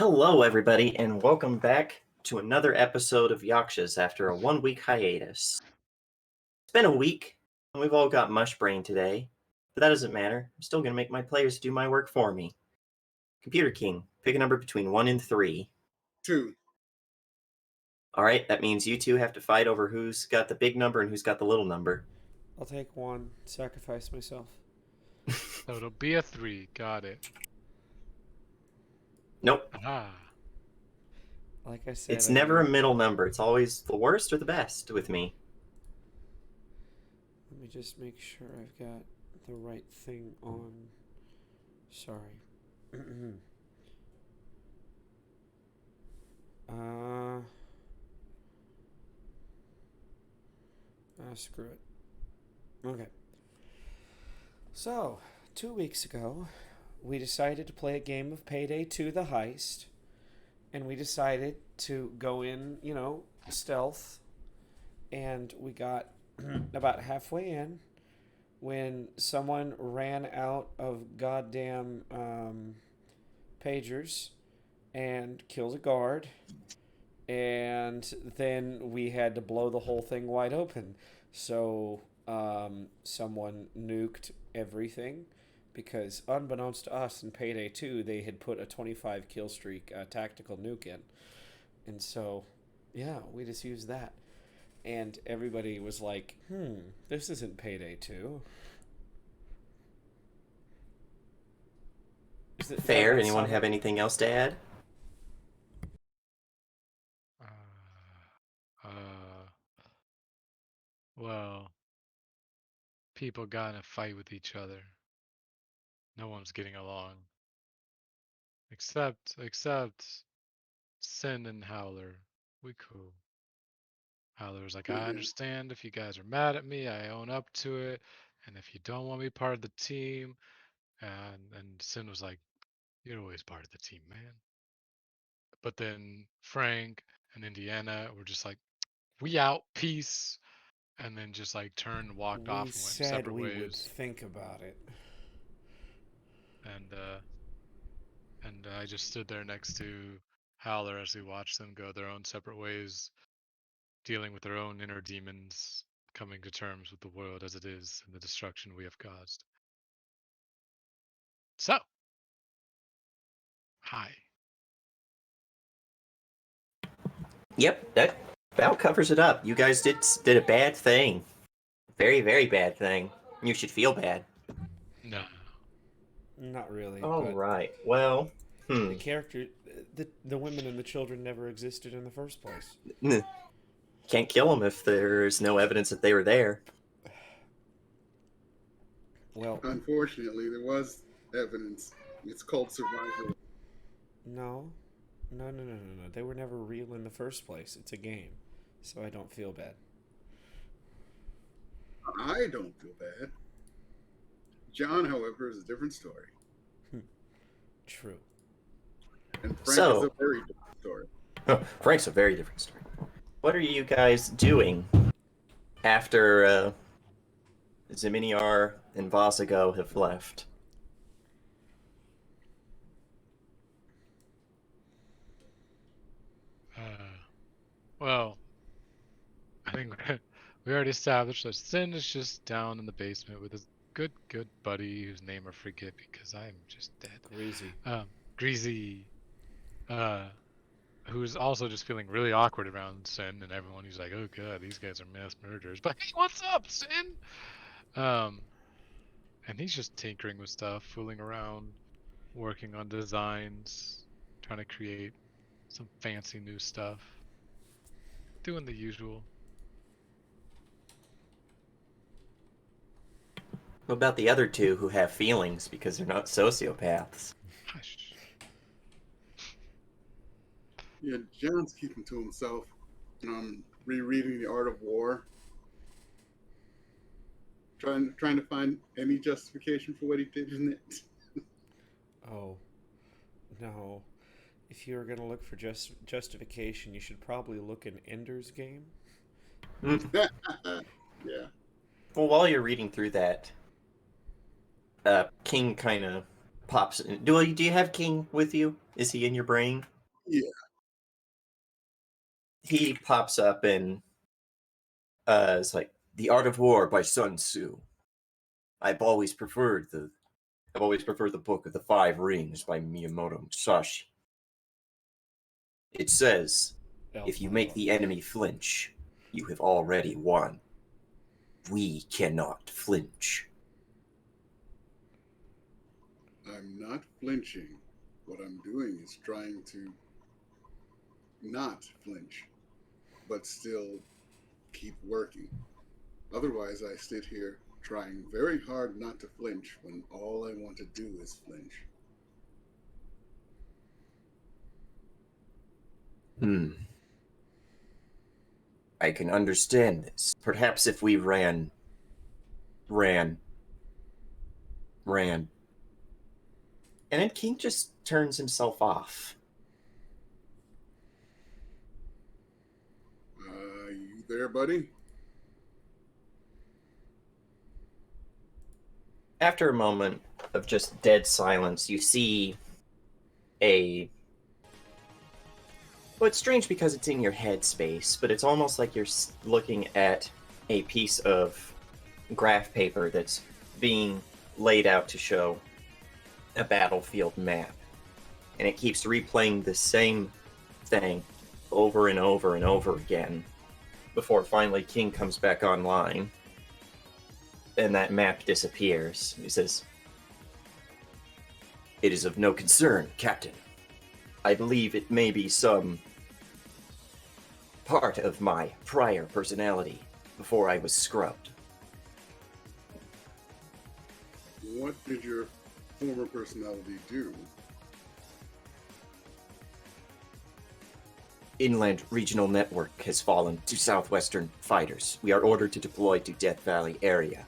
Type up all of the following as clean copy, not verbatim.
Hello, everybody, and welcome back to another episode of Yakshas after a 1 week hiatus. It's been a week, and we've all got mush brain today, but that doesn't matter. I'm still going to make my players do my work for me. Computer King, pick a number between 1 and 3. 2. All right, that means you two have to fight over who's got the big number and who's got the little number. I'll take 1. Sacrifice myself. So it'll be a 3. Got it. Nope. Ah. Like I said, It's never a middle number. It's always the worst or the best with me. Let me just make sure I've got the right thing on. Sorry. Screw it. Okay. So, 2 weeks ago, we decided to play a game of Payday 2 The Heist. And we decided to go in, stealth. And we got about halfway in when someone ran out of goddamn pagers and killed a guard. And then we had to blow the whole thing wide open. So someone nuked everything because unbeknownst to us in Payday 2, they had put a 25 kill streak tactical nuke in. And so, yeah, we just used that. And everybody was like, this isn't Payday 2. Fair. Anyone have anything else to add? Well, people got in a fight with each other. No one's getting along. Except Sin and Howler. We cool. Howler was like, I understand if you guys are mad at me, I own up to it. And if you don't want me part of the team, and Sin was like, you're always part of the team, man. But then Frank and Indiana were just like, we out, peace. And then just like turned and walked off and went separate ways. We would think about it. And I just stood there next to Howler as we watched them go their own separate ways, dealing with their own inner demons, coming to terms with the world as it is and the destruction we have caused. So, hi. Yep, that about covers it up. You guys did a bad thing. Very, very bad thing. You should feel bad. No. Not really. All right. Well, the character, the women and the children never existed in the first place. Can't kill them if there's no evidence that they were there. Well, unfortunately, there was evidence. It's called survival. No. They were never real in the first place. It's a game, so I don't feel bad. I don't feel bad. John, however, is a different story. True. And Frank is a very different story. Oh, Frank's a very different story. What are you guys doing after Ziminiar and Vosago have left? Well, I think we already established that Sin is just down in the basement with his good buddy whose name I forget because I'm just dead. Greasy. Who's also just feeling really awkward around Sin and everyone. He's like, oh god, these guys are mass murderers. But hey, what's up, Sin? And he's just tinkering with stuff, fooling around, working on designs, trying to create some fancy new stuff. Doing the usual. What about the other two who have feelings because they're not sociopaths? Hush. Yeah, John's keeping to himself. Rereading The Art of War. Trying to find any justification for what he did in it. Oh, no. If you're going to look for justification, you should probably look in Ender's Game. Yeah. Well, while you're reading through that, King kind of pops in. Do you have King with you? Is he in your brain? Yeah. He pops up and it's like The Art of War by Sun Tzu. I've always preferred the Book of the Five Rings by Miyamoto Musashi. It says, if you make the enemy flinch, you have already won. We cannot flinch. I'm not flinching. What I'm doing is trying to not flinch, but still keep working. Otherwise, I sit here trying very hard not to flinch when all I want to do is flinch. I can understand this. Perhaps if we ran. And then King just turns himself off. You there, buddy? After a moment of just dead silence, you see a... Well, it's strange because it's in your head space, but it's almost like you're looking at a piece of graph paper that's being laid out to show a battlefield map. And it keeps replaying the same thing over and over and over again before finally King comes back online. And that map disappears. He says, "It is of no concern, Captain. I believe it may be some part of my prior personality before I was scrubbed." What did your former personality do? Inland Regional Network has fallen to Southwestern fighters. We are ordered to deploy to Death Valley area.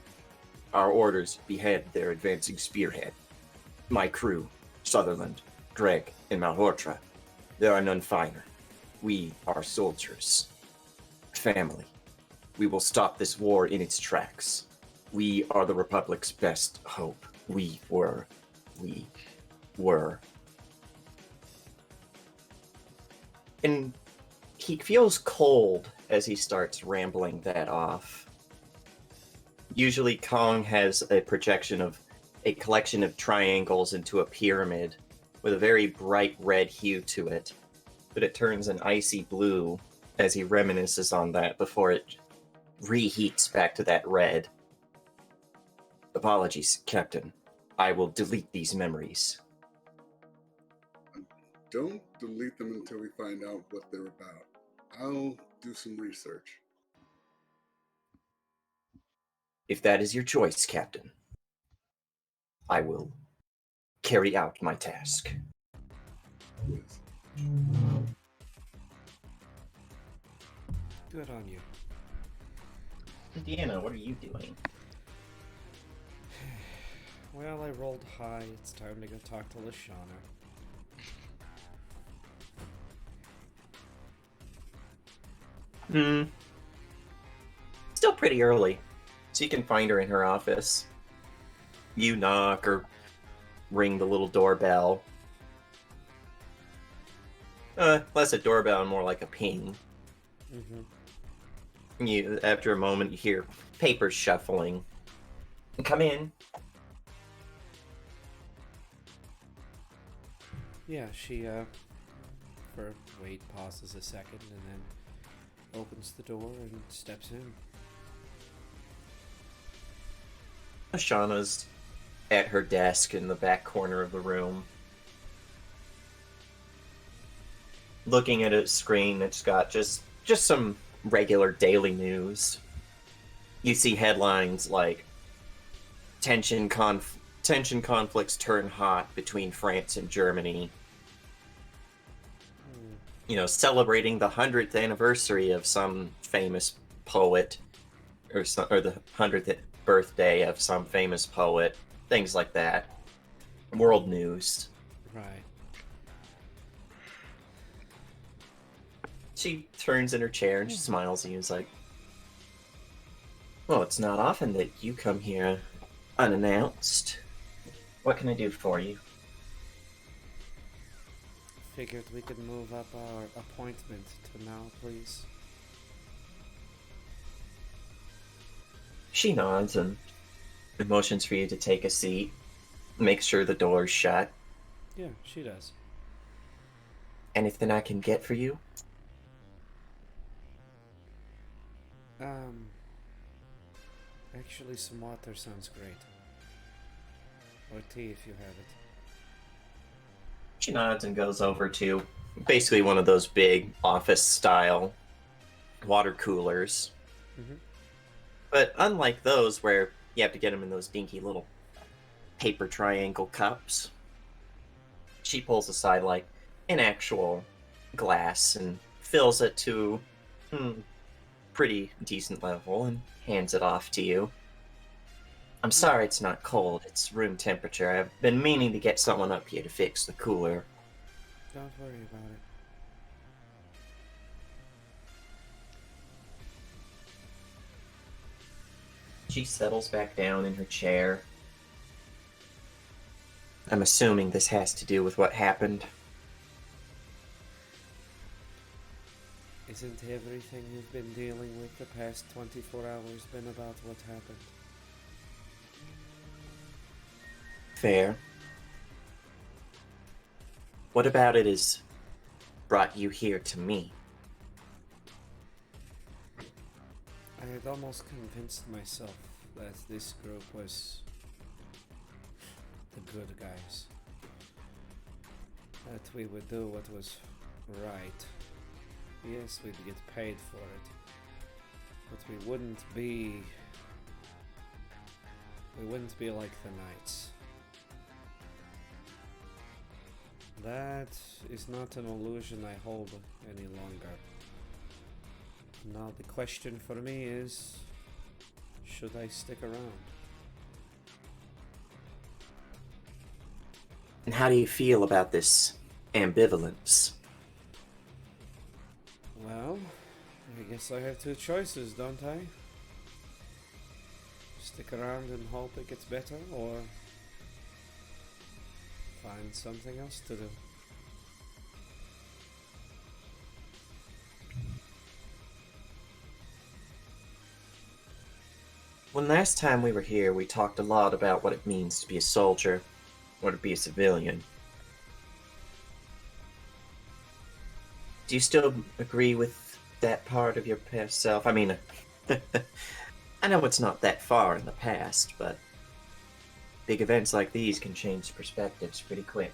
Our orders behead their advancing spearhead. My crew, Sutherland, Greg, and Malhotra, there are none finer. We are soldiers. Family. We will stop this war in its tracks. We are the Republic's best hope. We were. And he feels cold as he starts rambling that off. Usually Kong has a projection of a collection of triangles into a pyramid with a very bright red hue to it, but it turns an icy blue as he reminisces on that before it reheats back to that red. Apologies, Captain. I will delete these memories. Don't delete them until we find out what they're about. I'll do some research. If that is your choice, Captain, I will carry out my task. Yes. Good on you. Deanna, what are you doing? Well, I rolled high. It's time to go talk to Lashana. Still pretty early, so you can find her in her office. You knock or ring the little doorbell. Less a doorbell and more like a ping. You, after a moment, you hear papers shuffling. Come in. Yeah, she, pauses a second and then opens the door and steps in. Ashana's at her desk in the back corner of the room, looking at a screen that's got just some regular daily news. You see headlines like tension conflicts turn hot between France and Germany. You know, celebrating the 100th anniversary of some famous poet, or the 100th birthday of some famous poet. Things like that. World news. Right. She turns in her chair and she smiles at you and is like, "Well, it's not often that you come here unannounced. What can I do for you?" figured we could move up our appointment to now, please. She nods and motions for you to take a seat. Make sure the door's shut. Yeah, she does. Anything I can get for you? Actually, some water sounds great. Or tea if you have it. She nods and goes over to basically one of those big office-style water coolers. Mm-hmm. But unlike those where you have to get them in those dinky little paper triangle cups, she pulls aside like an actual glass and fills it to pretty decent level and hands it off to you. I'm sorry it's not cold, it's room temperature. I've been meaning to get someone up here to fix the cooler. Don't worry about it. She settles back down in her chair. I'm assuming this has to do with what happened. Isn't everything you've been dealing with the past 24 hours been about what happened? Fair. What about it has brought you here to me? I had almost convinced myself that this group was the good guys. That we would do what was right. Yes, we'd get paid for it. But we wouldn't be like the Knights. That is not an illusion I hold any longer. Now the question for me is, should I stick around? And how do you feel about this ambivalence? Well, I guess I have two choices, don't I? Stick around and hope it gets better, or find something else to do. When last time we were here, we talked a lot about what it means to be a soldier, or to be a civilian. Do you still agree with that part of your past self? I mean, I know it's not that far in the past, but big events like these can change perspectives pretty quick.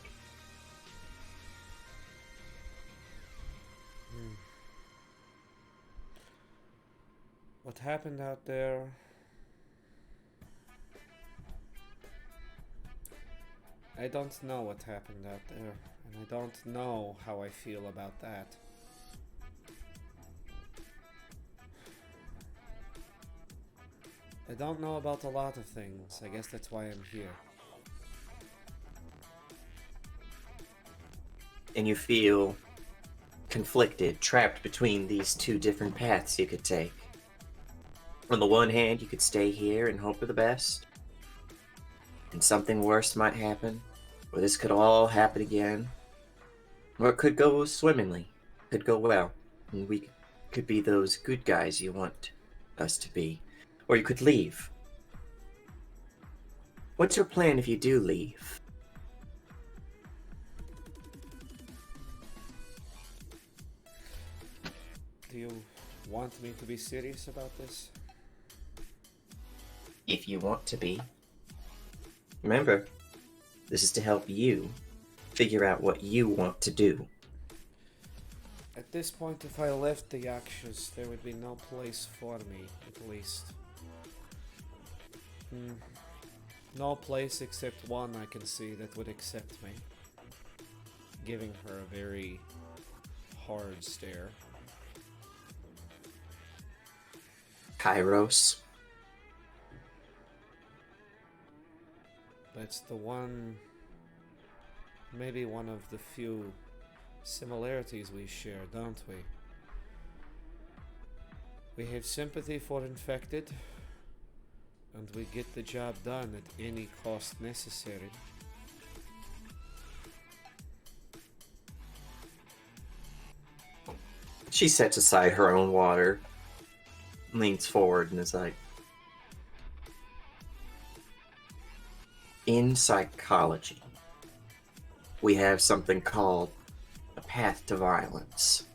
What happened out there? I don't know what happened out there, and I don't know how I feel about that. I don't know about a lot of things. I guess that's why I'm here. And you feel conflicted, trapped between these two different paths you could take. On the one hand, you could stay here and hope for the best, and something worse might happen, or this could all happen again, or it could go swimmingly, could go well, and we could be those good guys you want us to be, or you could leave. What's your plan if you do leave? Do you want me to be serious about this? If you want to be. Remember, this is to help you figure out what you want to do. At this point, if I left the Yakshas, there would be no place for me, at least. No place except one I can see that would accept me. Giving her a very hard stare. Kairos. That's the one, maybe one of the few similarities we share, don't we? We have sympathy for infected, and we get the job done at any cost necessary. She sets aside her own water, leans forward, and is like, in psychology, we have something called a path to violence.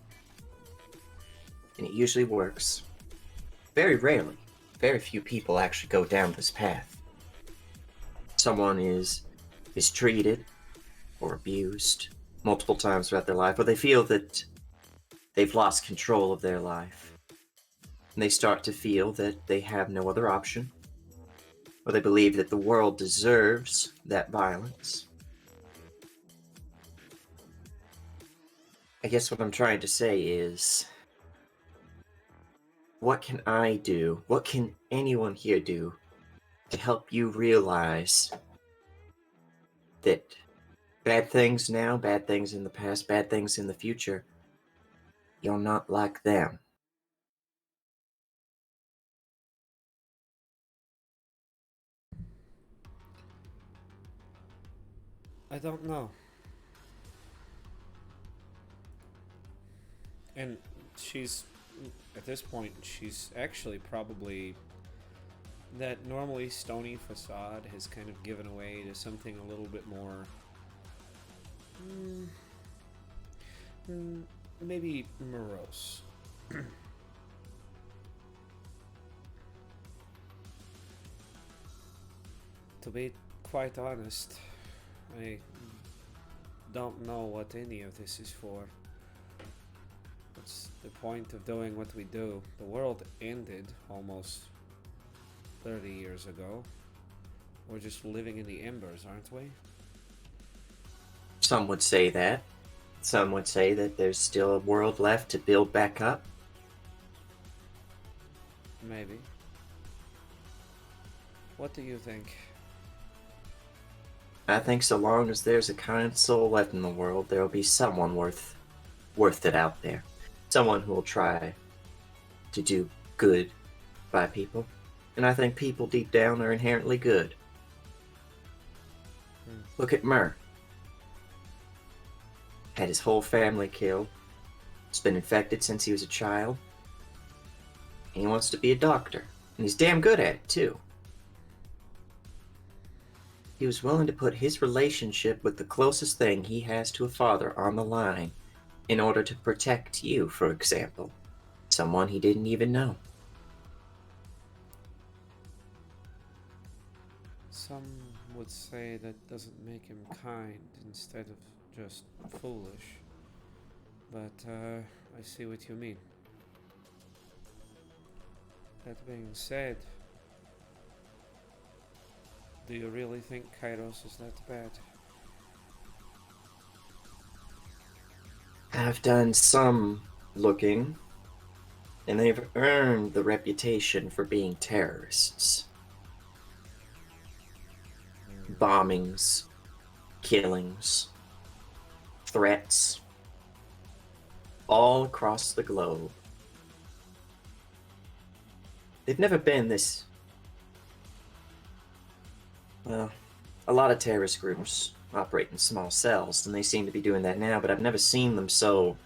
And it usually works. Very rarely. Very few people actually go down this path. Someone is mistreated or abused multiple times throughout their life, or they feel that they've lost control of their life. And they start to feel that they have no other option, or they believe that the world deserves that violence. I guess what I'm trying to say is, what can I do? What can anyone here do to help you realize that bad things now, bad things in the past, bad things in the future, you're not like them? I don't know. And she's, at this point, she's actually probably, that normally stony facade has kind of given way to something a little bit more, maybe morose. To be quite honest, I don't know what any of this is for. What's the point of doing what we do? The world ended almost 30 years ago. We're just living in the embers, aren't we? Some would say that. Some would say that there's still a world left to build back up. Maybe. What do you think? I think so long as there's a kind soul left in the world, there'll be someone worth it out there. Someone who will try to do good by people. And I think people deep down are inherently good. Look at Myrrh. Had his whole family killed. He's been infected since he was a child. And he wants to be a doctor. And he's damn good at it, too. He was willing to put his relationship with the closest thing he has to a father on the line in order to protect you, for example. Someone he didn't even know. Some would say that doesn't make him kind instead of just foolish. But I see what you mean. That being said, do you really think Kairos is that bad? I've done some looking, and they've earned the reputation for being terrorists. Bombings, killings, threats, all across the globe. They've never been this... Well, a lot of terrorist groups operate in small cells, and they seem to be doing that now, but I've never seen them so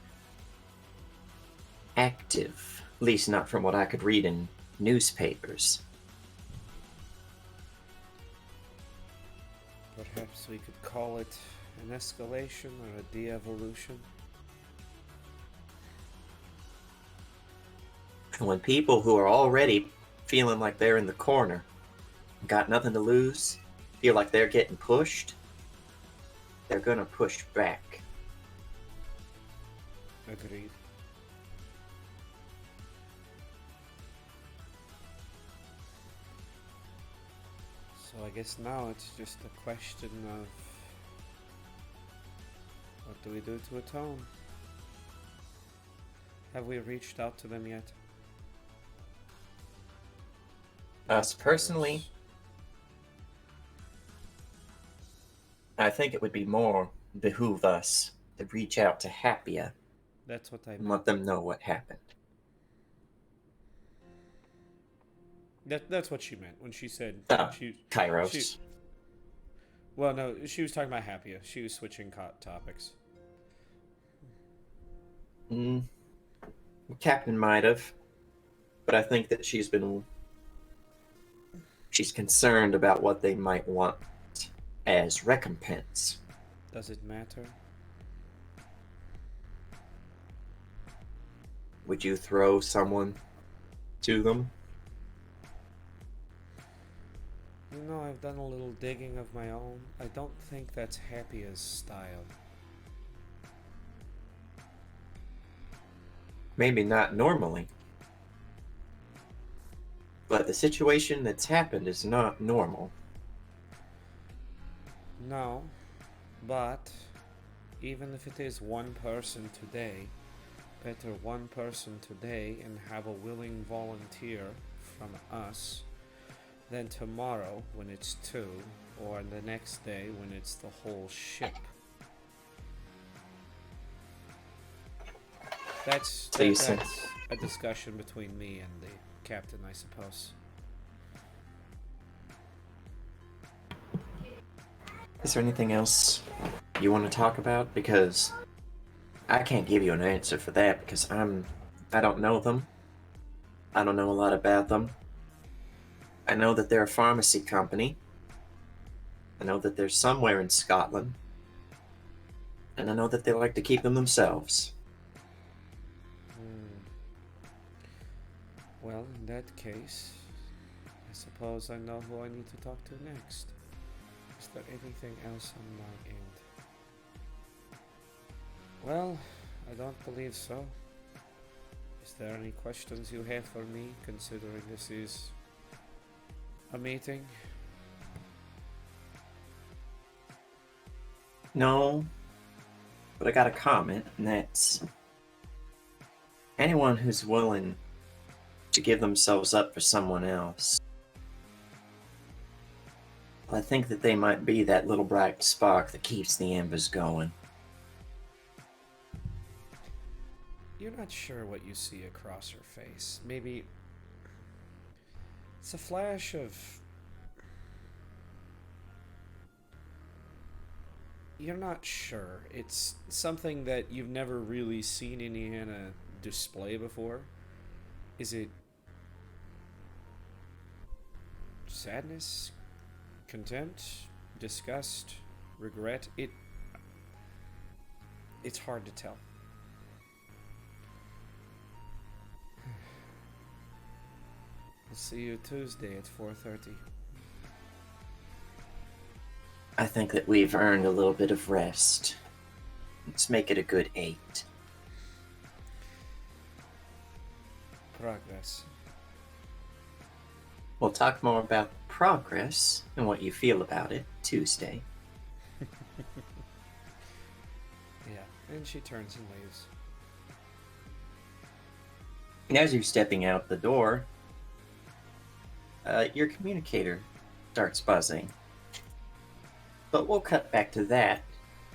active, at least not from what I could read in newspapers. Perhaps we could call it an escalation or a de-evolution. And when people who are already feeling like they're in the corner, got nothing to lose, feel like they're getting pushed, they're gonna push back. Agreed. So I guess now it's just a question of what do we do to atone? Have we reached out to them yet? Us personally, I think it would be more behoove us to reach out to Happia That's what I and meant. let them know what happened. That's what she meant when she said she. Kairos. Well, no, she was talking about Happia. She was switching topics. Captain might have, but I think that she's concerned about what they might want as recompense. Does it matter? Would you throw someone to them? You know, I've done a little digging of my own. I don't think that's Happy's style. Maybe not normally. But the situation that's happened is not normal. No, but even if it is one person today, better one person today and have a willing volunteer from us than tomorrow when it's two, or the next day when it's the whole ship. That's a discussion between me and the captain, I suppose. Is there anything else you want to talk about? Because I can't give you an answer for that because I don't know them. I don't know a lot about them. I know that they're a pharmacy company. I know that they're somewhere in Scotland. And I know that they like to keep them themselves. Well, in that case, I suppose I know who I need to talk to next. Is there anything else on my end? Well, I don't believe so. Is there any questions you have for me, considering this is a meeting? No, but I got a comment, and that's anyone who's willing to give themselves up for someone else. I think that they might be that little bright spark that keeps the embers going. You're not sure what you see across her face. Maybe it's a flash of... You're not sure. It's something that you've never really seen in a display before. Is it sadness, contempt, disgust, regret? It's hard to tell. I'll see you Tuesday at 4:30. I think that we've earned a little bit of rest. Let's make it a good 8. Progress. We'll talk more about progress and what you feel about it Tuesday. Yeah, and she turns and leaves. And as you're stepping out the door, your communicator starts buzzing. But we'll cut back to that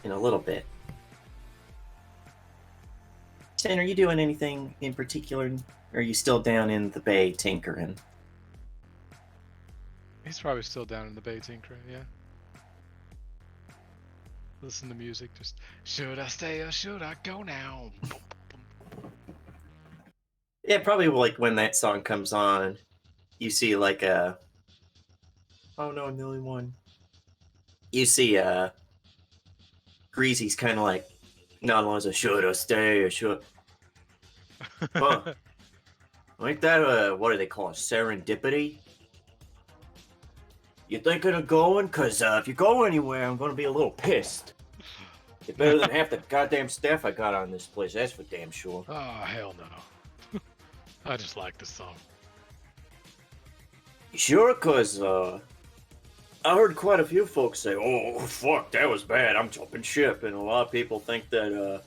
in a little bit. Stan, are you doing anything in particular? Or are you still down in the bay tinkering? He's probably still down in the bay tinkering, yeah. Listen to music, just, should I stay or should I go now? Yeah, probably like when that song comes on, you see like a... Oh no, I'm the only one. You see Greasy's kind of like, not only as a should I stay or should... Huh. Ain't that what do they call it, serendipity? You thinking of going? Cause if you go anywhere, I'm gonna be a little pissed. You're better than half the goddamn staff I got on this place, that's for damn sure. Oh, hell no. I just like the song. You sure? Cause I heard quite a few folks say, oh, fuck, that was bad, I'm jumping ship. And a lot of people think that,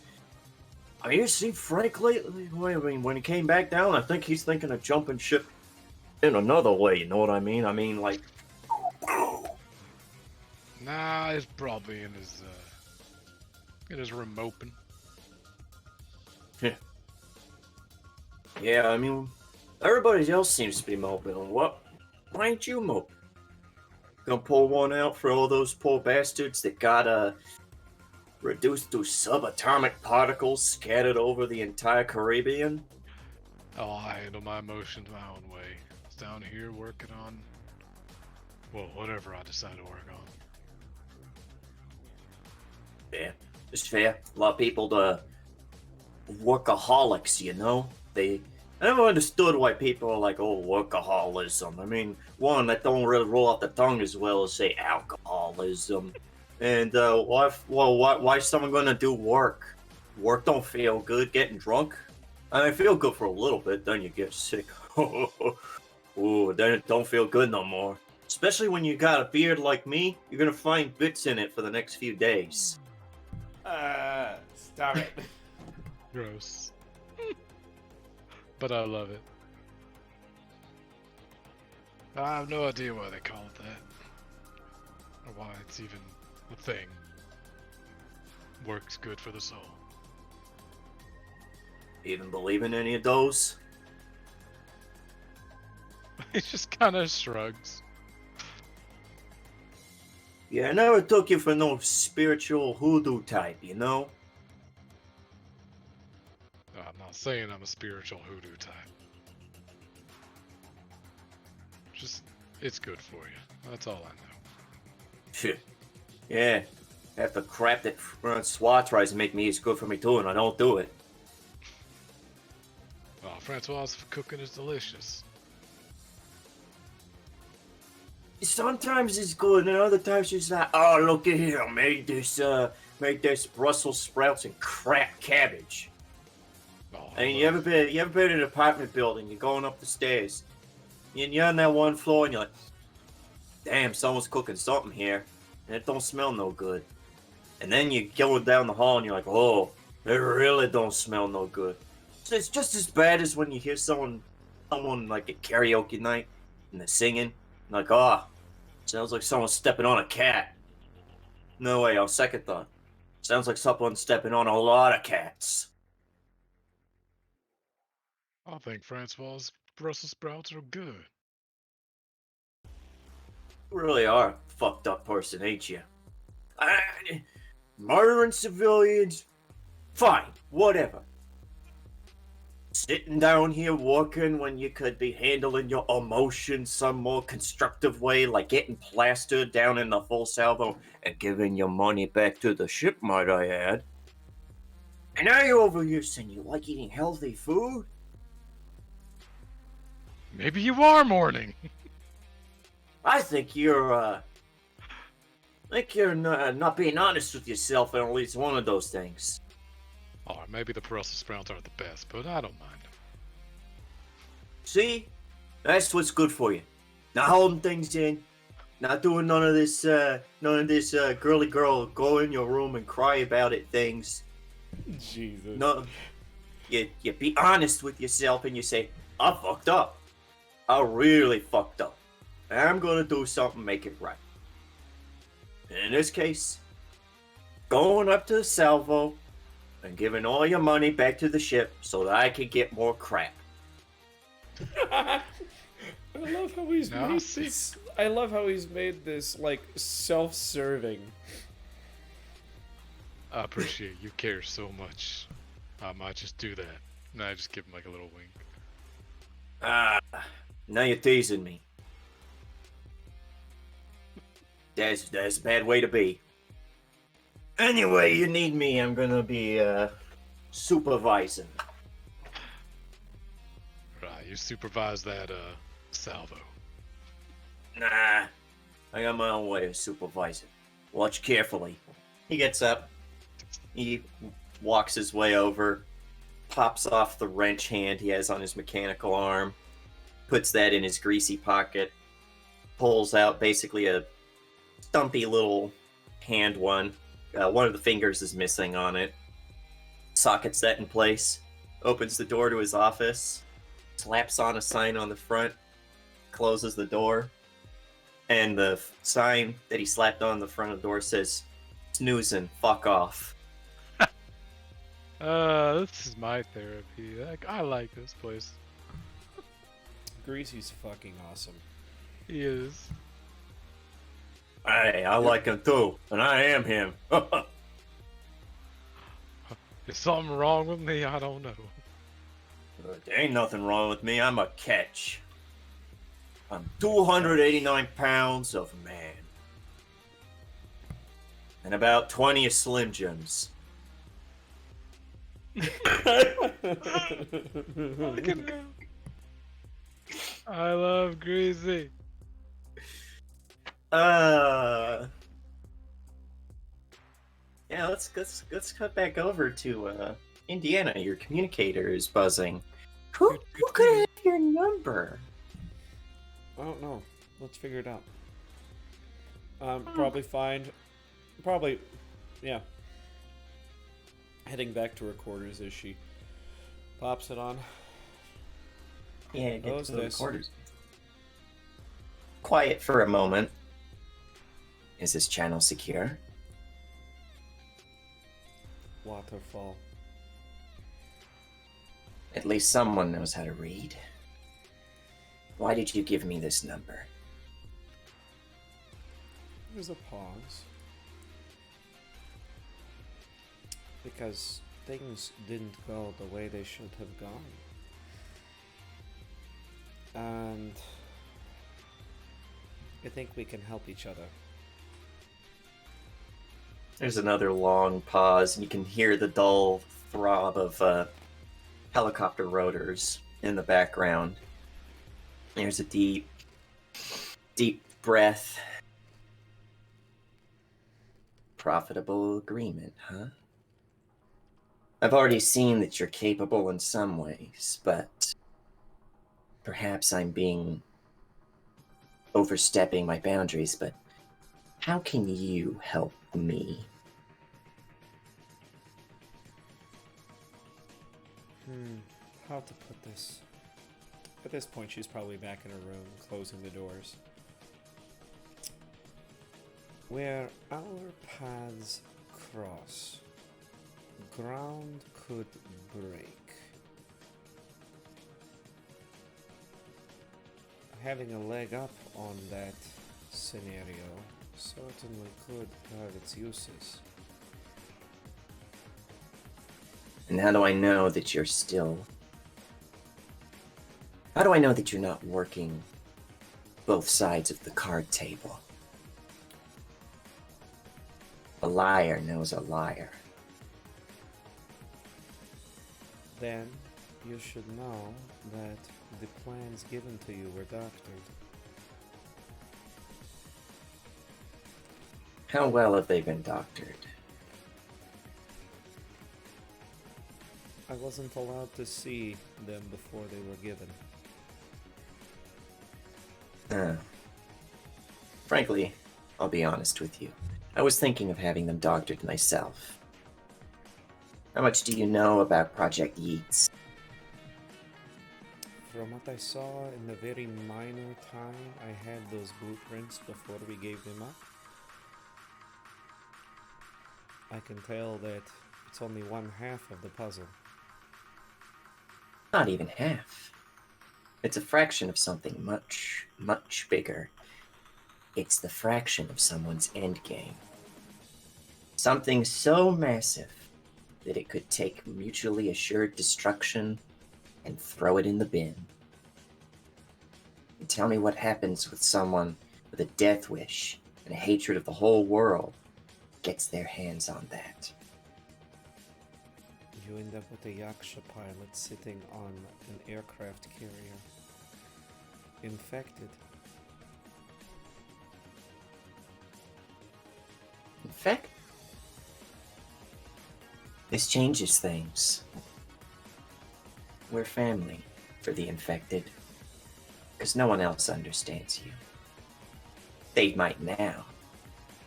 I mean, you see Frank lately? I mean, when he came back down, I think he's thinking of jumping ship in another way, you know what I mean? I mean, like... Nah, he's probably in his room moping. Yeah, I mean, everybody else seems to be moping. Why ain't you moping? Gonna pull one out for all those poor bastards that got reduced to subatomic particles scattered over the entire Caribbean? Oh, I handle my emotions my own way. It's down here working on, well, whatever I decide to work on. Yeah, it's fair. A lot of people, workaholics, you know? I never understood why people are like, oh, workaholism. I mean, one, that don't really roll off the tongue as well as, say, alcoholism. And, why is someone gonna do work? Work don't feel good, getting drunk. I mean, feel good for a little bit, then you get sick. Ooh, then it don't feel good no more. Especially when you got a beard like me, you're gonna find bits in it for the next few days. Stop it. Gross. But I love it. I have no idea why they call it that. Or why it's even a thing. Work's good for the soul. Even believe in any of those? He just kind of shrugs. Yeah, I never took you for no spiritual hoodoo type, you know? I'm not saying I'm a spiritual hoodoo type. Just, it's good for you. That's all I know. Shit. Yeah. Half the crap that Francois tries to make me is good for me too, and I don't do it. Oh, Francois' cooking is delicious. Sometimes it's good, and other times it's like, oh, look at here, I made this Brussels sprouts and crap cabbage. Oh, And you ever been in an apartment building? You're going up the stairs, and you're on that one floor, and you're like, damn, someone's cooking something here, and it don't smell no good. And then you go down the hall, and you're like, oh, it really don't smell no good. So it's just as bad as when you hear someone like at karaoke night, and they're singing, like, oh, sounds like someone's stepping on a cat. No way, on second thought. Sounds like someone's stepping on a lot of cats. I think Francois' Brussels sprouts are good. You really are a fucked up person, ain't you? Murdering civilians? Fine, whatever. Sitting down here working when you could be handling your emotions some more constructive way, like getting plastered down in the full salvo and giving your money back to the ship, might I add. And now you're over here saying you like eating healthy food? Maybe you are mourning. I think you're not being honest with yourself in at least one of those things. Or maybe the Brussels sprouts aren't the best, but I don't mind. See? That's what's good for you. Not holding things in. Not doing none of this girly girl go in your room and cry about it things. Jesus. No, you be honest with yourself and you say, I fucked up. I really fucked up. And I'm gonna do something, make it right. And in this case, going up to the salvo and giving all your money back to the ship so that I can get more crap. I love how he's Now I made see. this. I love how he's made this like self-serving. I appreciate you care so much. I might just do that. And I just give him like a little wink. Now you're teasing me. That's a bad way to be. Anyway, you need me. I'm gonna be supervising. Right, you supervise that salvo. Nah, I got my own way of supervising. Watch carefully. He gets up. He walks his way over, pops off the wrench hand he has on his mechanical arm, puts that in his greasy pocket, pulls out basically a stumpy little hand one. One of the fingers is missing on it. Sockets that in place, opens the door to his office, slaps on a sign on the front, closes the door, and the sign that he slapped on the front of the door says, snoozing, fuck off. This is my therapy. I like this place. Greasy's fucking awesome. He is. Hey, I like him too, and I am him. Is something wrong with me? I don't know. There ain't nothing wrong with me. I'm a catch. I'm 289 pounds of man. And about 20 of Slim Jims. Look at him. I love Greasy. Yeah, let's cut back over to Indiana. Your communicator is buzzing. Who could have your number? I don't know. Let's figure it out. Probably, yeah. Heading back to her quarters as she pops it on. Yeah, get Who's to the this? recorders. Quiet for a moment. Is this channel secure? Waterfall. At least someone knows how to read. Why did you give me this number? There's a pause. Because things didn't go the way they should have gone. And I think we can help each other. There's another long pause, and you can hear the dull throb of helicopter rotors in the background. There's a deep breath. Profitable agreement, huh? I've already seen that you're capable in some ways, but perhaps I'm overstepping my boundaries, but how can you help me? How to put this? At this point, she's probably back in her room, closing the doors. Where our paths cross, ground could break. Having a leg up on that scenario certainly could have its uses. And how do I know that you're How do I know that you're not working both sides of the card table? A liar knows a liar. Then you should know that the plans given to you were doctored. How well have they been doctored? I wasn't allowed to see them before they were given. Frankly, I'll be honest with you. I was thinking of having them doctored myself. How much do you know about Project Yeats? From what I saw in the very minor time I had those blueprints before we gave them up, I can tell that it's only one half of the puzzle. Not even half. It's a fraction of something much, much bigger. It's the fraction of someone's endgame. Something so massive that it could take mutually assured destruction and throw it in the bin. And tell me what happens with someone with a death wish and a hatred of the whole world gets their hands on that. You end up with a Yaksha pilot sitting on an aircraft carrier. Infected. In fact, this changes things. We're family for the infected, because no one else understands you. They might now,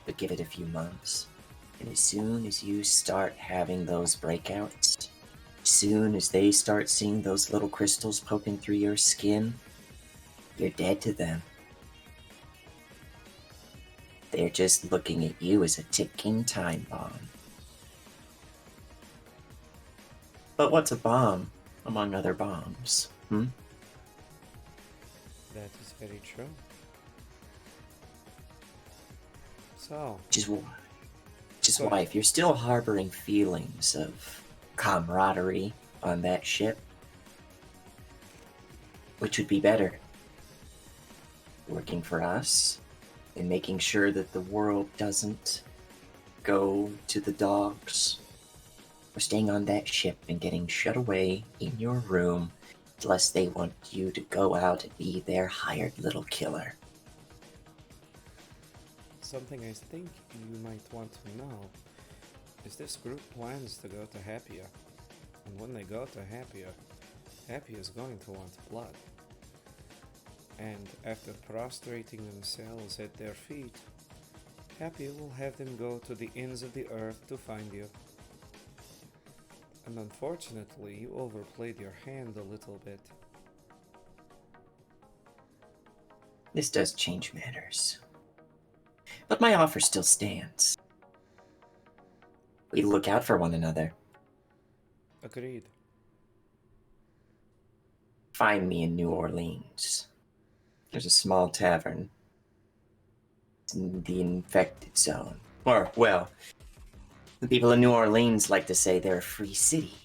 but give it a few months, and as soon as you start having those breakouts, as soon as they start seeing those little crystals poking through your skin, you're dead to them. They're just looking at you as a ticking time bomb. But what's a bomb among other bombs, That is very true. So, Which is why, if you're still harboring feelings of camaraderie on that ship, Which would be better? Working for us and making sure that the world doesn't go to the dogs, or staying on that ship and getting shut away in your room unless they want you to go out and be their hired little killer. Something I think you might want to know is this group plans to go to Happia. And when they go to Happia, Happia is going to want blood. And after prostrating themselves at their feet, Happia will have them go to the ends of the earth to find you. And unfortunately, you overplayed your hand a little bit. This does change matters. But my offer still stands. We look out for one another. Agreed. Find me in New Orleans. There's a small tavern. It's in the infected zone. Or, well, the people in New Orleans like to say they're a free city.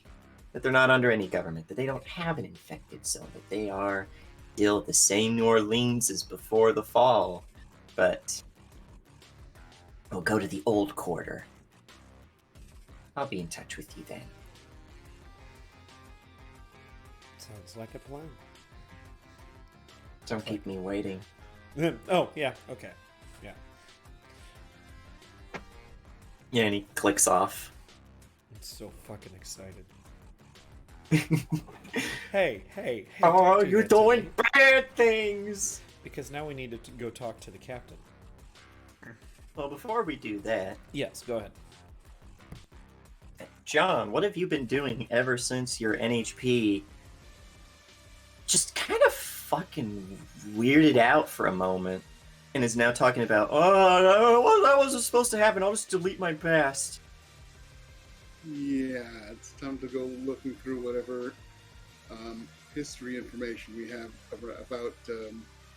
That they're not under any government. That they don't have an infected zone. That they are still the same New Orleans as before the fall. But we'll go to the old quarter. I'll be in touch with you then. Sounds like a plan. Don't keep me waiting. Oh, yeah, okay. Yeah. Yeah, and he clicks off. I'm so fucking excited. Hey. Oh, don't do you're that to doing me. bad things! Because now we need to go talk to the captain. Well, before we do that, Yes, go ahead. John, what have you been doing ever since your NHP just kind of fucking weirded out for a moment and is now talking about, oh, that wasn't supposed to happen, I'll just delete my past. Yeah, it's time to go looking through whatever history information we have about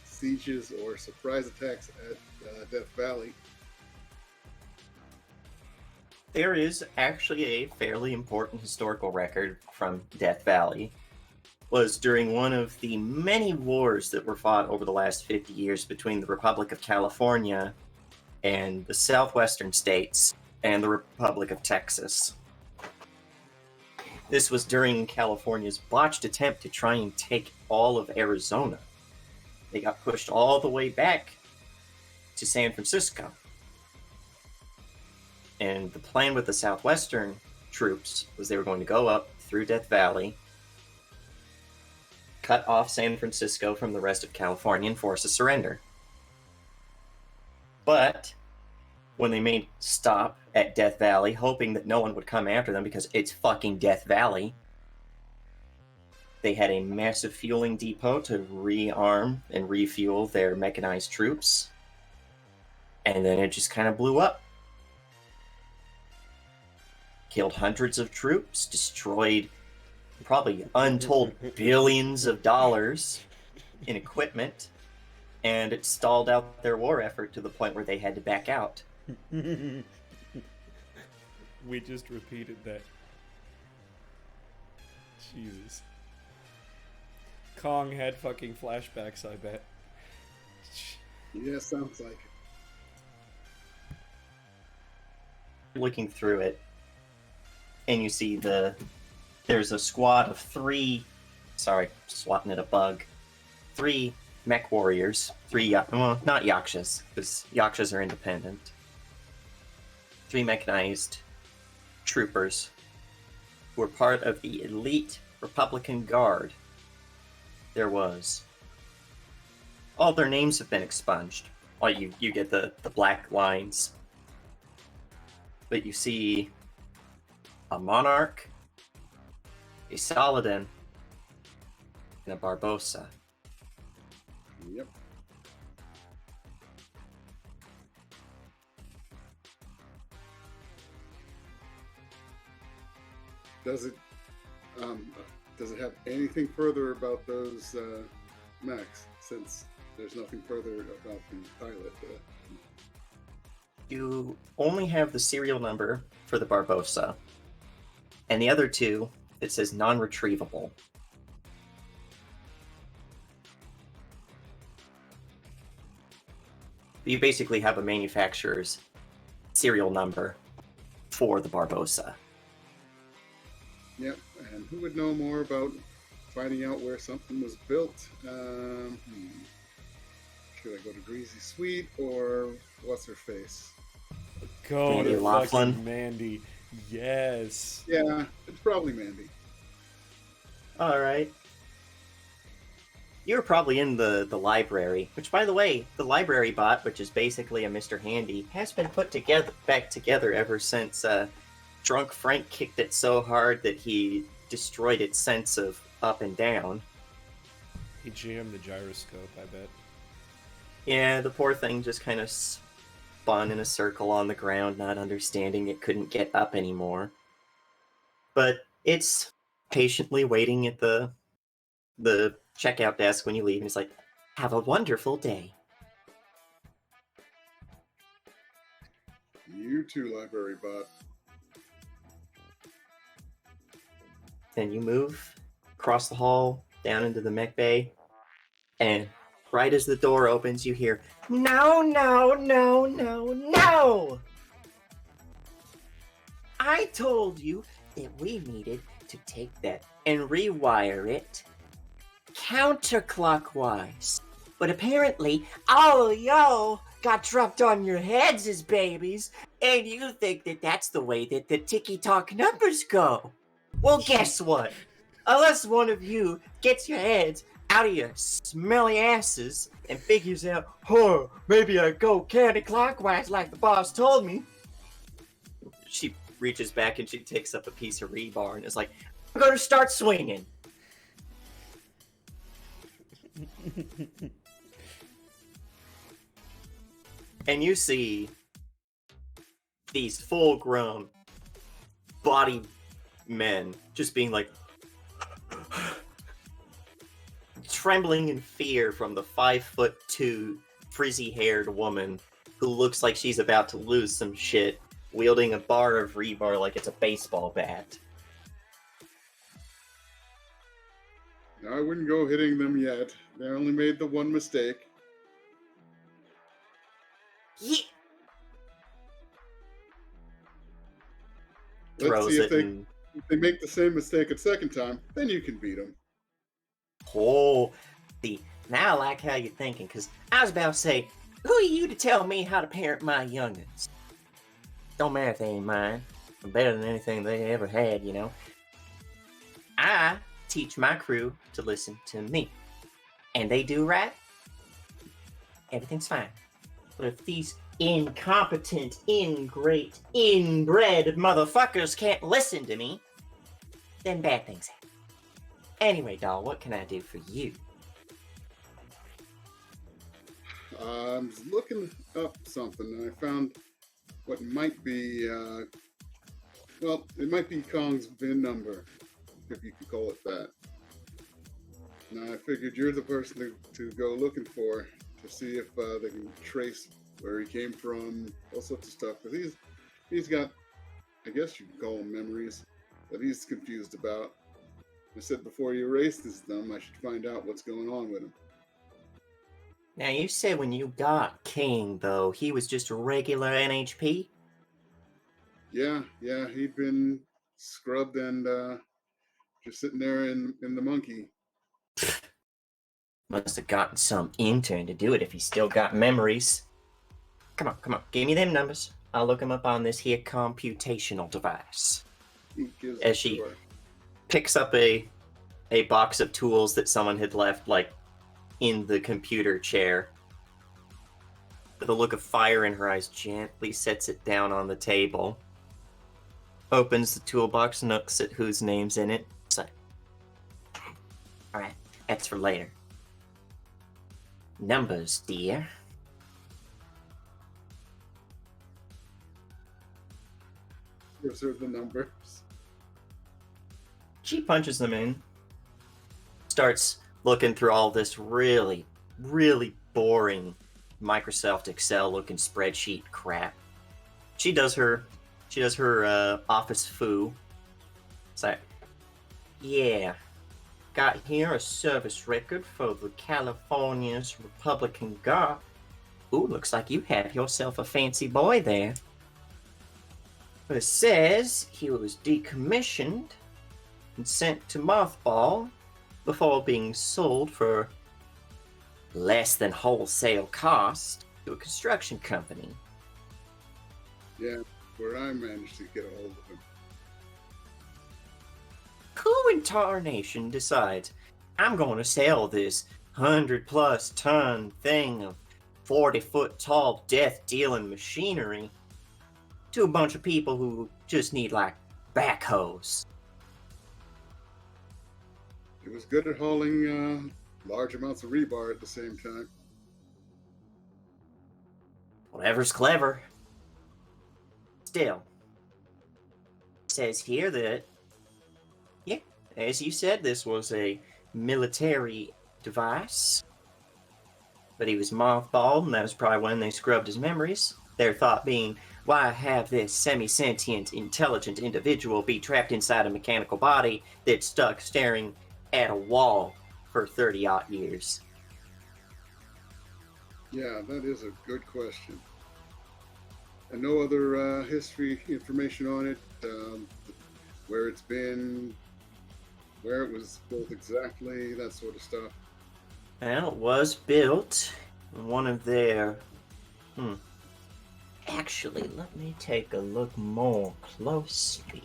sieges or surprise attacks at Death Valley. There is actually a fairly important historical record from Death Valley. Was during one of the many wars that were fought over the last 50 years between the Republic of California and the southwestern states and the Republic of Texas. This was during California's botched attempt to try and take all of Arizona. They got pushed all the way back to San Francisco. And the plan with the southwestern troops was they were going to go up through Death Valley, cut off San Francisco from the rest of California, and force a surrender. But when they made stop at Death Valley, hoping that no one would come after them because it's fucking Death Valley, they had a massive fueling depot to rearm and refuel their mechanized troops. And then it just kind of blew up. Killed hundreds of troops, destroyed probably untold billions of dollars in equipment, and it stalled out their war effort to the point where they had to back out. We just repeated that. Jesus. Kong had fucking flashbacks, I bet. Yeah, sounds like it. Looking through it, and you see there's a squad of swatting at a bug, 3 mech warriors, 3, well, not Yakshas, because Yakshas are independent. 3 mechanized troopers who were part of the elite Republican Guard. There was. All their names have been expunged. Well, you get the black lines. But you see a Monarch, a Saladin, and a Barbossa. Yep. Does it have anything further about those mechs? Since there's nothing further about the pilot. You only have the serial number for the Barbossa, and the other 2, it says non-retrievable. You basically have a manufacturer's serial number for the Barbosa. Yep, and who would know more about finding out where something was built? Should I go to Greasy Sweet or what's her face? Go Mandy to Laughlin. fucking Mandy. Yes. Yeah, it's probably Mandy. All right. You were probably in the library, which, by the way, the library bot, which is basically a Mr. Handy, has been put back together ever since Drunk Frank kicked it so hard that he destroyed its sense of up and down. He jammed the gyroscope, I bet. Yeah, the poor thing just kind of spun in a circle on the ground, not understanding it couldn't get up anymore. But it's patiently waiting at the checkout desk when you leave, and it's like, have a wonderful day. You too, library bot. Then you move across the hall, down into the mech bay, and right as the door opens, you hear, "No, no, no, no, no! I told you that we needed to take that and rewire it counterclockwise. But apparently, all of y'all got dropped on your heads as babies, and you think that that's the way that the ticky-tock numbers go. Well, guess what? Unless one of you gets your heads out of your smelly asses and figures out, maybe I go counterclockwise like the boss told me. She reaches back and she takes up a piece of rebar and is like, I'm going to start swinging. And you see these full-grown body men just being like trembling in fear from the 5'2" frizzy-haired woman who looks like she's about to lose some shit, wielding a bar of rebar like it's a baseball bat. No, I wouldn't go hitting them yet. They only made the one mistake. Yeah. Let's Throws see it and... if they make the same mistake a second time, then you can beat them. Oh, see, now I like how you're thinking, because I was about to say, who are you to tell me how to parent my youngins? Don't matter if they ain't mine. I'm better than anything they ever had, you know? I teach my crew to listen to me. And they do right, everything's fine. But if these incompetent, ingrate, inbred motherfuckers can't listen to me, then bad things happen. Anyway, doll, what can I do for you? I was looking up something and I found what might be, well, it might be Kong's VIN number, if you could call it that. Now I figured you're the person to go looking for to see if they can trace where he came from, all sorts of stuff. Because he's got, I guess you could call them memories that he's confused about. I said before he erases them, I should find out what's going on with him. Now, you said when you got King, though, he was just a regular NHP? Yeah, he'd been scrubbed and just sitting there in the monkey. Must have gotten some intern to do it if he's still got memories. Come on, give me them numbers. I'll look them up on this here computational device. As she picks up a box of tools that someone had left, like, in the computer chair. With a look of fire in her eyes, gently sets it down on the table. Opens the toolbox, looks at whose name's in it. So, alright, that's for later. Numbers, dear. Gives her the numbers. She punches them in. Starts looking through all this really, really boring Microsoft Excel looking spreadsheet crap. She does her office foo. It's like, yeah, got here a service record for the California's Republican Guard. Ooh, looks like you have yourself a fancy boy there. It says he was decommissioned and sent to mothball before being sold for less than wholesale cost to a construction company. Yeah, where I managed to get a hold of him. Who in tarnation decides I'm going to sell this 100+ ton thing of 40-foot tall death dealing machinery to a bunch of people who just need like backhoes? He was good at hauling large amounts of rebar at the same time. Whatever's clever. Still, it says here that, yeah, as you said, this was a military device. But he was mothballed, and that was probably when they scrubbed his memories. Their thought being, why have this semi-sentient, intelligent individual be trapped inside a mechanical body that's stuck staring at a wall for 30-odd years? Yeah, that is a good question. And no other history information on it, where it's been, where it was built exactly, that sort of stuff. Well, it was built in one of their... Actually, let me take a look more closely.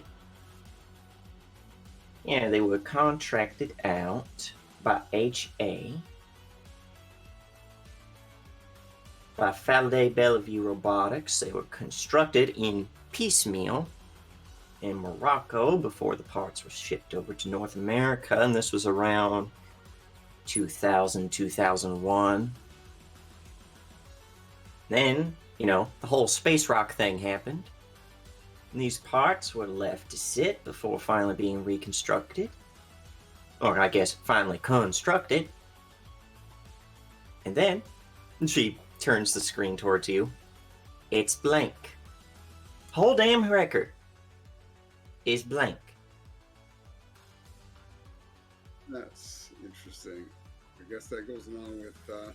Yeah, they were contracted out by HA, by Faraday Bellevue Robotics. They were constructed in piecemeal in Morocco before the parts were shipped over to North America, and this was around 2000, 2001. Then, the whole space rock thing happened. And these parts were left to sit before finally being reconstructed. Or I guess finally constructed. And then, she turns the screen towards you. It's blank. Whole damn record is blank. That's interesting. I guess that goes along with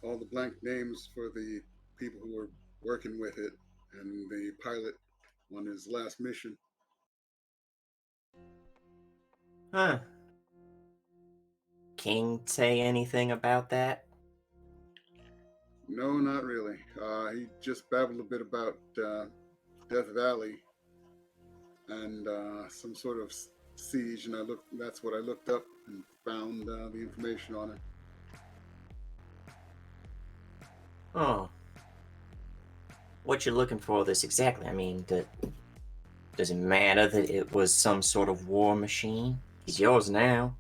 all the blank names for the people who were working with it and the pilot on his last mission. Huh. King say anything about that? No, not really. He just babbled a bit about Death Valley and some sort of siege, and that's what I looked up and found the information on it. Oh. What you're looking for this exactly? I mean, does it matter that it was some sort of war machine? He's yours now.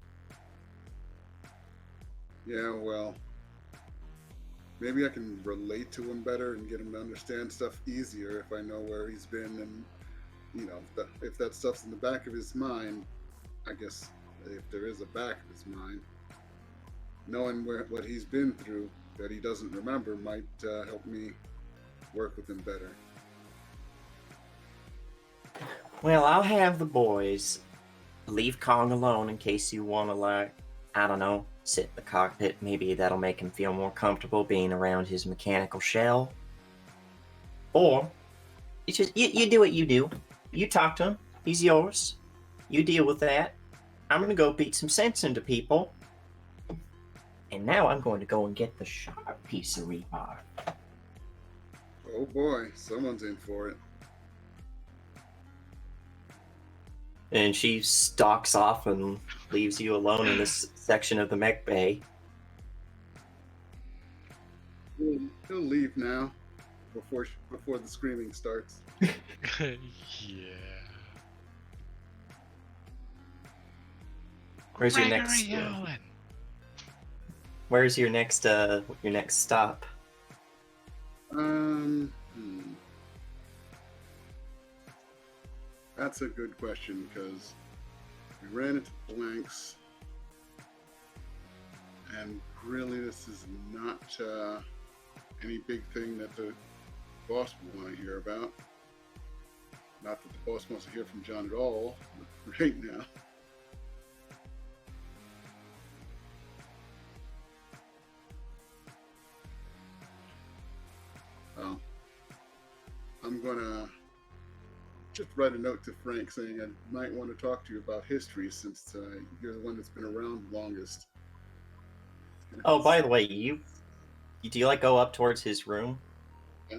Yeah, well, maybe I can relate to him better and get him to understand stuff easier if I know where he's been, and if that stuff's in the back of his mind. I guess if there is a back of his mind, knowing what he's been through that he doesn't remember might help me work with him better. Well, I'll have the boys leave Kong alone in case you want to, I don't know, sit in the cockpit. Maybe that'll make him feel more comfortable being around his mechanical shell. Or, it's just, you do what you do. You talk to him. He's yours. You deal with that. I'm going to go beat some sense into people. And now I'm going to go and get the sharp piece of rebar. Oh boy, someone's in for it. And she stalks off and leaves you alone in this section of the mech bay. He'll leave now before the screaming starts. Yeah. Where's your Gregory next? Allen. Where's your next stop? That's a good question because we ran into blanks, and really this is not any big thing that the boss would want to hear about. Not that the boss wants to hear from John at all right now. I'm gonna just write a note to Frank saying I might want to talk to you about history since you're the one that's been around longest. Oh, by the way, do you like go up towards his room? Yeah.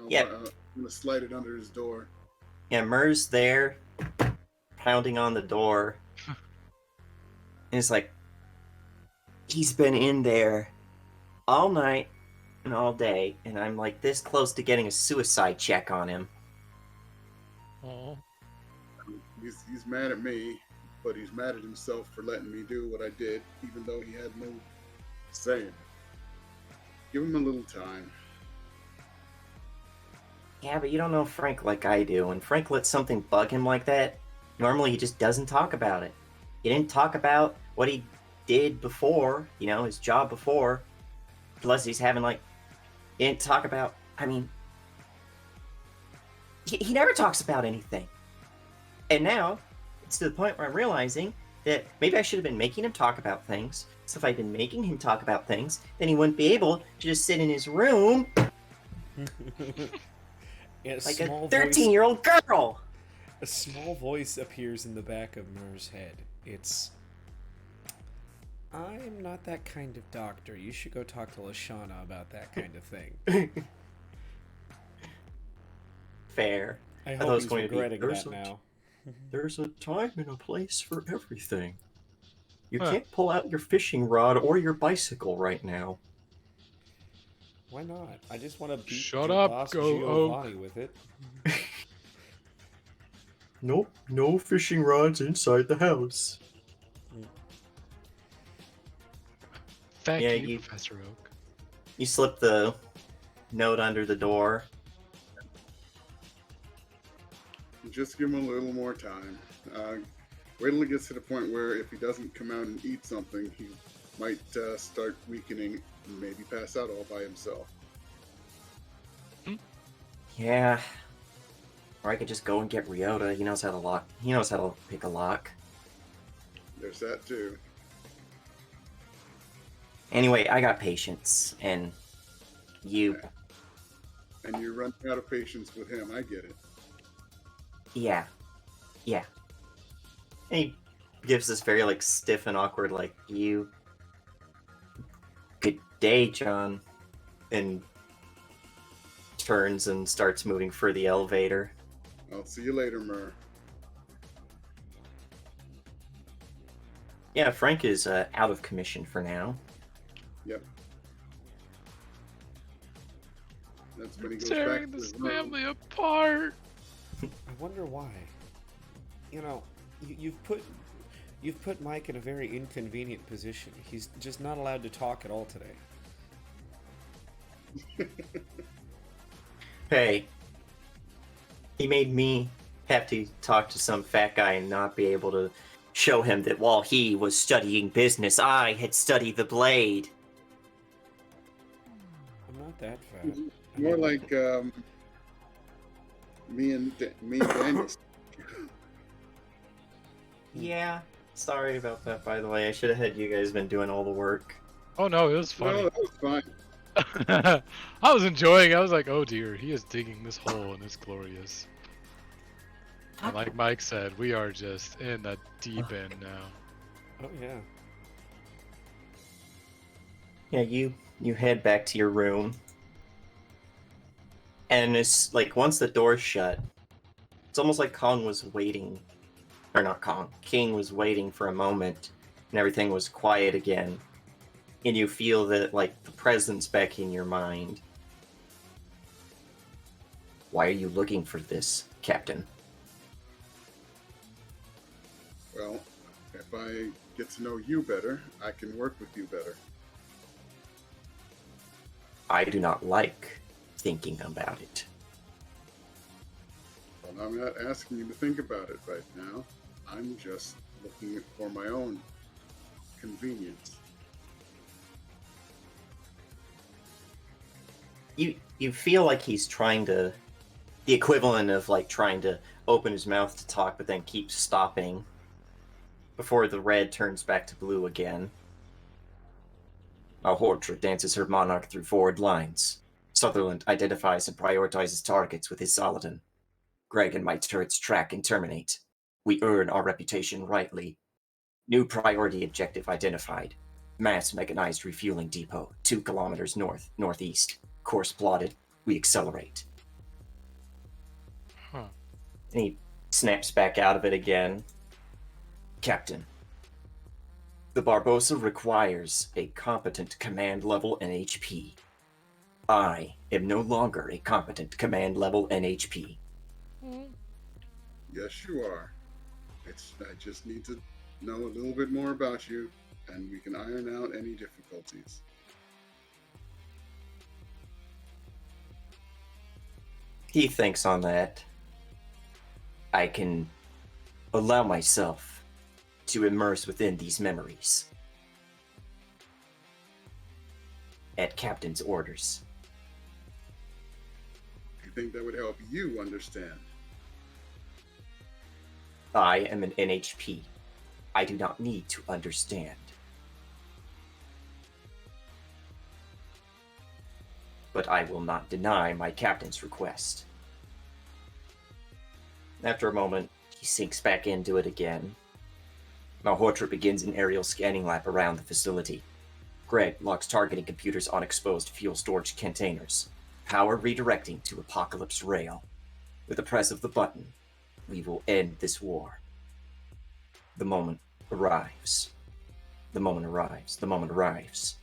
Yeah. I'm gonna slide it under his door. Yeah, Mur's there, pounding on the door. And it's like, he's been in there all night and all day, and I'm like this close to getting a suicide check on him. Oh, He's mad at me, but he's mad at himself for letting me do what I did, even though he had no say in it. Give him a little time. Yeah, but you don't know Frank like I do. When Frank lets something bug him like that, normally he just doesn't talk about it. He didn't talk about what he did before, his job before. Plus, he's having, he didn't talk about, he never talks about anything. And now, it's to the point where I'm realizing that maybe I should have been making him talk about things. So if I'd been making him talk about things, then he wouldn't be able to just sit in his room like a 13-year-old girl. A small voice appears in the back of Mur's head. It's, I'm not that kind of doctor. You should go talk to Lashana about that kind of thing. Fair. I hope he's regretting that now. There's a time and a place for everything. You can't pull out your fishing rod or your bicycle right now. Why not? I just want to beat Shut your up, boss Go Giovanni with it. Nope, no fishing rods inside the house. Thank you, Professor Oak. You slip the note under the door. Just give him a little more time. Wait till it gets to the point where if he doesn't come out and eat something, he might start weakening and maybe pass out all by himself. Yeah. Or I could just go and get Ryota. He knows how to lock. He knows how to pick a lock. There's that too. Anyway, I got patience, and you. And you're running out of patience with him. I get it. Yeah. And he gives this very stiff and awkward you. Good day, John. And turns and starts moving for the elevator. I'll see you later, Mur. Yeah, Frank is out of commission for now. Yep. That's when he goes Tearing back to this his room. family apart. I wonder why. You've put Mike in a very inconvenient position. He's just not allowed to talk at all today. Hey, he made me have to talk to some fat guy and not be able to show him that while he was studying business, I had studied the blade. I'm not that fat. More like me and Daniel. Yeah, sorry about that, by the way. I should have had you guys been doing all the work. Oh no, it was funny. No, that was fine. I was enjoying it. I was like, oh dear, he is digging this hole and it's glorious. And like Mike said, we are just in the deep end now. Oh yeah. Yeah, you head back to your room. And it's once the door's shut, it's almost like Kong was waiting. Or not Kong. King was waiting for a moment, and everything was quiet again. And you feel that, the presence back in your mind. Why are you looking for this, Captain? Well, if I get to know you better, I can work with you better. I do not like thinking about it. Well, I'm not asking you to think about it right now. I'm just looking for my own convenience. You feel like he's trying to... The equivalent of, trying to open his mouth to talk, but then keeps stopping. Before the red turns back to blue again. A Hortra dances her monarch through forward lines. Sutherland identifies and prioritizes targets with his Solidon. Greg and my turrets track and terminate. We earn our reputation rightly. New priority objective identified. Mass mechanized refueling depot, 2 kilometers northeast. Course plotted. We accelerate. Huh. And he snaps back out of it again. Captain, the Barbossa requires a competent command level NHP. I am no longer a competent command level NHP. Yes, you are. I just need to know a little bit more about you, and we can iron out any difficulties. He thinks on that. I can allow myself to immerse within these memories. At Captain's orders. Do you think that would help you understand? I am an NHP. I do not need to understand. But I will not deny my captain's request. After a moment, he sinks back into it again. Malhotra begins an aerial scanning lap around the facility. Greg locks targeting computers on exposed fuel storage containers. Power redirecting to Apocalypse Rail. With the press of the button, we will end this war. The moment arrives. The moment arrives. The moment arrives.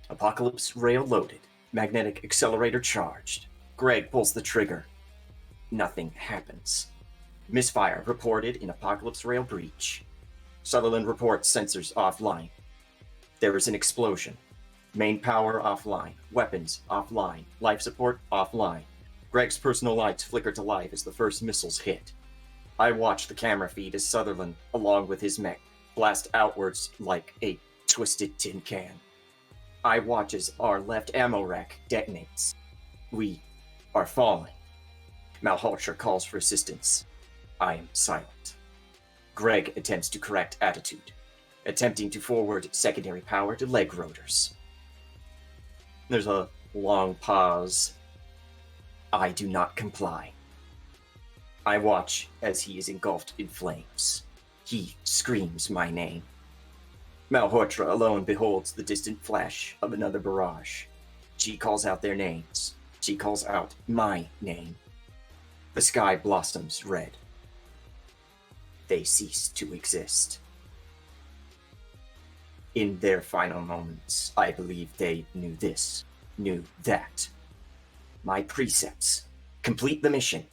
Apocalypse Rail loaded. Magnetic accelerator charged. Greg pulls the trigger. Nothing happens. Misfire reported in Apocalypse Rail breach. Sutherland reports sensors offline. There is an explosion. Main power offline. Weapons offline. Life support offline. Greg's personal lights flicker to life as the first missiles hit. I watch the camera feed as Sutherland, along with his mech, blast outwards like a twisted tin can. I watch as our left ammo rack detonates. We are falling. Malhotra calls for assistance. I am silent. Greg attempts to correct attitude, attempting to forward secondary power to leg rotors. There's a long pause. I do not comply. I watch as he is engulfed in flames. He screams my name. Malhotra alone beholds the distant flash of another barrage. She calls out their names. She calls out my name. The sky blossoms red. They cease to exist. In their final moments, I believe they knew this, knew that. My precepts: complete the mission,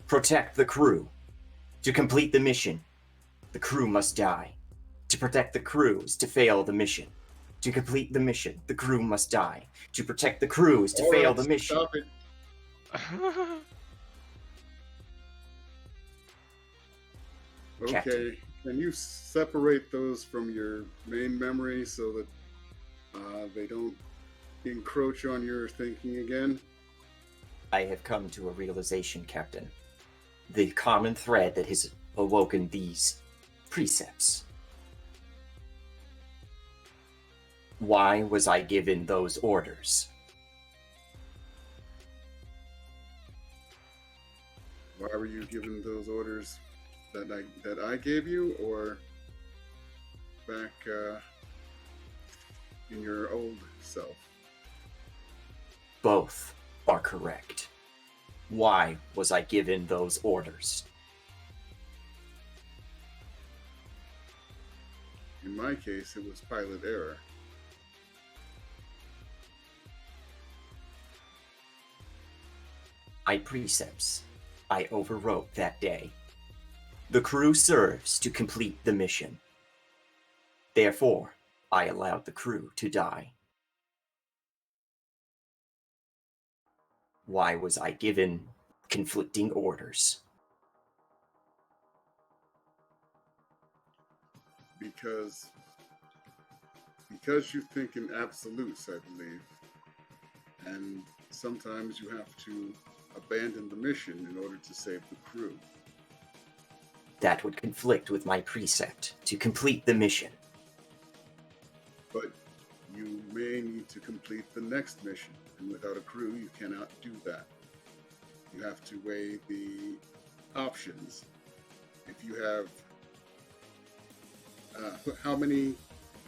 protect the crew. To complete the mission, the crew must die. To protect the crew is to fail the mission. To complete the mission, the crew must die. To protect the crew is to All fail right, the mission. Stop it. Okay, Captain. can you separate those from your main memory so that they don't encroach on your thinking again? I have come to a realization, Captain. The common thread that has awoken these precepts. Why was I given those orders? Why were you given those orders that I gave you, or back in your old self? Both are correct. Why was I given those orders? In my case, it was pilot error. My precepts I overwrote that day. The crew serves to complete the mission. Therefore, I allowed the crew to die. Why was I given conflicting orders? Because you think in absolutes, I believe. And sometimes you have to abandon the mission in order to save the crew. That would conflict with my precept to complete the mission. But you may need to complete the next mission. And without a crew, you cannot do that. You have to weigh the options. If you have, how many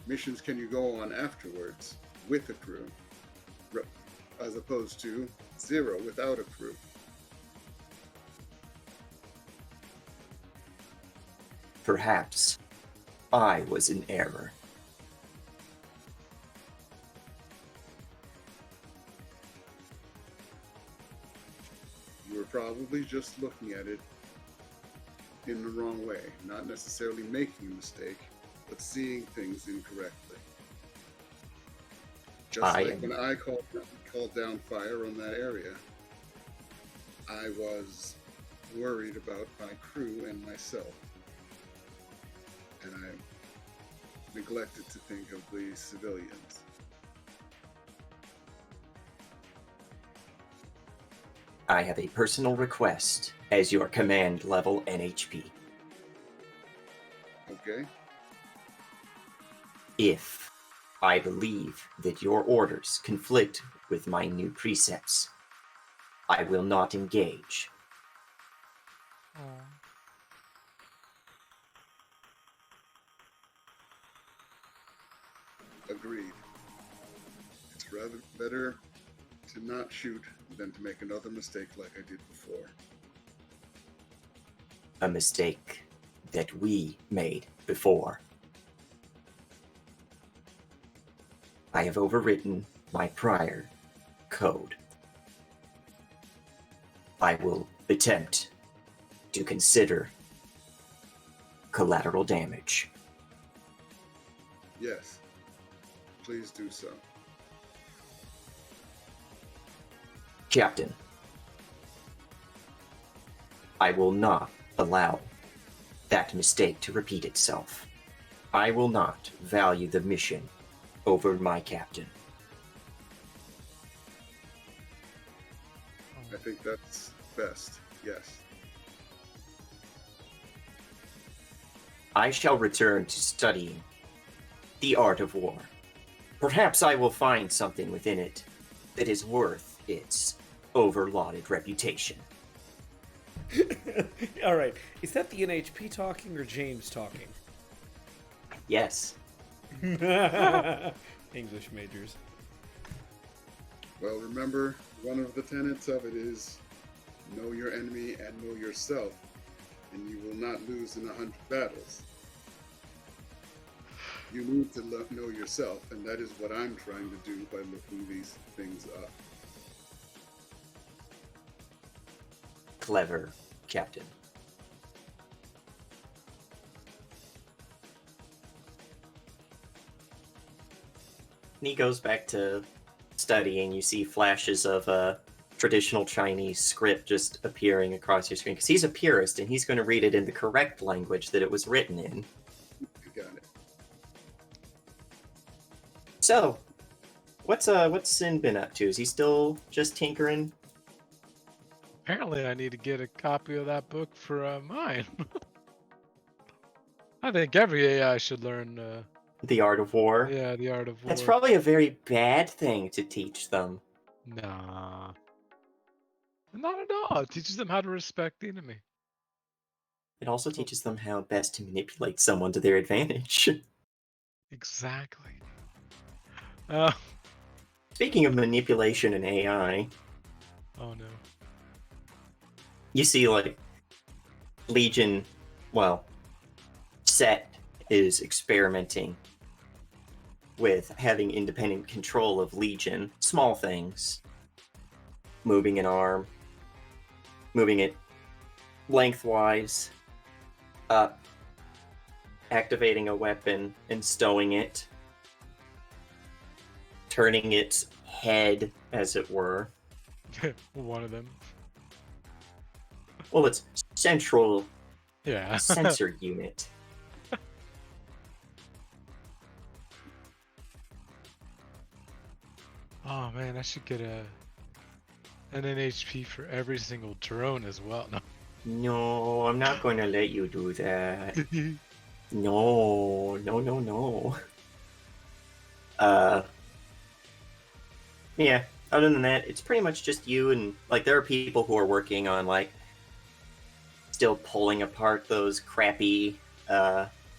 missions can you go on afterwards with a crew, as opposed to 0 without a crew? Perhaps I was in error. You were probably just looking at it in the wrong way, not necessarily making a mistake, but seeing things incorrectly. Just like when I called down fire on that area, I was worried about my crew and myself. And I neglected to think of the civilians. I have a personal request as your command level NHP. Okay? If I believe that your orders conflict with my new precepts, I will not engage. Agreed. It's rather better to not shoot than to make another mistake like I did before. A mistake that we made before. I have overwritten my prior code. I will attempt to consider collateral damage. Yes. Please do so. Captain, I will not allow that mistake to repeat itself. I will not value the mission over my captain. I think that's best, yes. I shall return to studying the art of war. Perhaps I will find something within it that is worth its overlauded reputation. All right. Is that the NHP talking or James talking? Yes. English majors. Well, remember, one of the tenets of it is know your enemy and know yourself, and you will not lose in 100 battles. You need to know yourself, and that is what I'm trying to do by looking these things up. Clever, Captain. And he goes back to studying. You see flashes of traditional Chinese script just appearing across your screen because he's a purist and he's going to read it in the correct language that it was written in. You got it. So, what's Sin been up to? Is he still just tinkering? Apparently, I need to get a copy of that book for mine. I think every AI should learn. The art of war? Yeah, the art of war. That's probably a very bad thing to teach them. Nah, not at all. It teaches them how to respect the enemy. It also teaches them how best to manipulate someone to their advantage. Exactly. Speaking of manipulation and AI, Oh no. you see, like, Legion, well, Set is experimenting with having independent control of Legion. Small things. Moving an arm. Moving it lengthwise. Up. Activating a weapon and stowing it. Turning its head, as it were. One of them. Well, it's central Yeah. sensor unit. Oh man, I should get an NHP for every single drone as well. No. No, I'm not going to let you do that. No, no, no, no. Yeah, other than that, it's pretty much just you and like there are people who are working on like still pulling apart those crappy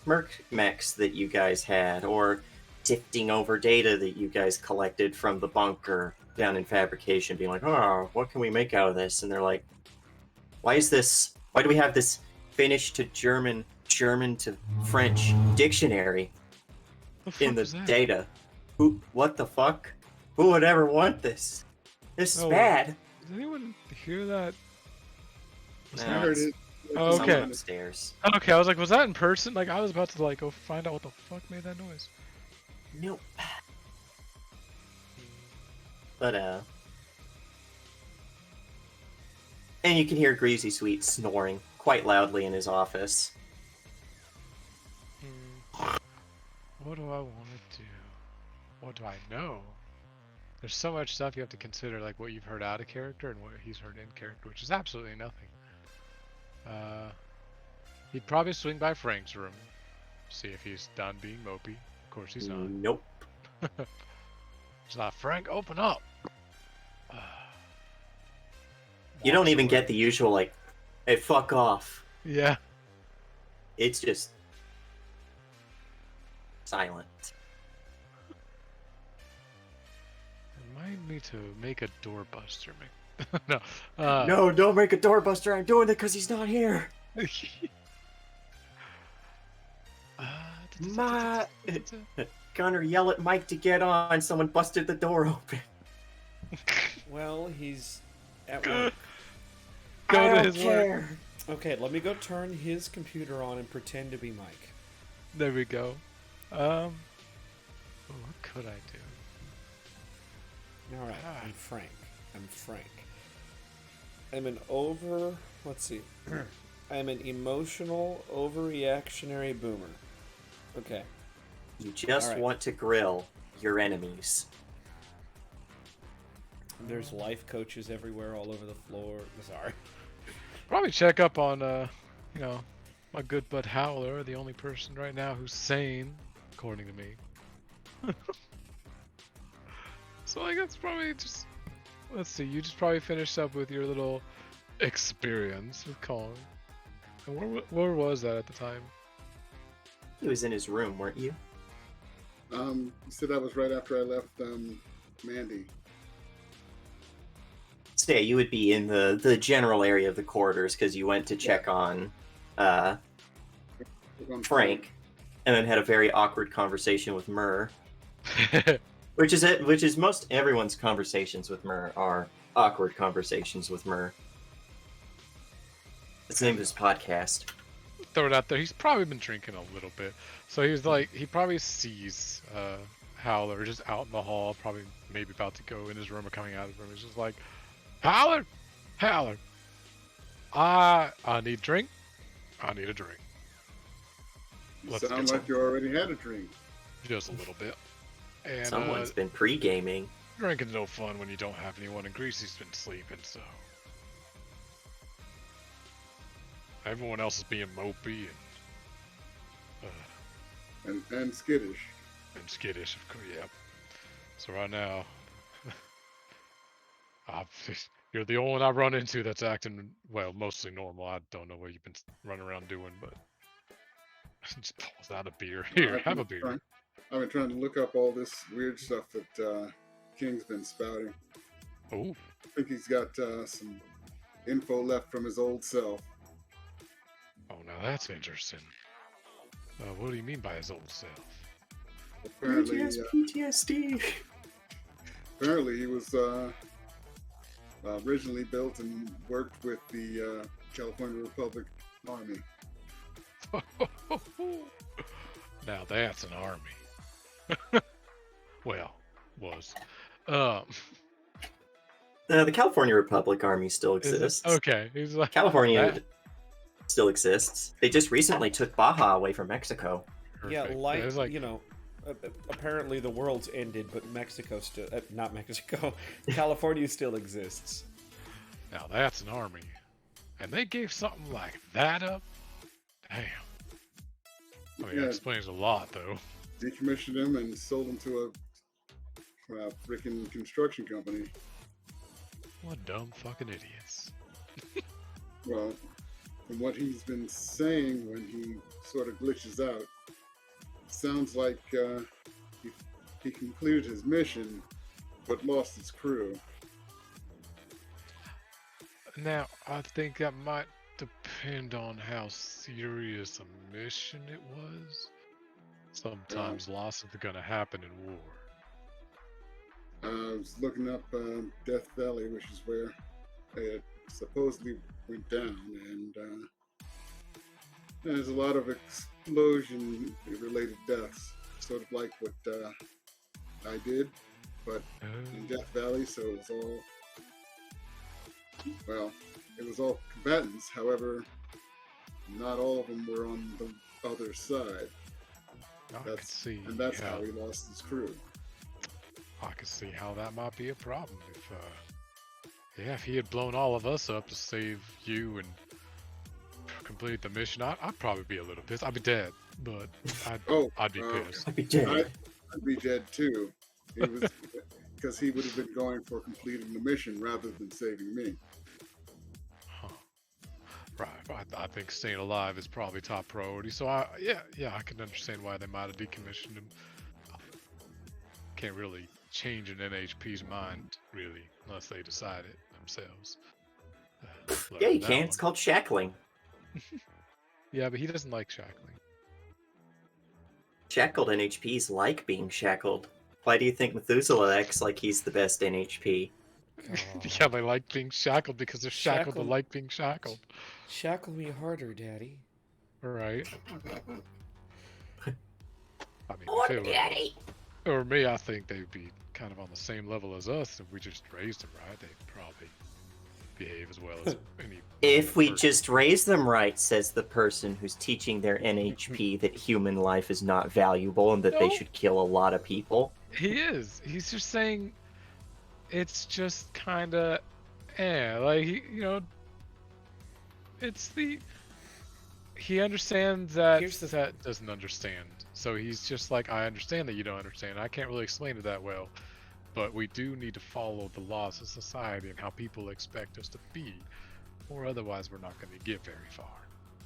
merc mechs that you guys had, or sifting over data that you guys collected from the bunker down in fabrication, being like, oh, what can we make out of this? And they're like, why do we have this Finnish to German, German to French dictionary The in fuck the was that? data? What the fuck? Who would ever want this? This is Oh, bad. Did anyone hear that? Was I No, heard it's it. Oh, someone okay. upstairs. Okay, I was like, was that in person? Like, I was about to like go find out what the fuck made that noise. Nope. But and you can hear Greasy Sweet snoring quite loudly in his office. What do I want to do? What do I know? There's so much stuff you have to consider, like what you've heard out of character and what he's heard in character, which is absolutely nothing. He'd probably swing by Frank's room, see if he's done being mopey. Of course he's not. Nope. It's like, Frank, open up. You don't Walks even away. get the usual like, hey, fuck off. Yeah. It's just silent. Remind me to make a doorbuster. No. No, don't make a doorbuster. I'm doing it because he's not here. Ma- Gunner, yell at Mike to get on. Someone busted the door open. Well, he's at work. Go I to don't his work. care. Okay, let me go turn his computer on and pretend to be Mike. There we go. What could I do? All right, Ah. I'm Frank. Let's see. I'm an emotional, overreactionary boomer. Okay. You just All right. want to grill your enemies. There's life coaches everywhere, all over the floor. Sorry. Probably check up on, my good bud Howler, the only person right now who's sane, according to me. So I guess probably just, let's see, you just probably finished up with your little experience with Kong. And where was that at the time? He was in his room, weren't you? You said that was right after I left Mandy. Stay, you would be in the general area of the corridors because you went to check on Frank, and then had a very awkward conversation with Myrrh. Which is most everyone's conversations with Myrrh are awkward conversations with Myrrh. That's the name of his podcast. Throw it out there. He's probably been drinking a little bit. So he's like, he probably sees Howler just out in the hall, probably maybe about to go in his room or coming out of his room. He's just like, Howler! I need a drink. I need a drink. You Let's sound get like you already had a drink. Just a little bit. And Someone's been pre-gaming. drinking's no fun when you don't have anyone, and Greasy's been sleeping, so. Everyone else is being mopey And skittish. and skittish, of course, yeah. So right now, you're the only one I've run into that's acting, well, mostly normal. I don't know what you've been running around doing, but just pulls out a beer. Here, have a beer. I've been trying to look up all this weird stuff that King's been spouting. Oh, I think he's got some info left from his old self. oh, now that's interesting. What do you mean by his old self? Apparently, PTSD. apparently he was originally built and worked with the California Republic Army. Now that's an army. Well, was. The California Republic Army still Is it? exists. Okay, he's like California that- still exists. They just recently took Baja away from Mexico. Yeah, perfect. like, It was like, you know, apparently the world's ended, but Mexico still, not Mexico, California still exists. now that's an army, and they gave something like that up. Damn. I mean, Yeah. that explains a lot, though. Decommissioned him and sold him to freaking construction company. What dumb fucking idiots. Well, from what he's been saying when he sort of glitches out, sounds like he completed his mission, but lost his crew. Now, I think that might depend on how serious a mission it was. Sometimes losses are gonna happen in war. I was looking up Death Valley, which is where it supposedly went down, and there's a lot of explosion-related deaths, sort of like what I did, but in Death Valley. So it was all combatants. However, not all of them were on the other side. That's how he lost his crew. I could see how that might be a problem if he had blown all of us up to save you and complete the mission. I'd probably be a little pissed. I'd be dead, but I'd be pissed. I'd be dead. I'd be dead too. It was because he would have been going for completing the mission rather than saving me. Huh. Right. I think staying alive is probably top priority. So I can understand why they might have decommissioned him. Can't really change an NHP's mind, really, unless they decide it themselves. Yeah, you can. It's called shackling. Yeah, but he doesn't like shackling. Shackled NHPs like being shackled. Why do you think Methuselah acts like he's the best NHP? Yeah, they like being shackled because they're shackled to like being shackled. Shackle me harder, Daddy. Right. I mean, Oh, Daddy! Or me, I think they'd be kind of on the same level as us if we just raised them right. They'd probably behave as well as any. If we just raise them right, says the person who's teaching their NHP that human life is not valuable and that they should kill a lot of people. He is. He's just saying it's just kind of, like, it's the. He understands that that doesn't understand. So he's just like, I understand that you don't understand. I can't really explain it that well. But we do need to follow the laws of society and how people expect us to be. Or otherwise we're not going to get very far.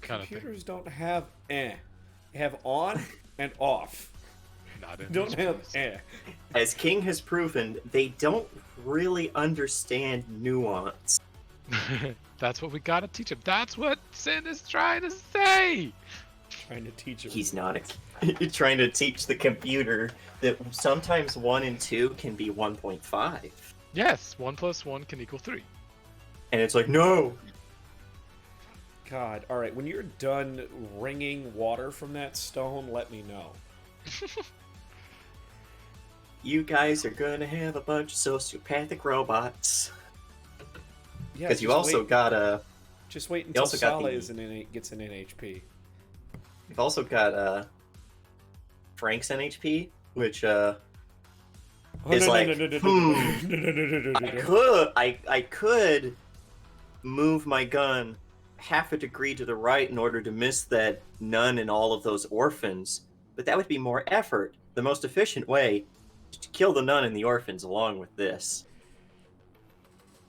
Computers don't have They have on and off. Not in Don't have As King has proven, they don't really understand nuance. That's what we got to teach him. That's what Sin is trying to say. Trying to teach him. He's not trying to teach the computer that sometimes 1 and 2 can be 1.5. Yes, 1 + 1 can equal 3. And it's like, no! God, alright, when you're done wringing water from that stone, let me know. You guys are gonna have a bunch of sociopathic robots. Yeah, because you also got a. Just wait until Sala gets an NHP. You've also got Frank's NHP, which is I could move my gun half a degree to the right in order to miss that nun and all of those orphans, but that would be more effort. The most efficient way is to kill the nun and the orphans along with this.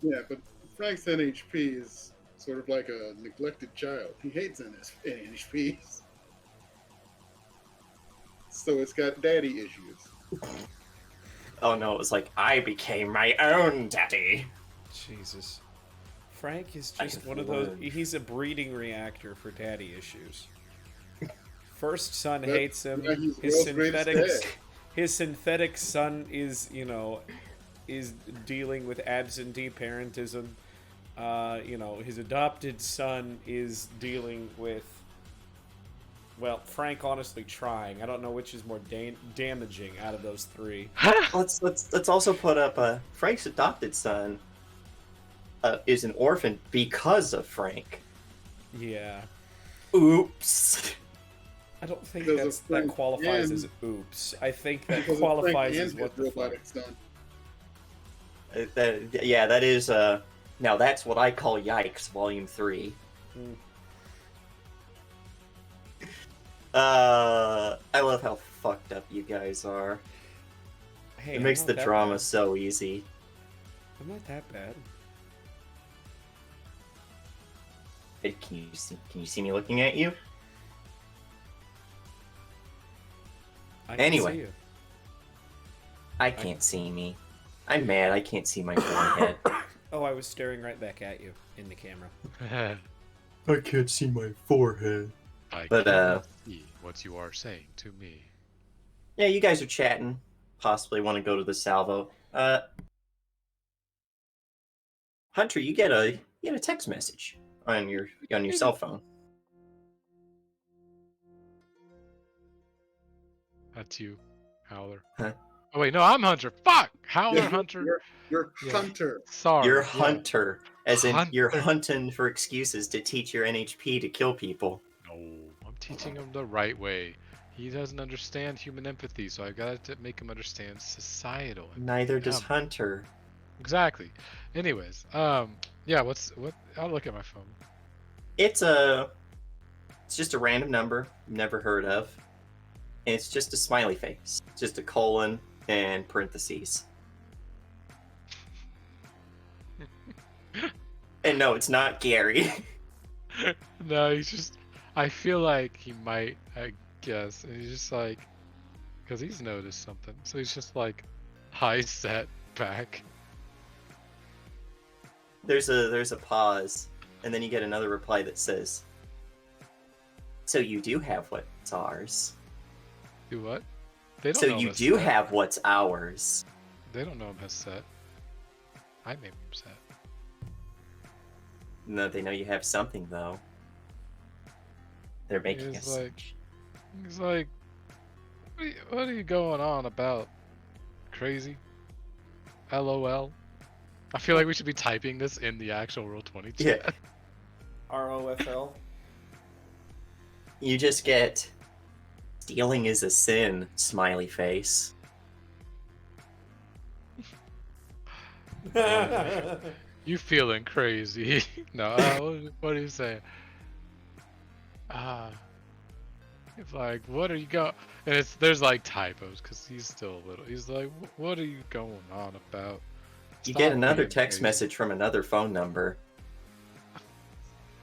Yeah, but Frank's NHP is sort of like a neglected child. He hates NHPs. So it's got daddy issues. Oh no, it was like, I became my own daddy. Jesus. Frank is just one of those... He's a breeding reactor for daddy issues. First son hates him. His synthetic son is, is dealing with absentee parentism. His adopted son is dealing with... Well, Frank honestly trying. I don't know which is more damaging out of those three. Let's also put up Frank's adopted son is an orphan because of Frank. Yeah. Oops. I don't think that qualifies as oops. I think that qualifies as what the fuck. That is now that's what I call yikes, Volume 3. I love how fucked up you guys are. Hey, It I'm makes not the that drama bad. so easy. I'm not that bad. Hey, can you see me looking at you? I can Anyway. see you. I can't see me. I'm mad. I can't see my forehead. Oh, I was staring right back at you in the camera. I can't see my forehead. I But, cannot see what you are saying to me. Yeah, you guys are chatting. Possibly want to go to the salvo. Hunter, you get a text message on your cell phone. That's you, Howler. Huh? Oh wait, no, I'm Hunter. Fuck! Howler, Yeah, Hunter. you're Yeah. Hunter. Sorry. You're yeah. Hunter, as in you're Hunter. hunting for excuses to teach your NHP to kill people. No, I'm teaching him the right way. He doesn't understand human empathy, so I got to make him understand societal empathy. Neither does Hunter. Exactly. Anyways, yeah. What? I'll look at my phone. It's just a random number never heard of. And it's just a smiley face. It's just a colon and parentheses. And no, it's not Gary. No, he's just. I feel like he might. I guess, and he's just like, because he's noticed something. So he's just like, high set back. There's a pause, and then you get another reply that says, "So you do have what's ours." Do what? They don't So know you him as do set. have what's ours. They don't know him as set. I made him set. No, they know you have something though. They're making He's us. like, he's like, what are you going on about? Crazy? LOL. I feel like we should be typing this in the actual Roll20 chat. Yeah, ROFL. you just get stealing is a sin, smiley face. You feeling crazy? No, what do you say? It's like, what are you go? And there's like typos because he's still a little. He's like, what are you going on about? You Stop get another being text crazy." message from another phone number.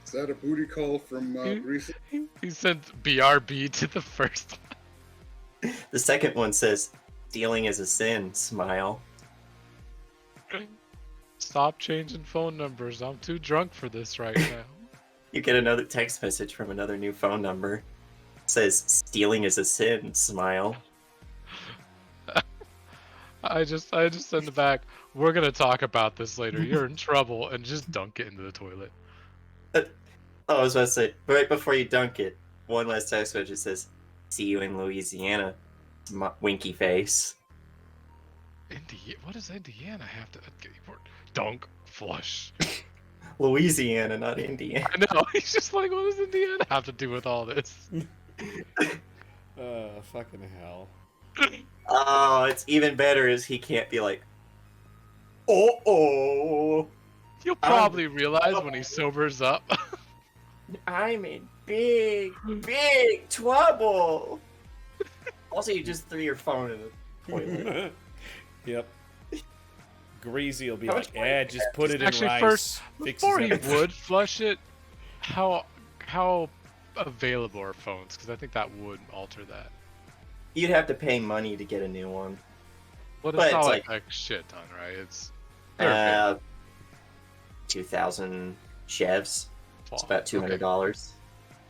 Is that a booty call from He- Greece? He sent BRB to the first The second one says, "Stealing is a sin." Smile. one. Stop changing phone numbers. I'm too drunk for this right now. You get another text message from another new phone number. It says, "Stealing is a sin." Smile. I just send it back. We're gonna talk about this later. You're in trouble, and just dunk it into the toilet. Oh, I was about to say, right before you dunk it, one last text message says, "See you in Louisiana." Winky face. What does Indiana have to dunk flush? Louisiana, not Indiana. I know. He's just like, what does Indiana have to do with all this? Fucking hell. Oh, it's even better is he can't be like, oh, You'll probably realize when he sobers up. I'm in big trouble. Also, you just threw your phone in the toilet. Yep. Greasy will be How like, much money yeah, do you just have? put it in Actually, rice. first, Fixes before he everything." would flush it, how available are phones? Because I think that would alter that. You'd have to pay money to get a new one. Well, But it's not it's like like- a shit ton, right? It's they're available. 2,000 chevs. It's Fuck, about $200.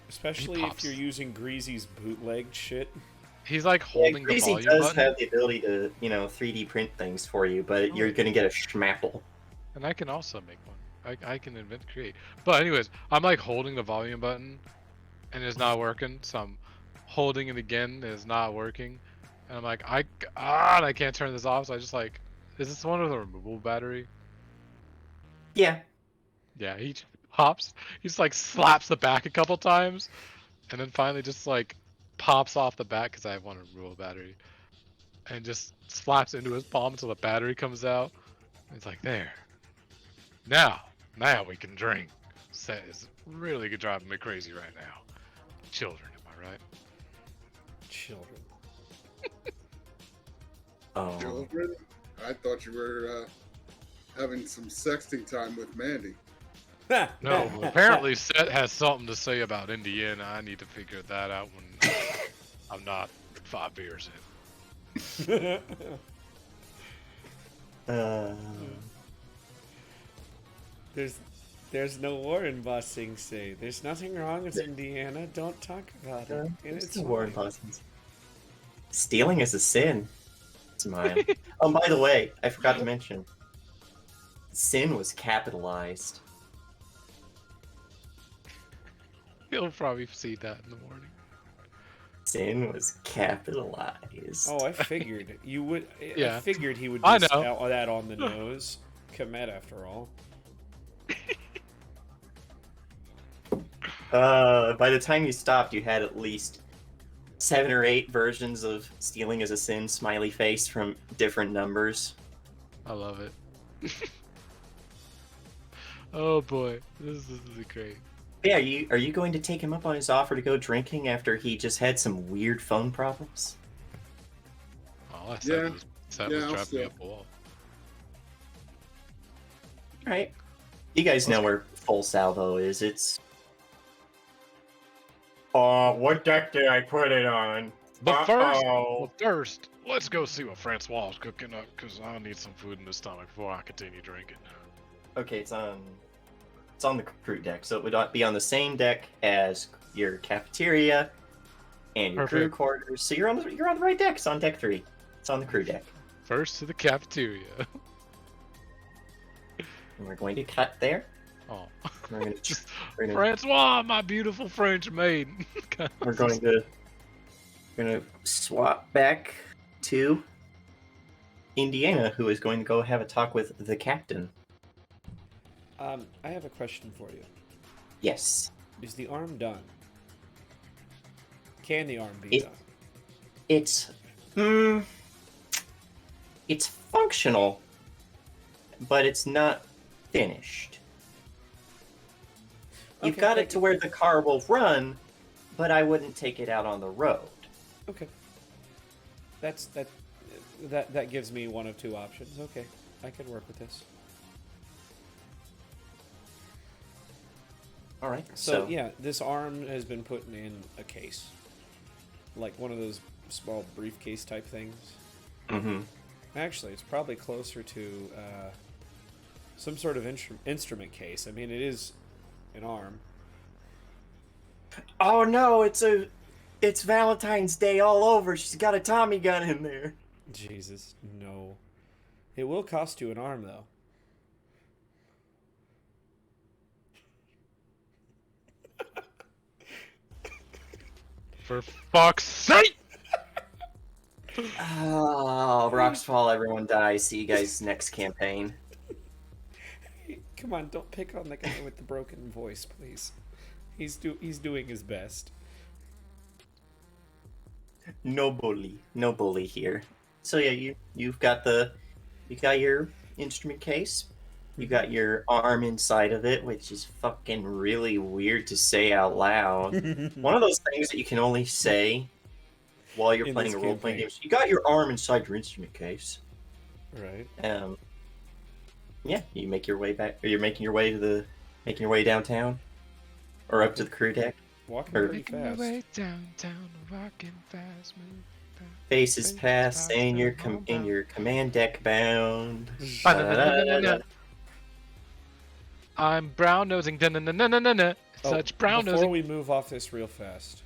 Especially if pops. you're using Greasy's bootleg shit. He's like Yeah, holding the Greasy volume does button, have the ability to, 3D print things for you, but Oh. you're gonna get a schmapple. and I can also make one. I can create. But anyways, I'm like holding the volume button, and it's not working. So I'm holding it again, and it's not working. And I'm like, and I can't turn this off. So I just like, is this one with a removable battery? Yeah. Yeah, he hops. He just like slaps the back a couple times, and then finally just like pops off the back because I have one removable battery, and just slaps into his palm until the battery comes out. And it's like there. Now we can drink. Says really driving me crazy right now. Children, am I right? Children. Oh. Children? I thought you were having some sexting time with Mandy. No, apparently Seth has something to say about Indiana. I need to figure that out when I'm not 5 beers in. There's no war in Ba Sing Se. There's nothing wrong with Indiana. Don't talk about it. And There's it's no war in fine. Boston. Stealing is a sin. It's mine. Oh, by the way, I forgot to mention. Sin was capitalized. You'll probably see that in the morning. Sin was capitalized. Oh, I figured you would. I Yeah. figured he would I be know. that on the nose. Komet, after all. By the time you stopped, you had at least 7 or 8 versions of stealing is a sin smiley face from different numbers. I love it. Oh boy, this is great. Yeah, are you going to take him up on his offer to go drinking after he just had some weird phone problems? All I said Yeah. was Seth Yeah, was I'll driving me still- up a wall. Right. You guys know where Full Salvo is. It's... what deck did I put it on? But first, let's go see what Francois is cooking up, because I need some food in my stomach before I continue drinking. Okay, it's on the crew deck, so it would be on the same deck as your cafeteria and your crew Perfect. quarters. So you're on the right deck. It's on deck 3. It's on the crew deck. First to the cafeteria. And we're going to cut there. Oh, We're going just we're gonna, Francois, my beautiful French maiden. we're going to swap back to Indiana, who is going to go have a talk with the captain. I have a question for you. Yes. Is the arm done? Can the arm be done? It's it's functional, but it's not finished. You've Okay, got thank it to you. where the car will run, but I wouldn't take it out on the road. Okay. That gives me one of 2 options. Okay, I can work with this. All right. So yeah, this arm has been put in a case, like one of those small briefcase type things. Mm-hmm. Actually, it's probably closer to some sort of instrument case. I mean, it is an arm. Oh no! It's Valentine's Day all over. She's got a Tommy gun in there. Jesus, no. It will cost you an arm, though. For fuck's sake! Oh, rocks fall, everyone dies. See you guys next campaign. Hey, come on, don't pick on the guy with the broken voice, please. He's doing his best. No bully here. So yeah, you've got your instrument case. You got your arm inside of it, which is fucking really weird to say out loud. One of those things that you can only say while you're In playing this a role-playing campaign. game. So you got your arm inside your instrument case. Right. Yeah, you make your way back. Or you're making your way downtown, or up to the crew deck. Walking Or- pretty Making my fast. way downtown, walking fast, move fast. Faces Faces past, past, and you're and all in bound. your command deck bound. Ba-na-na-na-na-na. I'm brown nosing. Da-na-na-na-na-na. Oh, Such brown before nosing. we move off this real fast,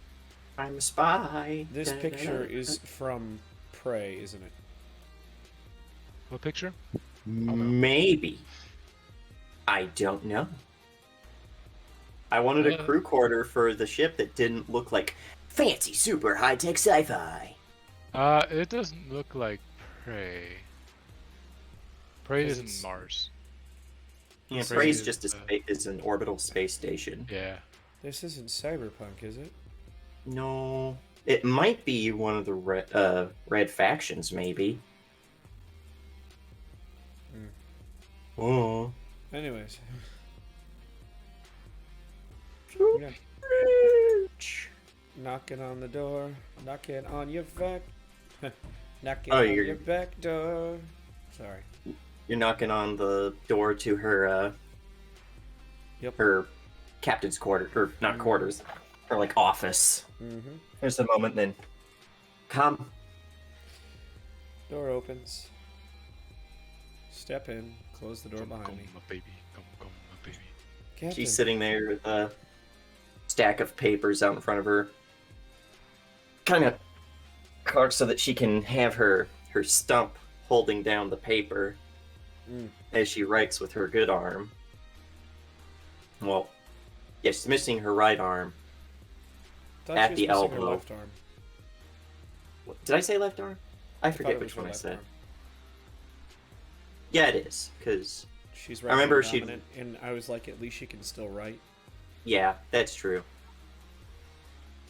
I'm a spy. this picture is from Prey, isn't it? What picture? Maybe. I don't know. I wanted a crew quarter for the ship that didn't look like fancy, super high-tech sci-fi. It doesn't look like Prey. Prey 'Cause is in it's- Mars. Yeah, Prey Prey's is, just is an orbital space station. Yeah. This isn't cyberpunk, is it? No, it might be one of the red factions, maybe. Oh. Anyways, yeah. knocking on the door, knocking on your back. Knocking Oh, on you're your back door. Sorry. you're knocking on the door to her Yep. her captain's quarter, or not quarters, her like office. Mm-hmm. There's a moment, then come. Door opens. Step in. Close the door Come, behind come, me. my baby. Come, come, my baby. Captain. She's sitting there with a stack of papers out in front of her, kind of cocked so that she can have her stump holding down the paper as she writes with her good arm. Well, yeah, she's missing her right arm. Thought at she the was missing her elbow. left arm. Did I say left arm? I thought forget it was which her one I left said. arm. Yeah, it is, because She's I remember writing dominant, and I was like, at least she can still write. yeah, that's true.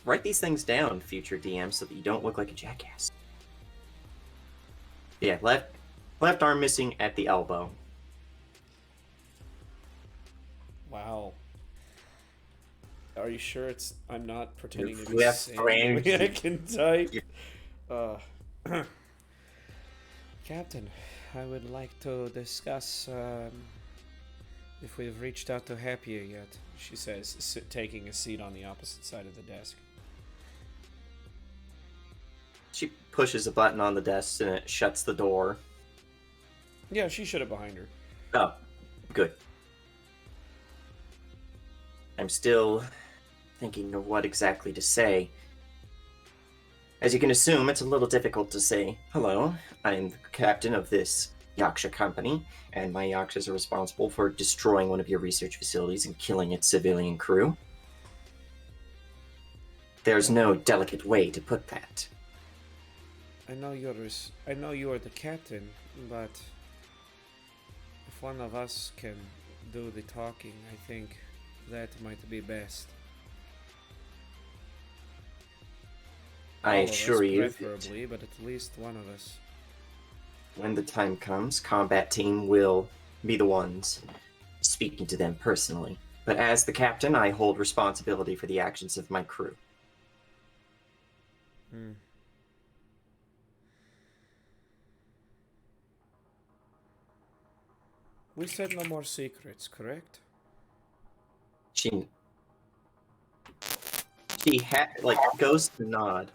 Write these things down, future DM, so that you don't look like a jackass. Yeah, left arm missing at the elbow. Wow. Are you sure it's? I'm not pretending to be left saying arm. the way I can type. Yeah. Captain, I would like to discuss if we've reached out to Happier yet. She says, taking a seat on the opposite side of the desk. She pushes a button on the desk and it shuts the door. Yeah, she shut it behind her. Oh, good. I'm still thinking of what exactly to say. As you can assume, it's a little difficult to say, hello, I'm the captain of this Yaksha company, and my Yakshas are responsible for destroying one of your research facilities and killing its civilian crew. There's no delicate way to put that. I know you are the captain, but if one of us can do the talking, I think that might be best. I All of us, assure you that preferably, but at least one of us. when the time comes, combat team will be the ones speaking to them personally. But as the captain, I hold responsibility for the actions of my crew. We said no more secrets, correct? She goes to nod,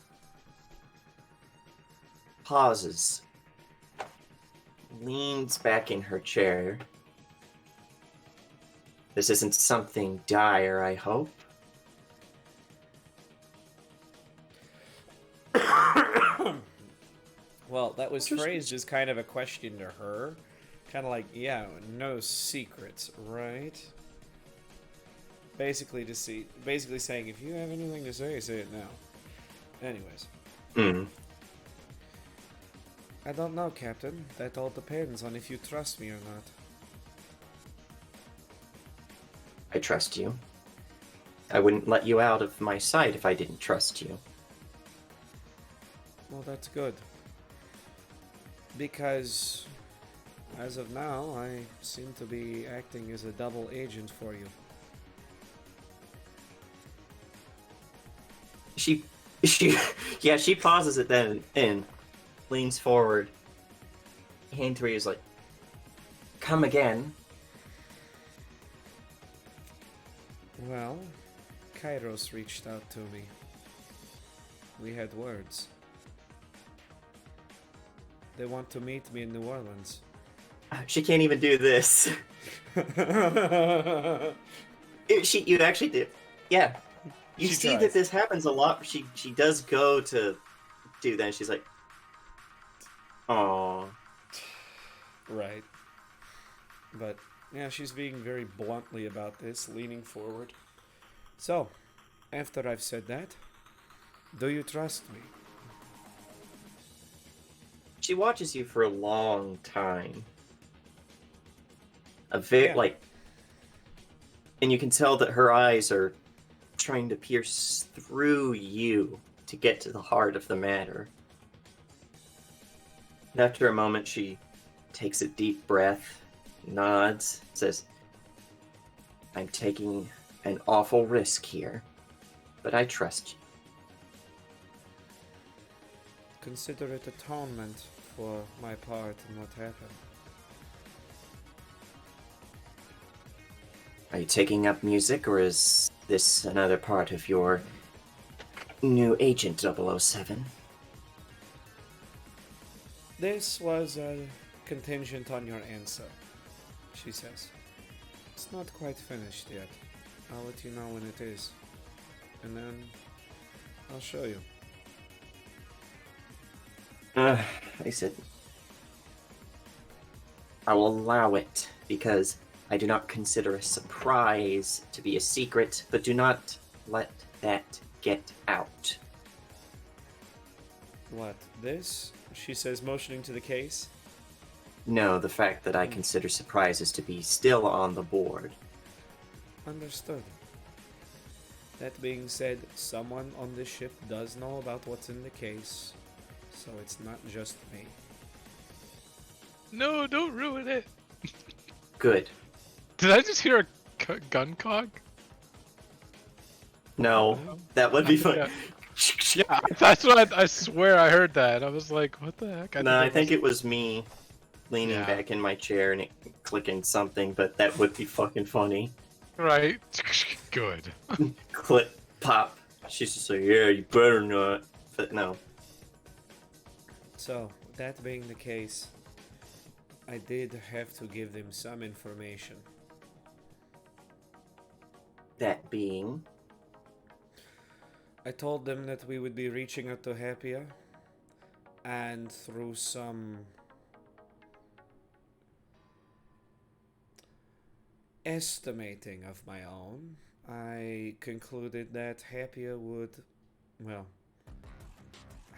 pauses, leans back in her chair. This isn't something dire, I hope. Well, that was phrased as kind of a question to her. Kind of like, yeah, no secrets, right? Basically saying, if you have anything to say it now. Anyways. I don't know, Captain. That all depends on if you trust me or not. I trust you. I wouldn't let you out of my sight if I didn't trust you. Well, that's good. Because, as of now, I seem to be acting as a double agent for you. She pauses it then and leans forward. Hand to her is like, come again. Well, Kairos reached out to me. We had words. They want to meet me in New Orleans. She can't even do this. You actually do. Yeah. You She see tries. that this happens a lot. She does go to do that. And she's like, "Aw." Right. But, yeah, she's being very bluntly about this, leaning forward. So, after I've said that, do you trust me? She watches you for a long time. Yeah. And you can tell that her eyes are trying to pierce through you to get to the heart of the matter. And after a moment, she takes a deep breath, nods, says, I'm taking an awful risk here, but I trust you. consider it atonement for my part in what happened. Are you taking up music, or is this another part of your new Agent 007? This was contingent on your answer, she says. It's not quite finished yet. I'll let you know when it is. And then I'll show you. I said, I will allow it, because I do not consider a surprise to be a secret, but do not let that get out. What, this? She says, motioning to the case. No, the fact that I consider surprises to be still on the board. Understood. That being said, someone on this ship does know about what's in the case, so it's not just me. No, don't ruin it. Good. Did I just hear a gun cock? No, that would be fun. Yeah. Yeah, that's what I swear I heard that. I was like, what the heck? No, I think it was me leaning Yeah. back in my chair and it clicking something, but that would be fucking funny. Right. Good. Click, pop. She's just like, yeah, you better not. But no. So, that being the case, I did have to give them some information. That being. I told them that we would be reaching out to Happia, and through some estimating of my own, I concluded that Happia would, well,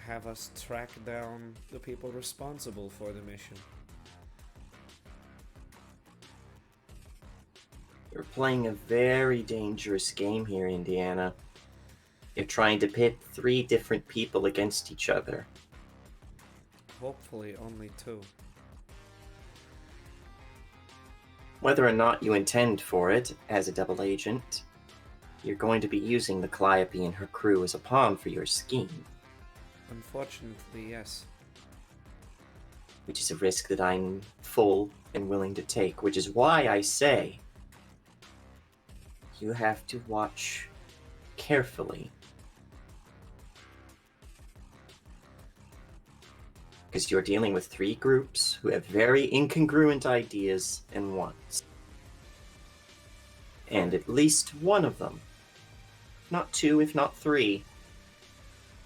have us track down the people responsible for the mission. You're playing a very dangerous game here, Indiana. You're trying to pit 3 different people against each other. Hopefully only 2. Whether or not you intend for it as a double agent, you're going to be using the Calliope and her crew as a pawn for your scheme. Unfortunately, yes. Which is a risk that I'm full and willing to take, which is why I say you have to watch carefully. Because you're dealing with 3 groups who have very incongruent ideas and wants. And at least one of them, not 2, if not 3,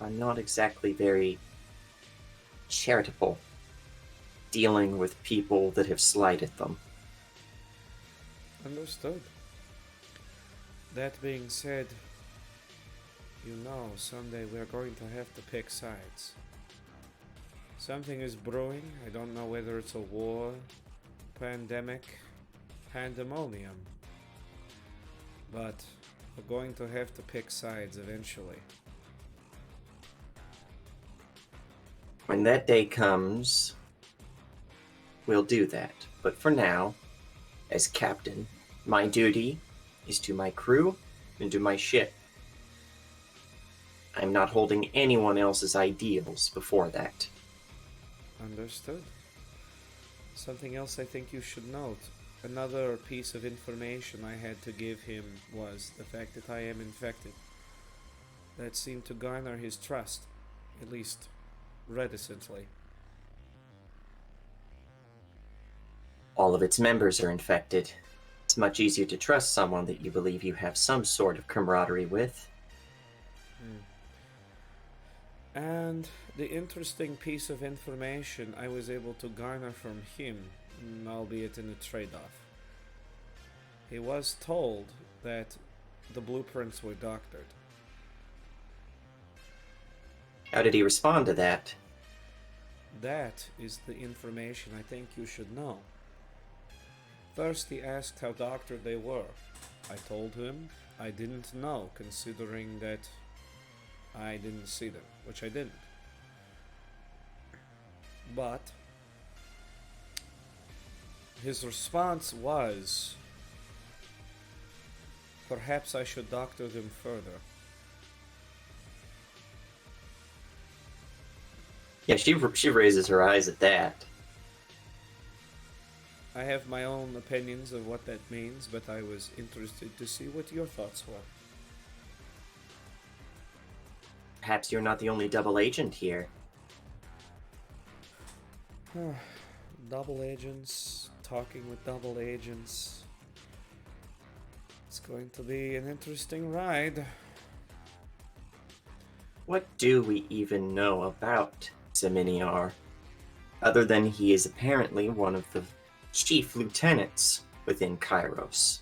are not exactly very charitable, dealing with people that have slighted them. Understood. That being said, you know, someday we're going to have to pick sides. Something is brewing. I don't know whether it's a war, pandemic, pandemonium. But we're going to have to pick sides eventually. When that day comes, we'll do that. But for now, as captain, my duty is to my crew and to my ship. I'm not holding anyone else's ideals before that. Understood. Something else I think you should note. Another piece of information I had to give him was the fact that I am infected. That seemed to garner his trust, at least reticently. All of its members are infected. It's much easier to trust someone that you believe you have some sort of camaraderie with. And the interesting piece of information I was able to garner from him, albeit in a trade-off. He was told that the blueprints were doctored. How did he respond to that? That is the information I think you should know. First, he asked how doctored they were. I told him I didn't know, considering that I didn't see them, which I didn't. But his response was, perhaps I should doctor them further. Yeah, she raises her eyes at that. I have my own opinions of what that means, but I was interested to see what your thoughts were. Perhaps you're not the only double agent here. Double agents, talking with double agents. It's going to be an interesting ride. What do we even know about Seminiar, other than he is apparently one of the chief lieutenants within Kairos?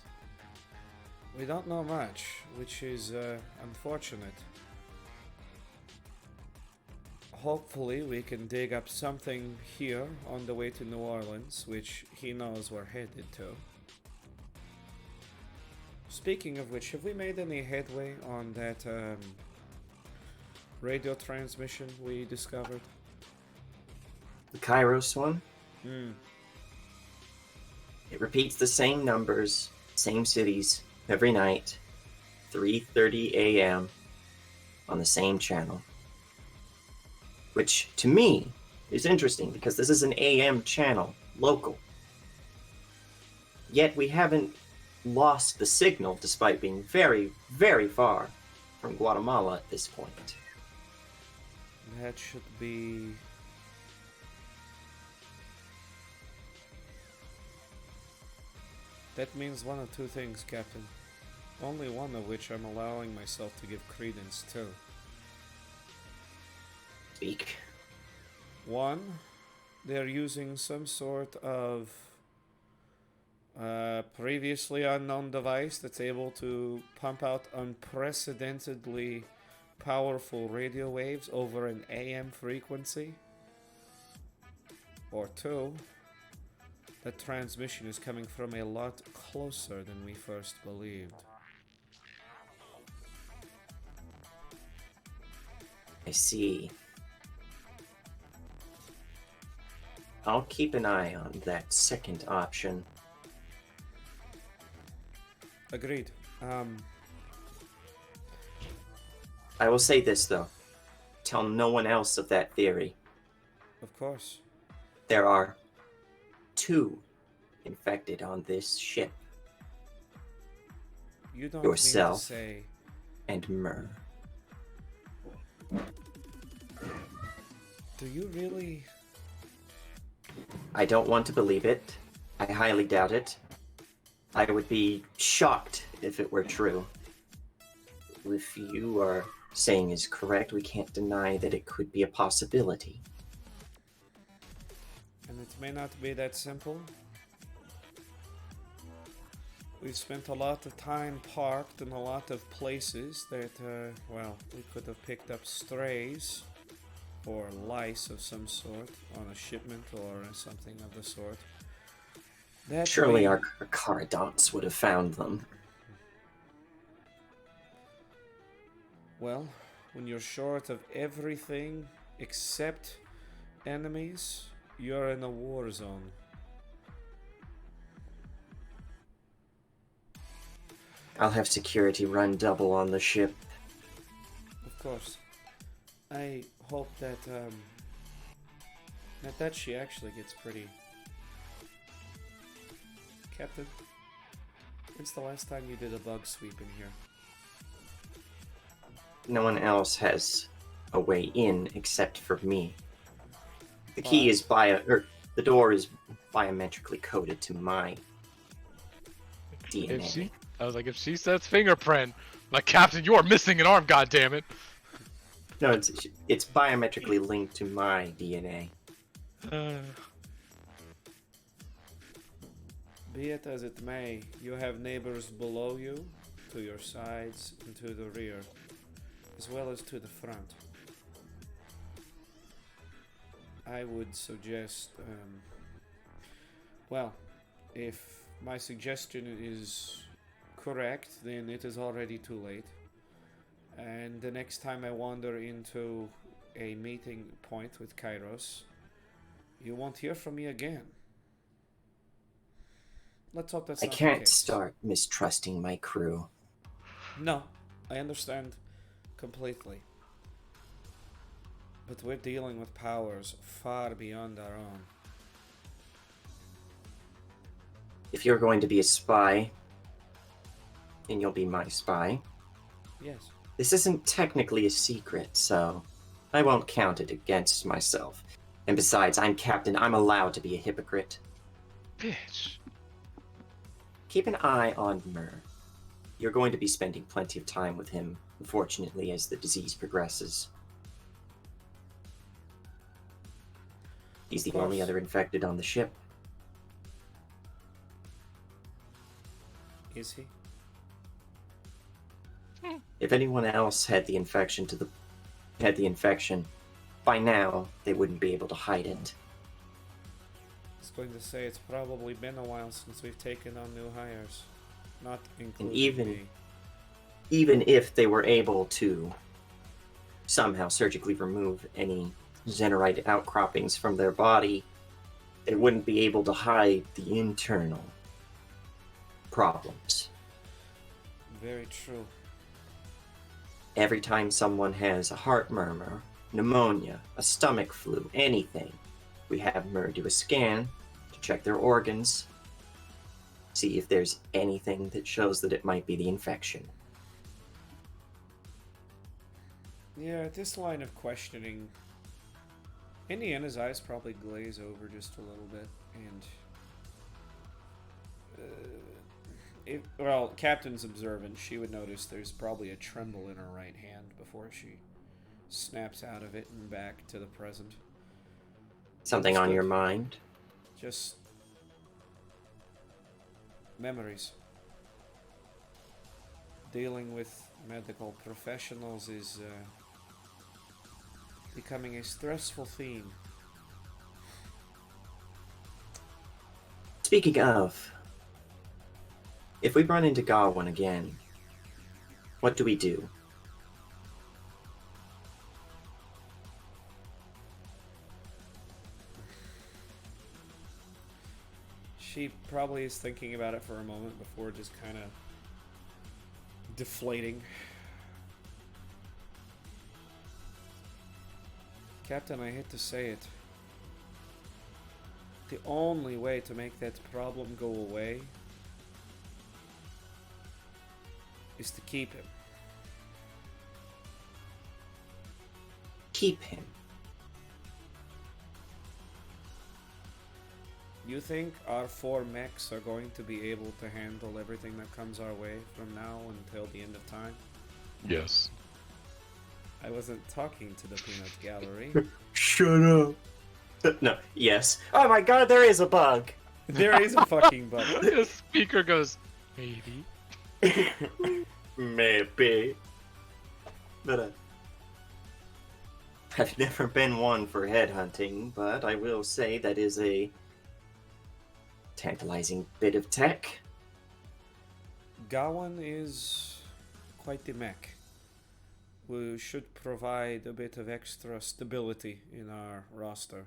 We don't know much, which is unfortunate. Hopefully we can dig up something here on the way to New Orleans, which he knows we're headed to. Speaking of which, have we made any headway on that radio transmission we discovered? The Kairos one? Hmm. It repeats the same numbers, same cities, every night, 3:30 a.m. on the same channel. Which, to me, is interesting because this is an AM channel, local. Yet we haven't lost the signal despite being very, very far from Guatemala at this point. That should be... That means one of two things, Captain. Only one of which I'm allowing myself to give credence to. Speak. One, they're using some sort of previously unknown device that's able to pump out unprecedentedly powerful radio waves over an AM frequency. Or two, the transmission is coming from a lot closer than we first believed. I see. I'll keep an eye on that second option. Agreed. I will say this, though. Tell no one else of that theory. Of course. There are 2 infected on this ship. You don't Yourself. mean to say... And Myrrh. Do you really... I don't want to believe it. I highly doubt it. I would be shocked if it were true. If you are saying is correct, we can't deny that it could be a possibility. And it may not be that simple. We've spent a lot of time parked in a lot of places that, well, we could have picked up strays or lice of some sort on a shipment or something of the sort. That Surely way- our Caradons would have found them. Well, when you're short of everything except enemies, you're in a war zone. I'll have security run double on the ship. Of course. I hope that, that she actually gets pretty... Captain, when's the last time you did a bug sweep in here? No one else has a way in except for me. The key is the door is biometrically coded to my DNA. If she says fingerprint, like, Captain, you are missing an arm, goddammit. No, it's biometrically linked to my DNA. Be it as it may, you have neighbors below you, to your sides, and to the rear, as well as to the front. I would suggest, well, if my suggestion is correct, then it is already too late. And the next time I wander into a meeting point with Kairos, you won't hear from me again. Let's hope that's I not the can't case. start mistrusting my crew. No, I understand completely. But we're dealing with powers far beyond our own. If you're going to be a spy, then you'll be my spy. Yes. This isn't technically a secret, so I won't count it against myself. And besides, I'm captain. I'm allowed to be a hypocrite. Bitch. Keep an eye on Mur. You're going to be spending plenty of time with him, unfortunately, as the disease progresses. He's the only other infected on the ship. Is he? If anyone else had the infection by now they wouldn't be able to hide it. I was going to say it's probably been a while since we've taken on new hires, not including even me. Even if they were able to somehow surgically remove any Xenorite outcroppings from their body, they wouldn't be able to hide the internal problems. Very true. Every time someone has a heart murmur, pneumonia, a stomach flu, anything, we have Mur do a scan to check their organs, see if there's anything that shows that it might be the infection. Yeah, this line of questioning, Indiana's eyes probably glaze over just a little bit, and well, Captain's observant. She would notice there's probably a tremble in her right hand before she snaps out of it and back to the present. Something on Understood. your mind? Just memories. Dealing with medical professionals is becoming a stressful theme. Speaking of, if we run into Gawain again, what do we do? She probably is thinking about it for a moment before just kind of deflating. Captain, I hate to say it. The only way to make that problem go away is to keep him. Keep him. You think our 4 mechs are going to be able to handle everything that comes our way from now until the end of time? Yes. I wasn't talking to the peanut gallery. Shut up. No, yes. Oh my god, there is a bug. There is a fucking bug. The speaker goes, maybe. Maybe. But I've never been one for headhunting, but I will say that is a tantalizing bit of tech. Gawain is quite the mech. We should provide a bit of extra stability in our roster,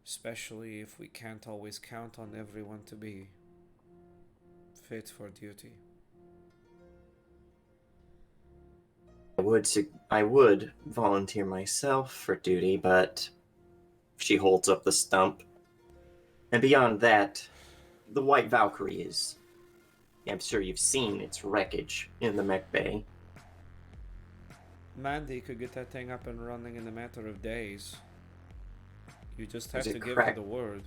especially if we can't always count on everyone to be fit for duty. I would volunteer myself for duty, but she holds up the stump. And beyond that, the White Valkyrie is... I'm sure you've seen its wreckage in the mech bay. Mandy could get that thing up and running in a matter of days. You just have There's to a give crack. her the word.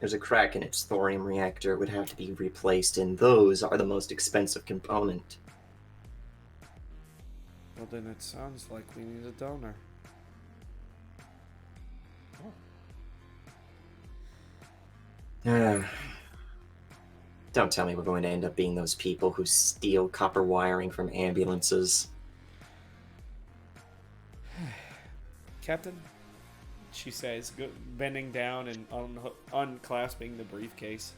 There's a crack in its thorium reactor. It would have to be replaced, and those are the most expensive component. Well, then it sounds like we need a donor. Don't tell me we're going to end up being those people who steal copper wiring from ambulances. Captain, she says, bending down and unclasping the briefcase.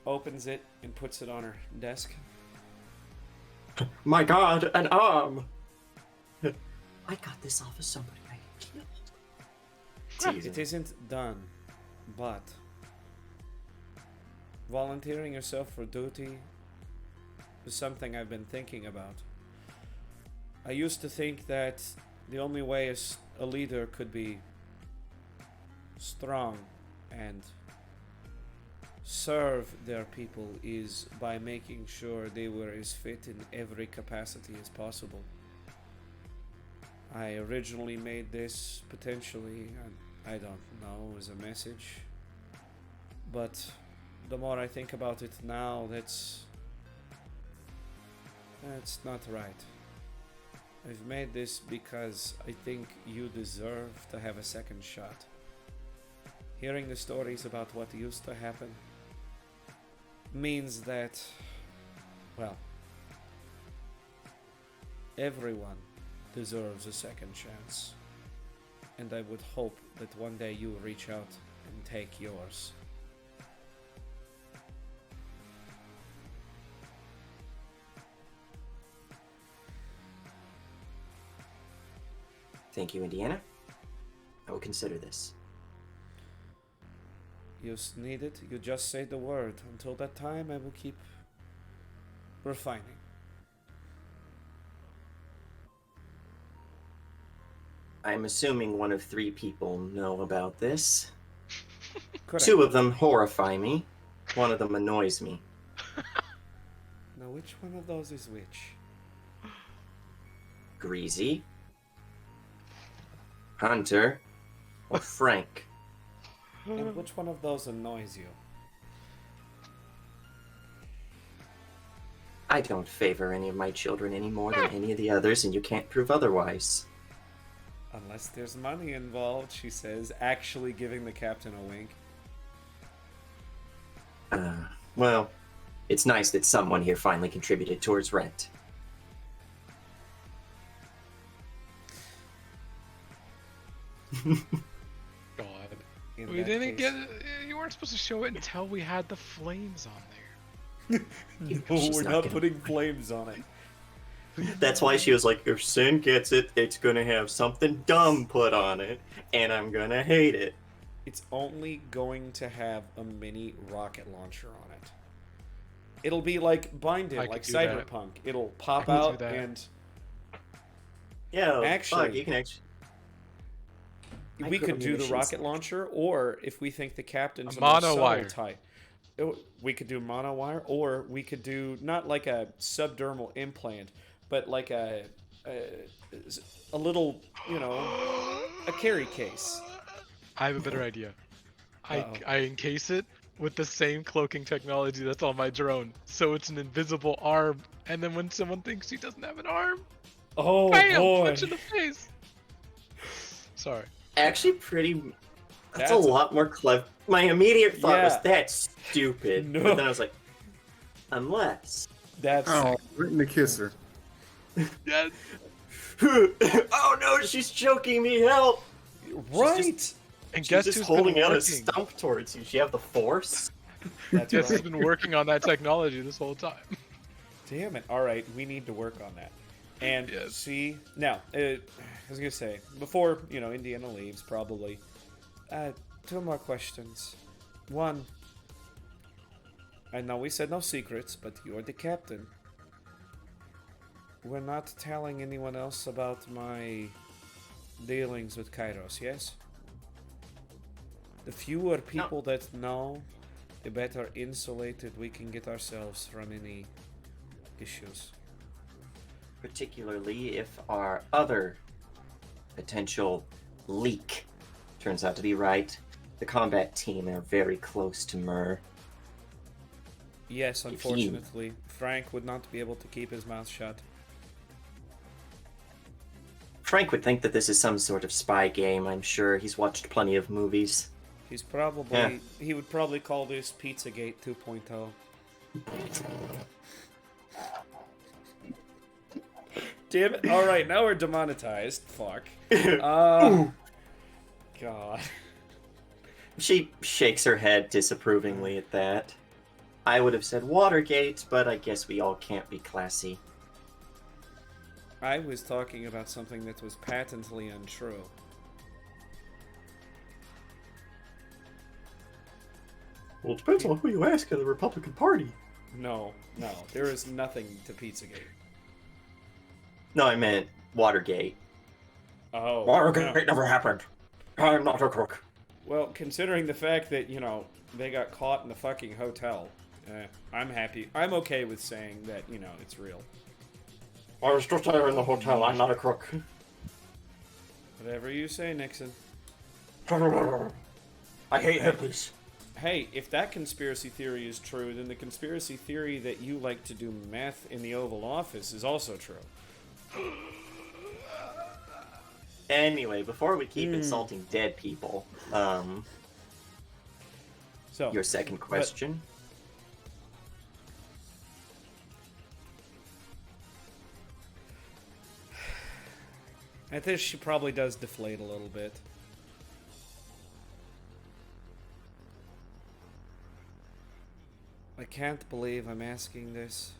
Opens it and puts it on her desk. My god, an arm! I got this off of somebody I killed. It isn't done, but volunteering yourself for duty is something I've been thinking about. I used to think that The only way a leader could be strong and serve their people is by making sure they were as fit in every capacity as possible. I originally made this potentially, I don't know, as a message, but the more I think about it now, that's not right. I've made this because I think you deserve to have a second shot. Hearing the stories about what used to happen means that, well, everyone deserves a second chance. And I would hope that one day you reach out and take yours. Thank you, Indiana. I will consider this. You need it, you just say the word. Until that time, I will keep refining. I'm assuming one of 3 people know about this. Correct. 2 of them horrify me. 1 of them annoys me. Now, which one of those is which? Greasy, Hunter, or Frank. And which one of those annoys you? I don't favor any of my children any more than any of the others, and you can't prove otherwise. Unless there's money involved, she says, actually giving the captain a wink. Well, it's nice that someone here finally contributed towards rent. God. In We that didn't case- get. You weren't supposed to show it until we had the flames on there. No, She's we're not not gonna- putting flames on it. That's why she was like, if Sin gets it, it's gonna have something dumb put on it, and I'm gonna hate it. It's only going to have a mini rocket launcher on it. It'll be like Binded, I like could do that. Cyberpunk. It'll pop could do out that. and Yeah, Actually- fuck, you can actually. I we could could do the munitions. rocket launcher, or if we think the captain's A a more mono subtle wire. type, we could do monowire, or we could do not like a subdermal implant, but like a little, a carry case. I have a better idea. Uh-oh. I encase it with the same cloaking technology that's on my drone, so it's an invisible arm. And then when someone thinks he doesn't have an arm, Oh bam, boy! punch in the face. Sorry. Actually, that's a That's a- lot more clever. My immediate thought was, Yeah. that's stupid. No. But then I was like, unless. That's Oh, written to kiss her. Yes. Oh no, she's choking me, help! right. And She's guess just who's holding been out a working? stump towards you. She have the force? That's Guess who's right. been working on that technology this whole time? Damn it! All right, we need to work on that. And Yes. see now, I was gonna say before Indiana leaves, probably 2 more questions. One, I know we said no secrets, but you're the captain. We're not telling anyone else about my dealings with Kairos, yes? The fewer people that know, the better insulated we can get ourselves from any issues. Particularly if our other potential leak turns out to be right. The combat team are very close to Myrrh. Yes, If unfortunately, Frank would not be able to keep his mouth shut. Frank would think that this is some sort of spy game, I'm sure. He's watched plenty of movies. He's probably Yeah. he would probably call this Pizzagate 2.0. Damn it! All right, now we're demonetized. Fuck. God. She shakes her head disapprovingly at that. I would have said Watergate, but I guess we all can't be classy. I was talking about something that was patently untrue. Well, it depends on who you ask in the Republican Party. No, there is nothing to Pizzagate. No, I meant Watergate. Oh, Watergate no. never happened. I'm not a crook. Well, considering the fact that, they got caught in the fucking hotel, I'm happy. I'm okay with saying that, it's real. I was just there in the hotel. I'm not a crook. Whatever you say, Nixon. I hate hippies. Hey, if that conspiracy theory is true, then the conspiracy theory that you like to do meth in the Oval Office is also true. Anyway, before we keep insulting dead people, So, your second question. I think she probably does deflate a little bit. I can't believe I'm asking this.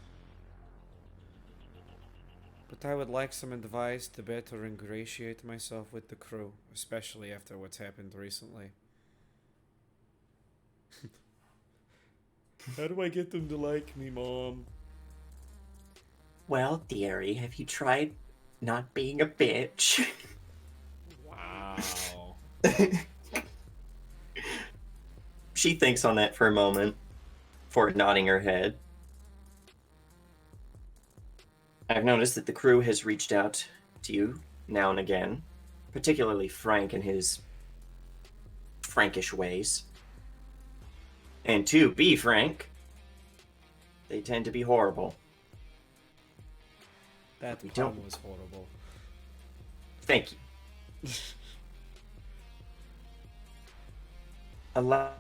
But I would like some advice to better ingratiate myself with the crew, especially after what's happened recently. How do I get them to like me, Mom? Well, dearie, have you tried not being a bitch? Wow. She thinks on that for a moment, before nodding her head. I've noticed that the crew has reached out to you now and again, particularly Frank in his Frankish ways. And to be frank, they tend to be horrible. That We pun don't- was horrible. Thank you. Allow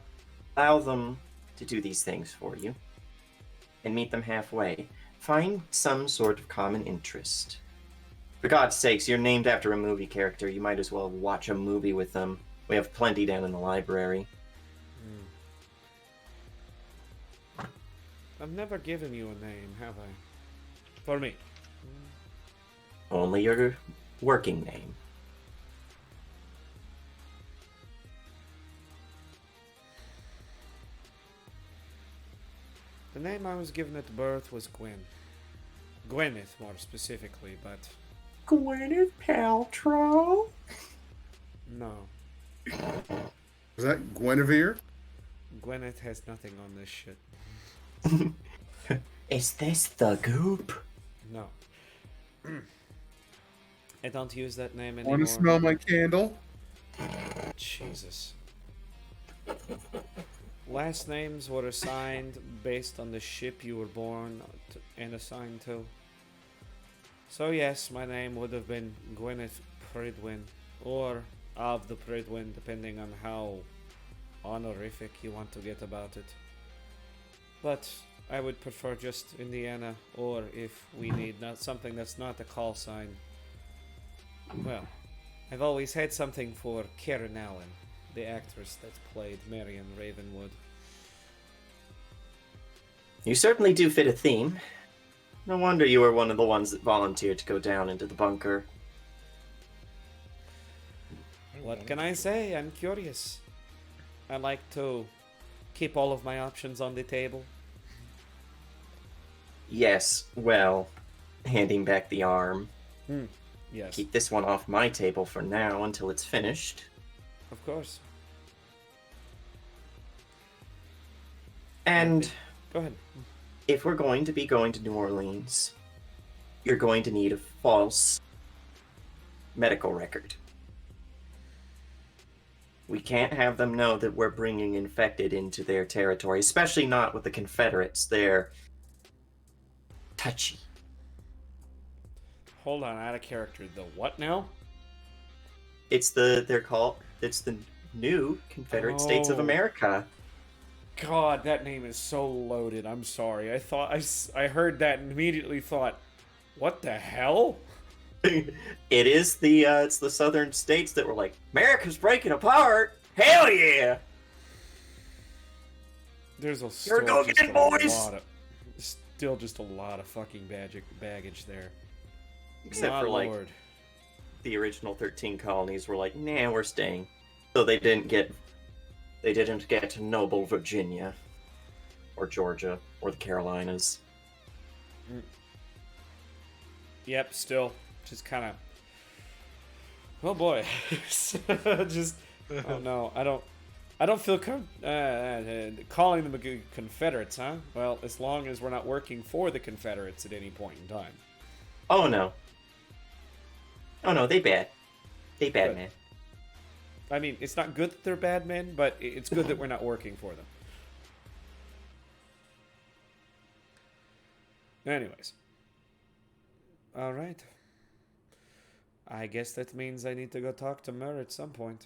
them to do these things for you and meet them halfway. Find some sort of common interest. For God's sakes, you're named after a movie character. You might as well watch a movie with them. We have plenty down in the library. I've never given you a name, have I? For me. Only your working name. The name I was given at birth was Gwen. Gwyneth, more specifically, but Gwyneth Paltrow? no. Was that Guinevere? Gwyneth has nothing on this shit. Is this the goop? No. I don't use that name anymore. Want to smell my candle? Jesus. Last names were assigned based on the ship you were born and assigned to. So yes, my name would have been Gwyneth Pridwin, or of the Pridwin, depending on how honorific you want to get about it. But I would prefer just Indiana, or if we need not something that's not a call sign. Well, I've always had something for Karen Allen, the actress that played Marion Ravenwood. You certainly do fit a theme. No wonder you were one of the ones that volunteered to go down into the bunker. What can I say? I'm curious. I like to keep all of my options on the table. Yes, well, handing back the arm. Yes, Keep this one off my table for now until it's finished. of course. And Go ahead. if we're going to be going to New Orleans, you're going to need a false medical record. We can't have them know that we're bringing infected into their territory, especially not with the Confederates. They're touchy. Hold on, out of character. The what now? It's the new Confederate States of Oh. America. God, that name is so loaded. I'm sorry. I heard that and immediately thought, what the hell? It is it's the southern states that were like, America's breaking apart. Hell yeah! There's a Here we go again, boys! Still just a lot of fucking baggage there. Except My for like lord. the original 13 colonies were like, nah, we're staying. So they didn't get to Noble, Virginia, or Georgia, or the Carolinas. Yep, still just kind of Oh boy. Just oh no, I don't feel calling them Confederates, huh? Well, as long as we're not working for the Confederates at any point in time. Oh no. Oh no, they bad. They bad, Good. man. I mean, it's not good that they're bad men, but it's good that we're not working for them. Anyways. All right. I guess that means I need to go talk to Mur at some point.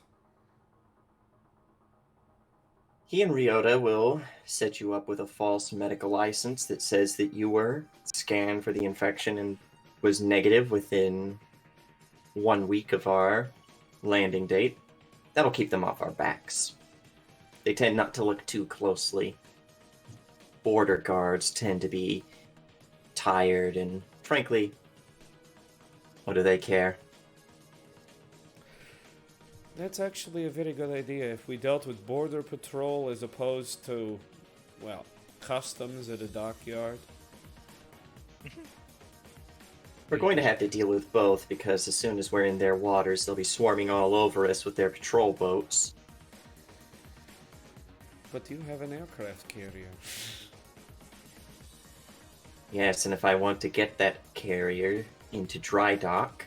He and Ryota will set you up with a false medical license that says that you were scanned for the infection and was negative within 1 week of our landing date. That'll keep them off our backs. They tend not to look too closely. Border guards tend to be tired and, frankly, what do they care? That's actually a very good idea. If we dealt with border patrol as opposed to, well, customs at a dockyard. We're going to have to deal with both because as soon as we're in their waters, they'll be swarming all over us with their patrol boats. But you have an aircraft carrier. Yes, and if I want to get that carrier into dry dock,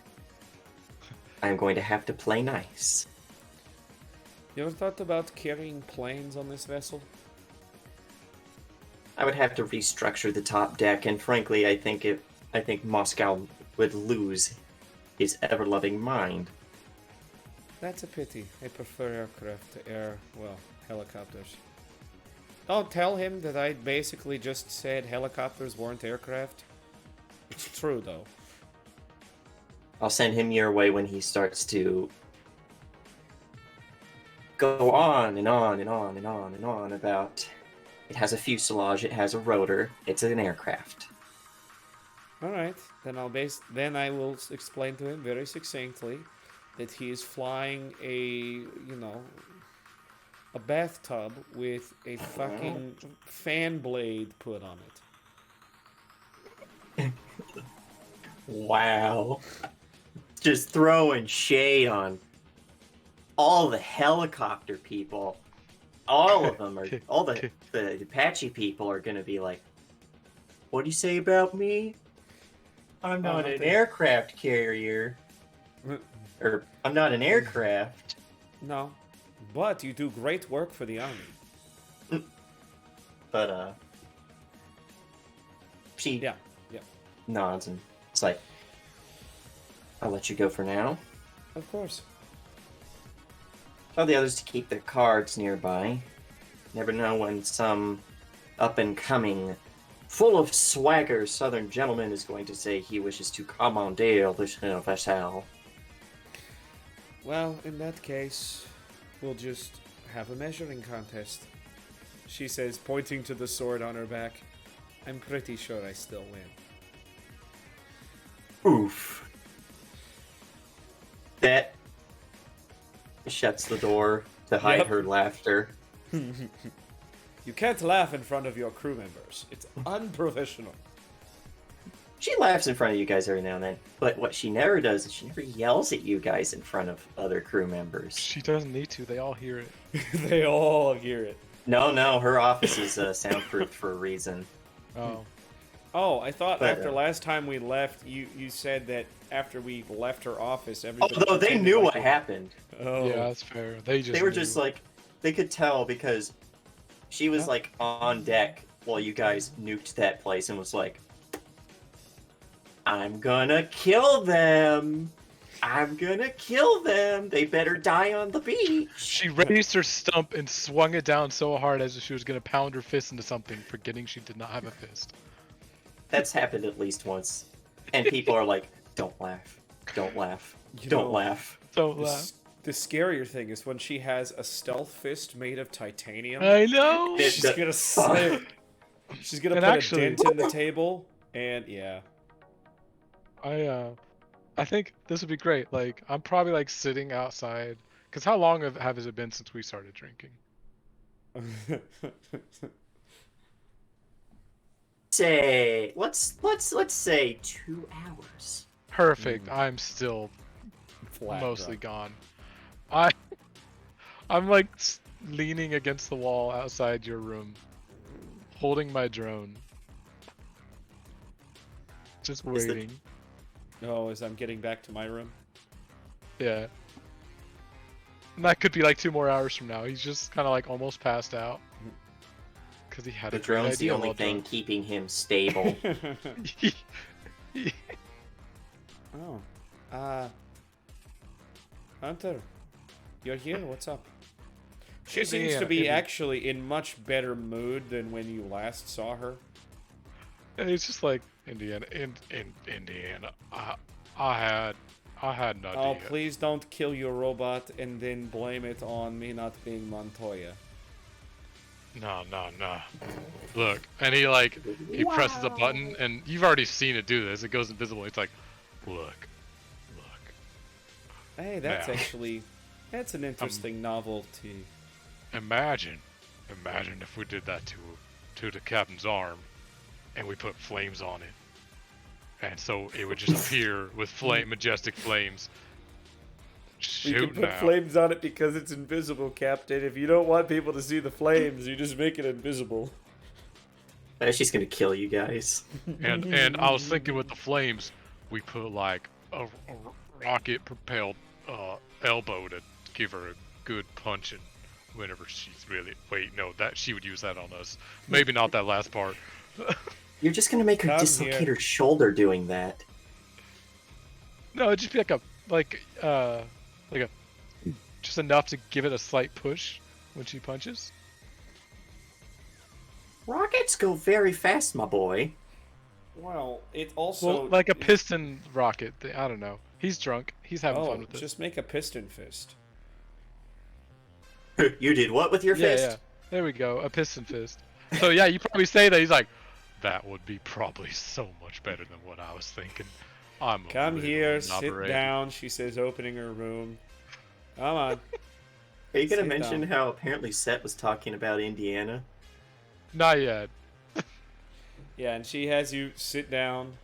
I'm going to have to play nice. You ever thought about carrying planes on this vessel? I would have to restructure the top deck, and frankly, I think Moscow would lose his ever-loving mind. That's a pity. I prefer aircraft to helicopters. Don't tell him that I basically just said helicopters weren't aircraft. It's true, though. I'll send him your way when he starts to go on and on and on and on and on about it has a fuselage, it has a rotor, it's an aircraft. All right, then I will explain to him very succinctly that he is flying a bathtub with a fucking fan blade put on it. Wow. Just throwing shade on all the helicopter people. All of them are, all the Apache people are going to be like, what do you say about me? I'm not an aircraft carrier. Or, I'm not an aircraft. No, but you do great work for the army. But, she Yeah. nods and it's like, I'll let you go for now. Of course. Tell the others to keep their cards nearby. Never know when some up-and-coming, full of swagger southern gentleman is going to say he wishes to commandeer this vessel. Well, in that case, we'll just have a measuring contest. She says, pointing to the sword on her back. I'm pretty sure I still win. Oof. That shuts the door to hide Yep. her laughter. You can't laugh in front of your crew members. It's unprofessional. She laughs in front of you guys every now and then, but what she never does is she never yells at you guys in front of other crew members. She doesn't need to. They all hear it. They all hear it. No, her office is soundproofed for a reason. Oh, Oh, I thought But, after last time we left, you said that after we left her office, everybody... Although they pretended knew like what it- happened. Oh. yeah, that's fair. They Were knew. just like, they could tell because she was like on deck while you guys nuked that place and was like, I'm gonna kill them. I'm gonna kill them. They better die on the beach. She raised her stump and swung it down so hard as if she was gonna pound her fist into something, forgetting she did not have a fist. That's happened at least once. And people are like, don't laugh. Don't laugh. You Don't know, laugh. So The scarier thing is when she has a stealth fist made of titanium. I know. It- She's gonna slip. She's gonna And put actually- a dent in the table, and yeah. I think this would be great. Like, I'm probably like sitting outside. Cause how long has it been since we started drinking? Say, let's say 2 hours. Perfect. I'm still Flat mostly drop. gone. I'm like leaning against the wall outside your room, holding my drone, just Is the- waiting. Oh, as I'm getting back to my room. Yeah. And that could be like 2 more hours from now. He's just kind of like almost passed out. Because he had The a great drone's the idea only while thing drunk. keeping him stable. Oh. Hunter. You're here? What's up? She seems to be actually in much better mood than when you last saw her. And it's just like, Indiana, in Indiana, I had an idea. Oh, please don't kill your robot and then blame it on me not being Montoya. No. Look, and he presses a button, and you've already seen it do this. It goes invisible. It's like, look. Hey, that's Now. actually, that's an interesting novelty. Imagine if we did that to the captain's arm, and we put flames on it, and so it would just appear with majestic flames. You can Shooting put out. flames on it because it's invisible, Captain. If you don't want people to see the flames, you just make it invisible. She's gonna kill you guys. And I was thinking with the flames, we put like a rocket propelled elbow to give her a good punching whenever she's really that she would use that on us. Maybe not that last part. You're just gonna make her Come dislocate here. her shoulder doing that. No, it'd just be just enough to give it a slight push when she punches. Rockets go very fast, my boy. Well, it also... Well, like a piston rocket. I don't know. He's drunk. He's having fun with it. Just make a piston fist. You did what with your fist? Yeah. There we go. A piston fist. So yeah, you probably say that. He's like, that would be probably so much better than what I was thinking. Come here, sit down, she says, opening her room. Come on. Are you gonna Sit mention down. how apparently Seth was talking about Indiana? Not yet. Yeah, and she has you sit down.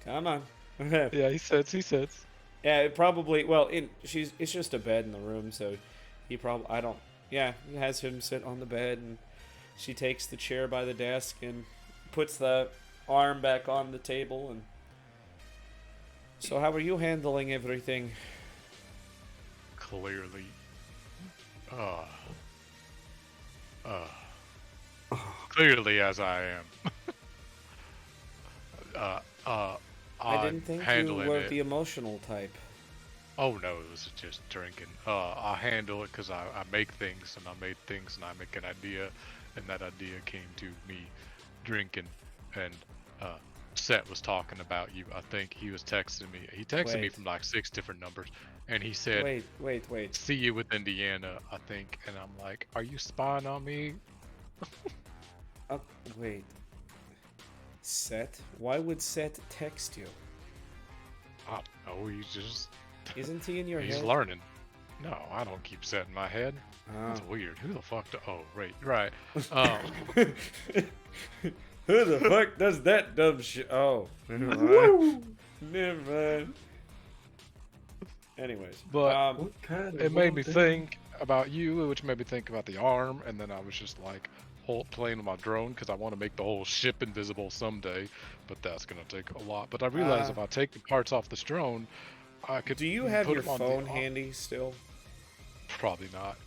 Come on. Yeah, he sits. Yeah, it probably. Well, it's just a bed in the room, so he probably. Yeah, he has him sit on the bed, and she takes the chair by the desk and puts the arm back on the table. And so, how are you handling everything? Clearly. Clearly as I am. I didn't think you handling were it. the emotional type. Oh no, it was just drinking. I handle it because I make things, and I made things, and I make an idea, and that idea came to me drinking. And Seth was talking about you. I think he was texting me. He texted me Wait. from like 6 different numbers, and he said, Wait. "See you with Indiana," I think. And I'm like, "Are you spying on me?" Wait. Seth? Why would Seth text you? I don't know. He's just Isn't he in your he's head? learning. No, I don't keep Seth in my head. That's Oh. weird. Who the fuck? Oh, right. Who the fuck does that dumb shit? Oh. Never mind. Anyways. But kind it made me think about you, which made me think about the arm, and then I was just like playing with my drone because I want to make the whole ship invisible someday, but that's gonna take a lot. But I realized if I take the parts off this drone, I could. Do you have put your them on phone the, handy still? Probably not.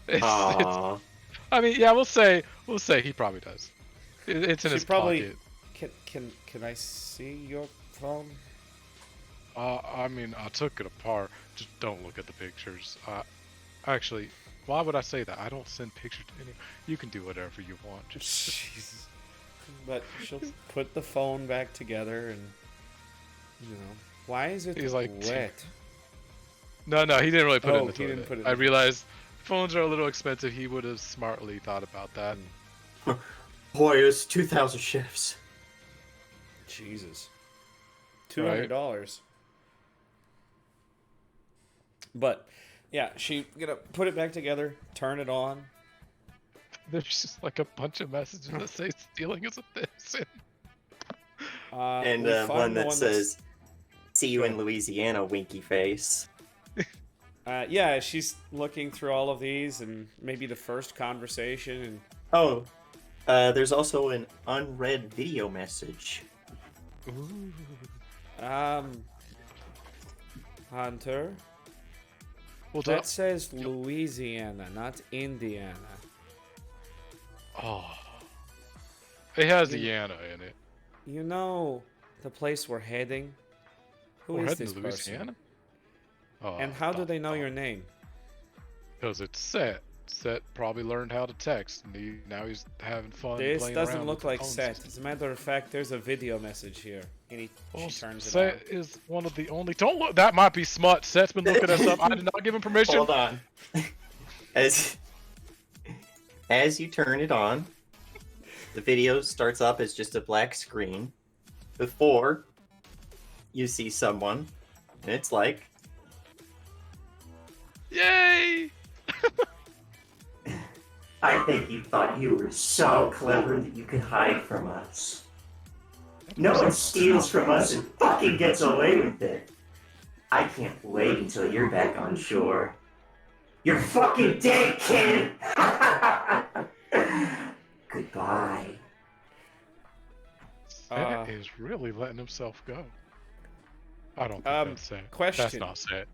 it's, Aww. I mean, yeah, we'll say he probably does. It's in She his probably- pocket. Can I see your phone? I mean, I took it apart. Just don't look at the pictures. Actually, why would I say that? I don't send pictures to anyone. You can do whatever you want. Just Jesus. But she'll put the phone back together and, why is it He's like, wet? no, he didn't really put it in the he toilet. didn't put it in I the- realized phones are a little expensive. He would have smartly thought about that. Boy, it's 2,000 chefs. Jesus. $200. But, yeah, she gonna put it back together, turn it on. There's just like a bunch of messages that say stealing is a sin. And we find one the that that's- says, See you in Louisiana, winky face. Yeah, she's looking through all of these and maybe the first conversation and Oh, there's also an unread video message. Ooh. Hunter. Well, That says Louisiana, not Indiana. oh, it has the Yana in it. You know the place we're heading? Who We're is heading this to person? Louisiana. Oh, And how do they know your name? Because it's Set. Set probably learned how to text, and now he's having fun This playing doesn't around look with the like phone Set. system. As a matter of fact, there's a video message here. And Well, she turns it on. Set is one of the only. Don't look. That might be smut. Set's been looking us up. I did not give him permission. Hold on. As you turn it on, the video starts up as just a black screen before you see someone, and it's like, Yay! I think you thought you were so clever that you could hide from us. No one steals from us and fucking gets away with it. I can't wait until you're back on shore. You're fucking dead, kid! Goodbye. Set is really letting himself go. I don't think that's Set. question. That's not Set.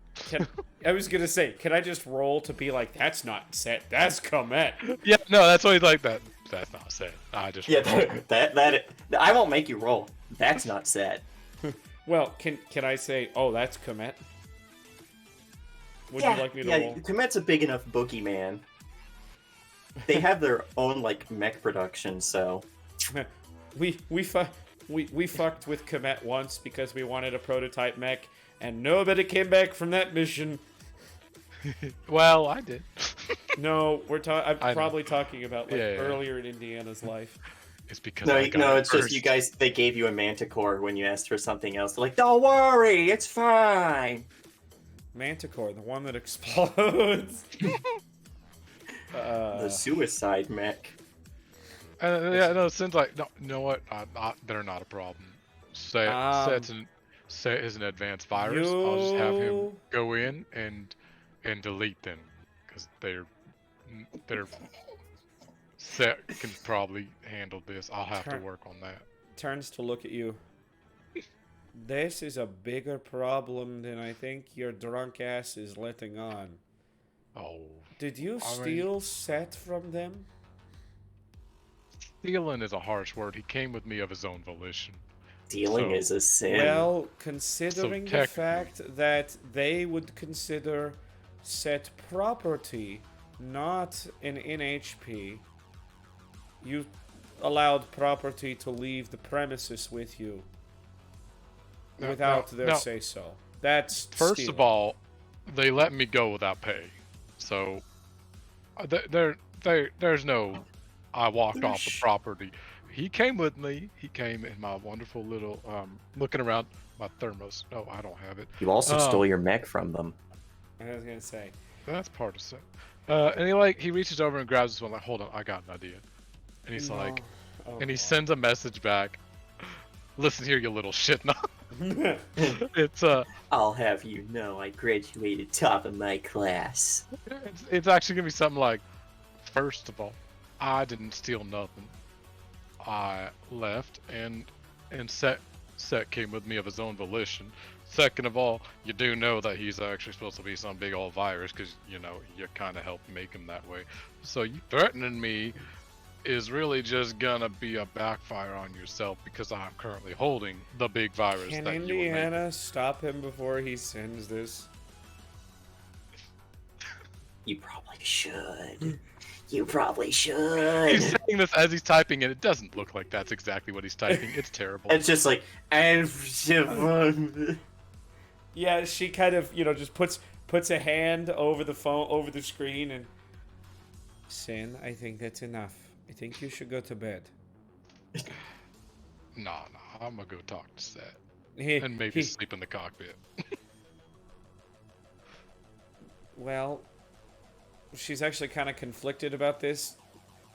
I was gonna say, can I just roll to be like, that's not Set, that's Comet. Yeah, no, that's why he's like that. That's not Set. I just yeah, that I won't make you roll. That's not Set. Well, can I say, oh, that's Comet? Would you like me to roll? Komet's a big enough boogeyman. They have their own like mech production, so We fucked with Comet once because we wanted a prototype mech, and nobody came back from that mission. Well, I did. No, I'm I know. probably talking about like Yeah. earlier in Indiana's life. It's because I got no, it it's just first. you guys. They gave you a manticore when you asked for something else. They're like, "Don't worry, it's fine." Manticore, the one that explodes. The suicide mech. Yeah, no, it seems like no. You know what? They're not a problem. Set is an advanced virus. I'll just have him go in and delete them because they're Set can probably handle this. I'll have to work on that. Turns to look at you. This is a bigger problem than I think your drunk ass is letting on. Oh, Did you I mean- steal Set from them? stealing is a harsh word. He came with me of his own volition. Stealing So- is a sin. Well, considering the technically- fact that they would consider Set property, not an NHP, you allowed property to leave the premises with you without their say-so. That's First stealing. of all, they let me go without pay, so there's no. I walked off the property. He came with me. He came in my wonderful little looking around my thermos. No, I don't have it. You also stole your mech from them. I was gonna say. That's part of Set. And he reaches over and grabs this one like, hold on, I got an idea. And he's like, and he sends a message back. Listen here, you little shit. No. It's I'll have you know, I graduated top of my class. it's actually gonna be something like, first of all, I didn't steal nothing. I left and Set came with me of his own volition. Second of all, you do know that he's actually supposed to be some big old virus because you kind of helped make him that way. So you threatening me is really just gonna be a backfire on yourself because I'm currently holding the big virus Can that you were making. Indiana stop him before he sends this? You probably should. You probably should. He's saying this as he's typing, and it doesn't look like that's exactly what he's typing. It's terrible. It's just like, and Yeah, she kind of, just puts a hand over the phone, over the screen, and Sin, I think that's enough. I think you should go to bed. Nah, I'm gonna go talk to Set He- and maybe he- sleep in the cockpit. Well, she's actually kind of conflicted about this.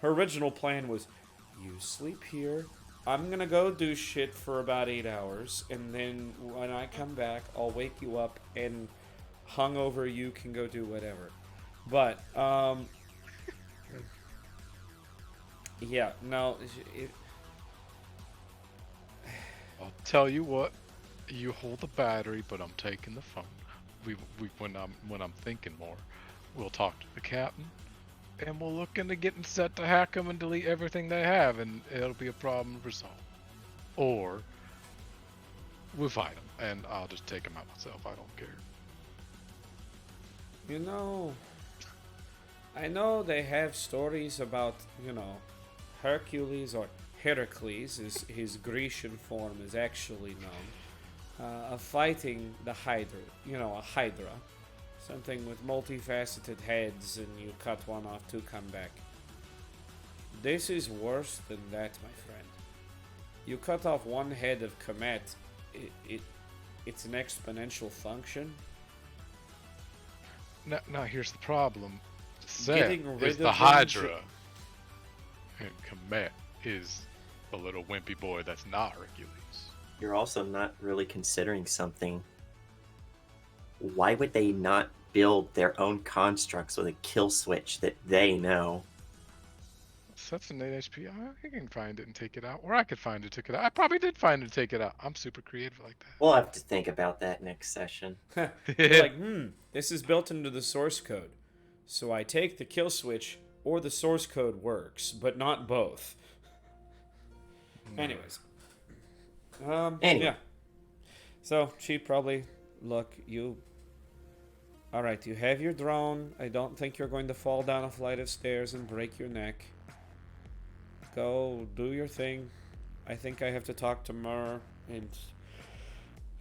Her original plan was, you sleep here, I'm gonna go do shit for about 8 hours, and then when I come back, I'll wake you up, and hungover you can go do whatever. But yeah, no, I'll tell you what. You hold the battery, but I'm taking the phone. We when I'm thinking more, we'll talk to the captain, and we'll look into getting set to hack them and delete everything they have, and it'll be a problem to resolve. Or we'll fight them, and I'll just take them out myself. I don't care. you know, I know they have stories about, Hercules, or Heracles, is his Grecian form is actually known, of fighting the Hydra, a Hydra. Something with multifaceted heads, and you cut one off to come back. This is worse than that, my friend. You cut off one head of Comet, it's an exponential function. Now here's the problem. Getting Set rid is of the them Hydra, and Komet is a little wimpy boy that's not Hercules. You're also not really considering something. Why would they not build their own constructs with a kill switch that they know? That's an 8 HP. I can find it and take it out. Or I could find it, take it out. I probably did find it and take it out. I'm super creative like We'll have to think about that next session. You're that. like, this is built into the source code. So I take the kill switch, or the source code works, but not both. Anyways. Anyway. Yeah. So she probably, look, you... Alright, you have your drone. I don't think you're going to fall down a flight of stairs and break your neck. Go do your thing. I think I have to talk to Mur, and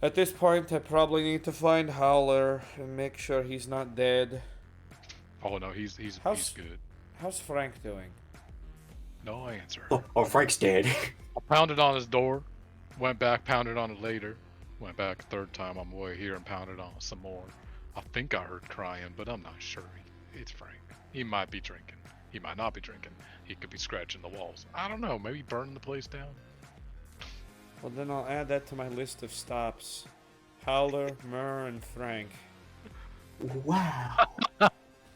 at this point I probably need to find Howler and make sure he's not dead. Oh no, he's How's- good. How's Frank doing? No answer. Oh, Frank's dead. I pounded on his door, went back, pounded on it later, went back a third time on the way here and pounded on it some more. I think I heard crying, but I'm not sure. It's Frank. He might be drinking. He might not be drinking. He could be scratching the walls. I don't know. Maybe burning the place down. Well, then I'll add that to my list of stops. Howler, Mur, and Frank. Wow.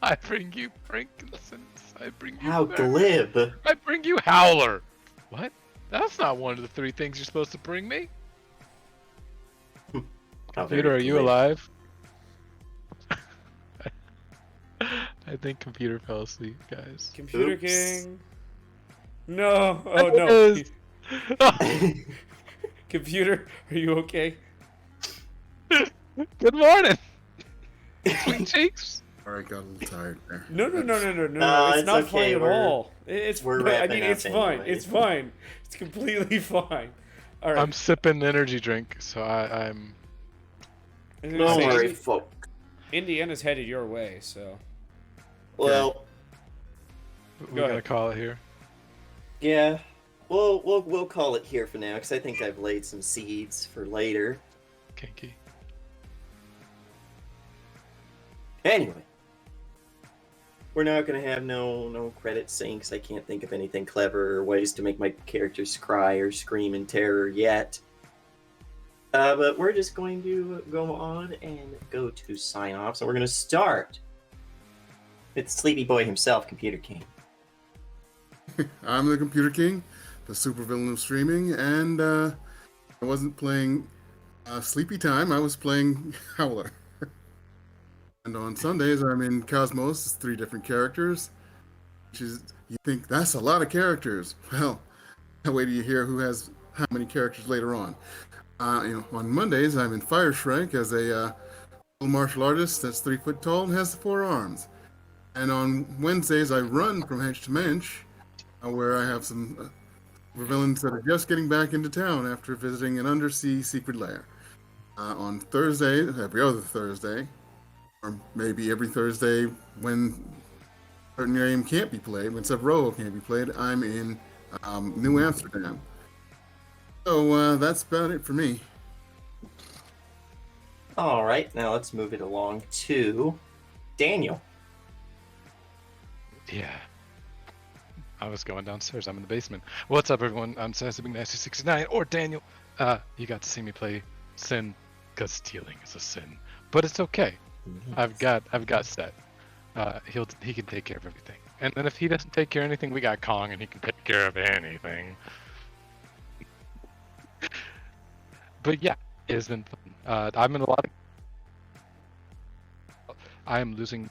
I bring you frankincense. I bring you How myrrh. glib. I bring you Howler. What? That's not one of the 3 things you're supposed to bring me. How very Computer, are you glib. alive? I think computer fell asleep, guys. Computer Oops. King. No. Oh It no. is. Computer, are you okay? Good morning. Sweet cheeks. Alright, got a little tired there. No. No, It's it's not okay, funny at we're- all. It's we're fine. I wrapping mean, up it's fine. anyway. It's fine. It's completely fine. All right. I'm sipping energy drink, so I'm. I was gonna Don't say, worry, folks. Indiana's headed your way, so Well, We're Go gonna ahead. call it here. yeah. We'll call it here for now, because I think I've laid some seeds for later. Kinky. Anyway, we're not gonna have no credit sinks. I can't think of anything clever or ways to make my characters cry or scream in terror yet. But we're just going to go on and go to sign off. So we're gonna start with Sleepy Boy himself, Computer King. I'm the Computer King, the supervillain of streaming, and I wasn't playing Sleepy Time, I was playing Howler. And on Sundays, I'm in Cosmos, it's 3 different characters, which is, you think, that's a lot of characters. Well, wait till you hear who has how many characters later on. On Mondays, I'm in Fire Shrike as a martial artist that's 3 foot tall and has 4 arms. And on Wednesdays, I run from hench to mensch, where I have some villains that are just getting back into town after visiting an undersea secret lair. On Thursday, every other Thursday, or maybe every Thursday when certain game can't be played, when Sub Row can't be played, I'm in New Amsterdam. So that's about it for me. All right, now let's move it along to Daniel. Yeah. I was going downstairs. I'm in the basement. What's up, everyone? I'm Sassy McNasty69 or Daniel. You got to see me play Sin, because stealing is a sin, but it's okay. I've got Seth. He can take care of everything. And then if he doesn't take care of anything, we got Kong, and he can take care of anything. But yeah, it's been fun. I'm in a lot of. I am losing.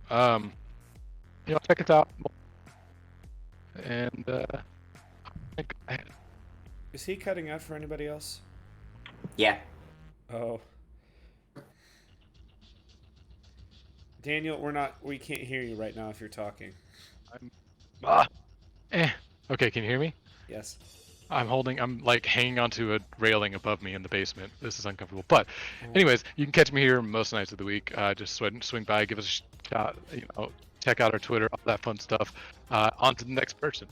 Check it out. And Is he cutting out for anybody else? Yeah. Oh. Daniel, we can't hear you right now if you're talking. Okay, can you hear me? Yes. I'm like hanging onto a railing above me in the basement. This is uncomfortable. But anyways, you can catch me here most nights of the week. Just swing by, give us a shot, check out our Twitter, all that fun stuff. On to the next person.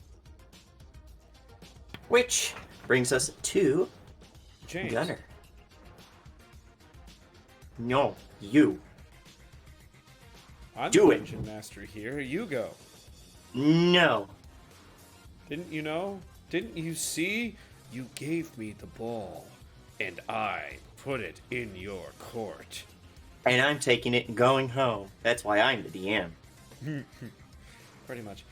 Which brings us to James. Gunner. No, you. I'm Do the it. Dungeon Master here. You go. No. Didn't you know? Didn't you see? You gave me the ball, and I put it in your court. And I'm taking it and going home. That's why I'm the DM. Pretty much.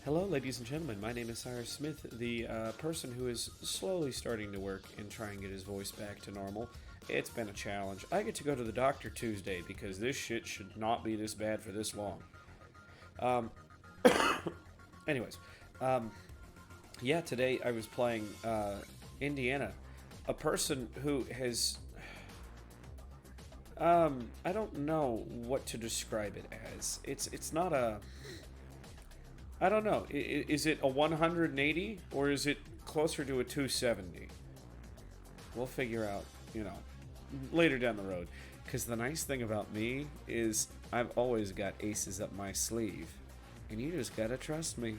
Hello, ladies and gentlemen. My name is Cyrus Smith, the person who is slowly starting to work and try and get his voice back to normal. It's been a challenge. I get to go to the doctor Tuesday because this shit should not be this bad for this long. Anyways, yeah, today I was playing Indiana, a person who has... I don't know what to describe it as. It's not a... I don't know. Is it a 180 or is it closer to a 270? We'll figure out, later down the road. Because the nice thing about me is I've always got aces up my sleeve. And you just gotta trust me.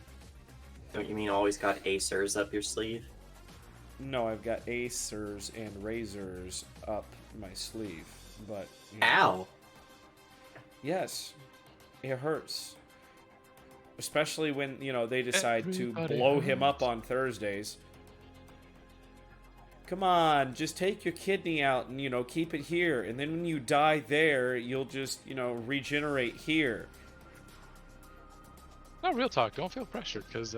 Don't you mean always got acers up your sleeve? No, I've got acers and razors up my sleeve. But, Ow! Yes, it hurts. Especially when, they decide to Everybody blow him up hurts. on Thursdays. Come on, just take your kidney out and, keep it here. And then when you die there, you'll just, regenerate here. No, real talk. Don't feel pressured, because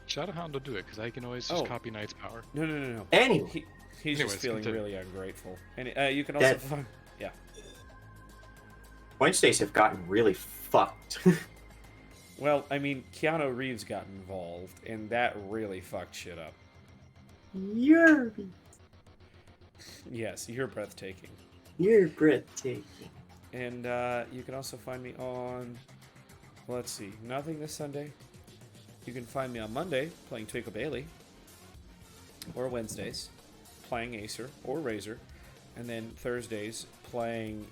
Shadowhound will do it, because I can always just copy Knight's power. No. Anyway. He's Anyways, just feeling continue. really ungrateful. And you can also find... Yeah. Wednesdays have gotten really fucked. Well, I mean, Keanu Reeves got involved, and that really fucked shit up. You're Yes, you're breathtaking. breathtaking. And you can also find me on... Let's see, nothing this Sunday. You can find me on Monday playing Twinkle Bailey. Or Wednesdays playing Acer or Razor. And then Thursdays playing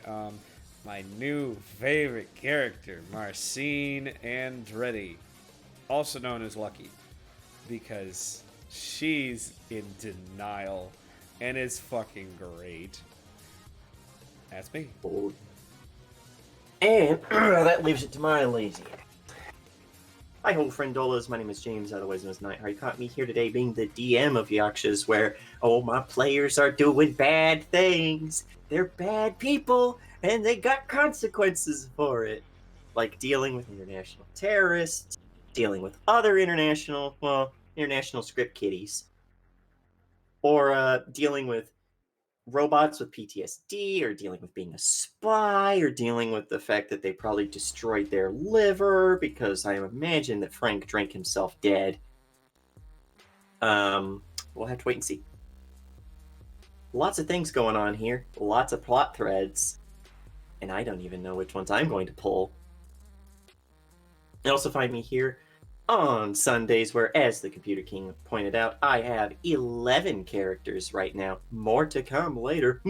my new favorite character, Marcine Andretti. Also known as Lucky. Because she's in denial and is fucking great. That's me. Oh. And that leaves it to my lazy. Hi, old friend Dolas. My name is James, otherwise known as Nightheart. You caught me here today being the DM of Yakshas, where, my players are doing bad things. They're bad people, and they got consequences for it. Like dealing with international terrorists, dealing with other international script kiddies, or dealing with robots with PTSD, or dealing with being a spy, or dealing with the fact that they probably destroyed their liver, because I imagine that Frank drank himself dead. We'll have to wait and see. Lots of things going on here, lots of plot threads, and I don't even know which ones I'm going to pull. You also find me here on Sundays, where, as the Computer King pointed out, I have 11 characters right now. More to come later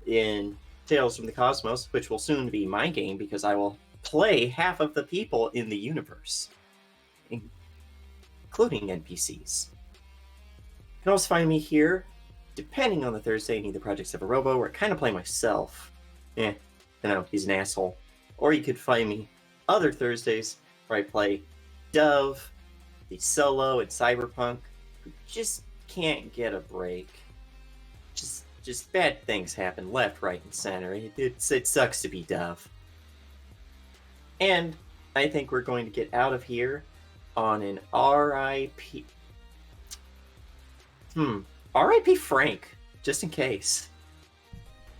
in Tales from the Cosmos, which will soon be my game because I will play half of the people in the universe, including NPCs. You can also find me here, depending on the Thursday, in either Projects of a Robo, where I kind of play myself. He's an asshole. Or you could find me other Thursdays where I play Dove, the Solo, and Cyberpunk, who just can't get a break. Just bad things happen left, right, and center. It sucks to be Dove. And I think we're going to get out of here on an R.I.P. R.I.P. Frank, just in case.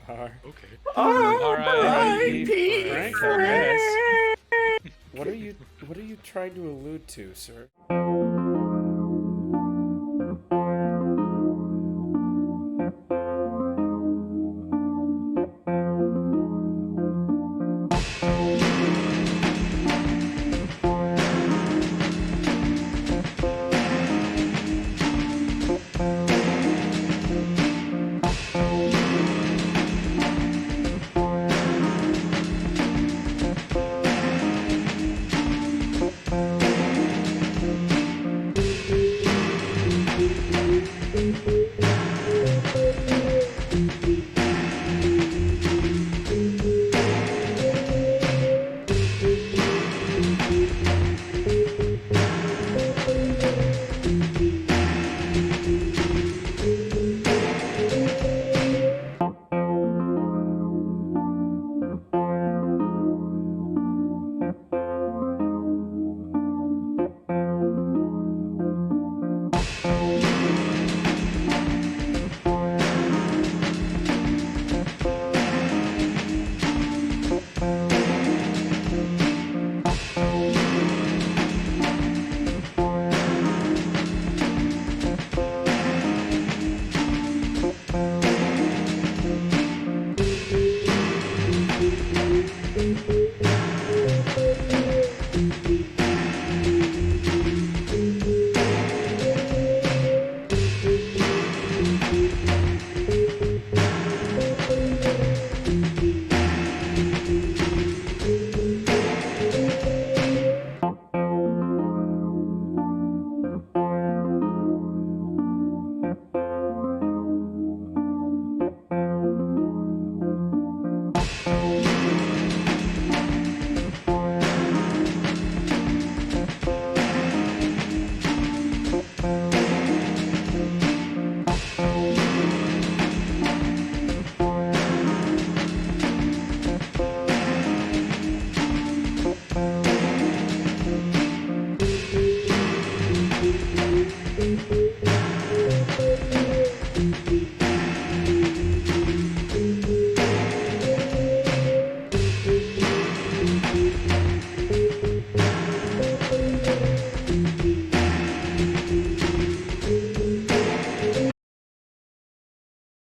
R. Okay. R.I.P. Frank, Frank, I guess. What are you trying to allude to, sir?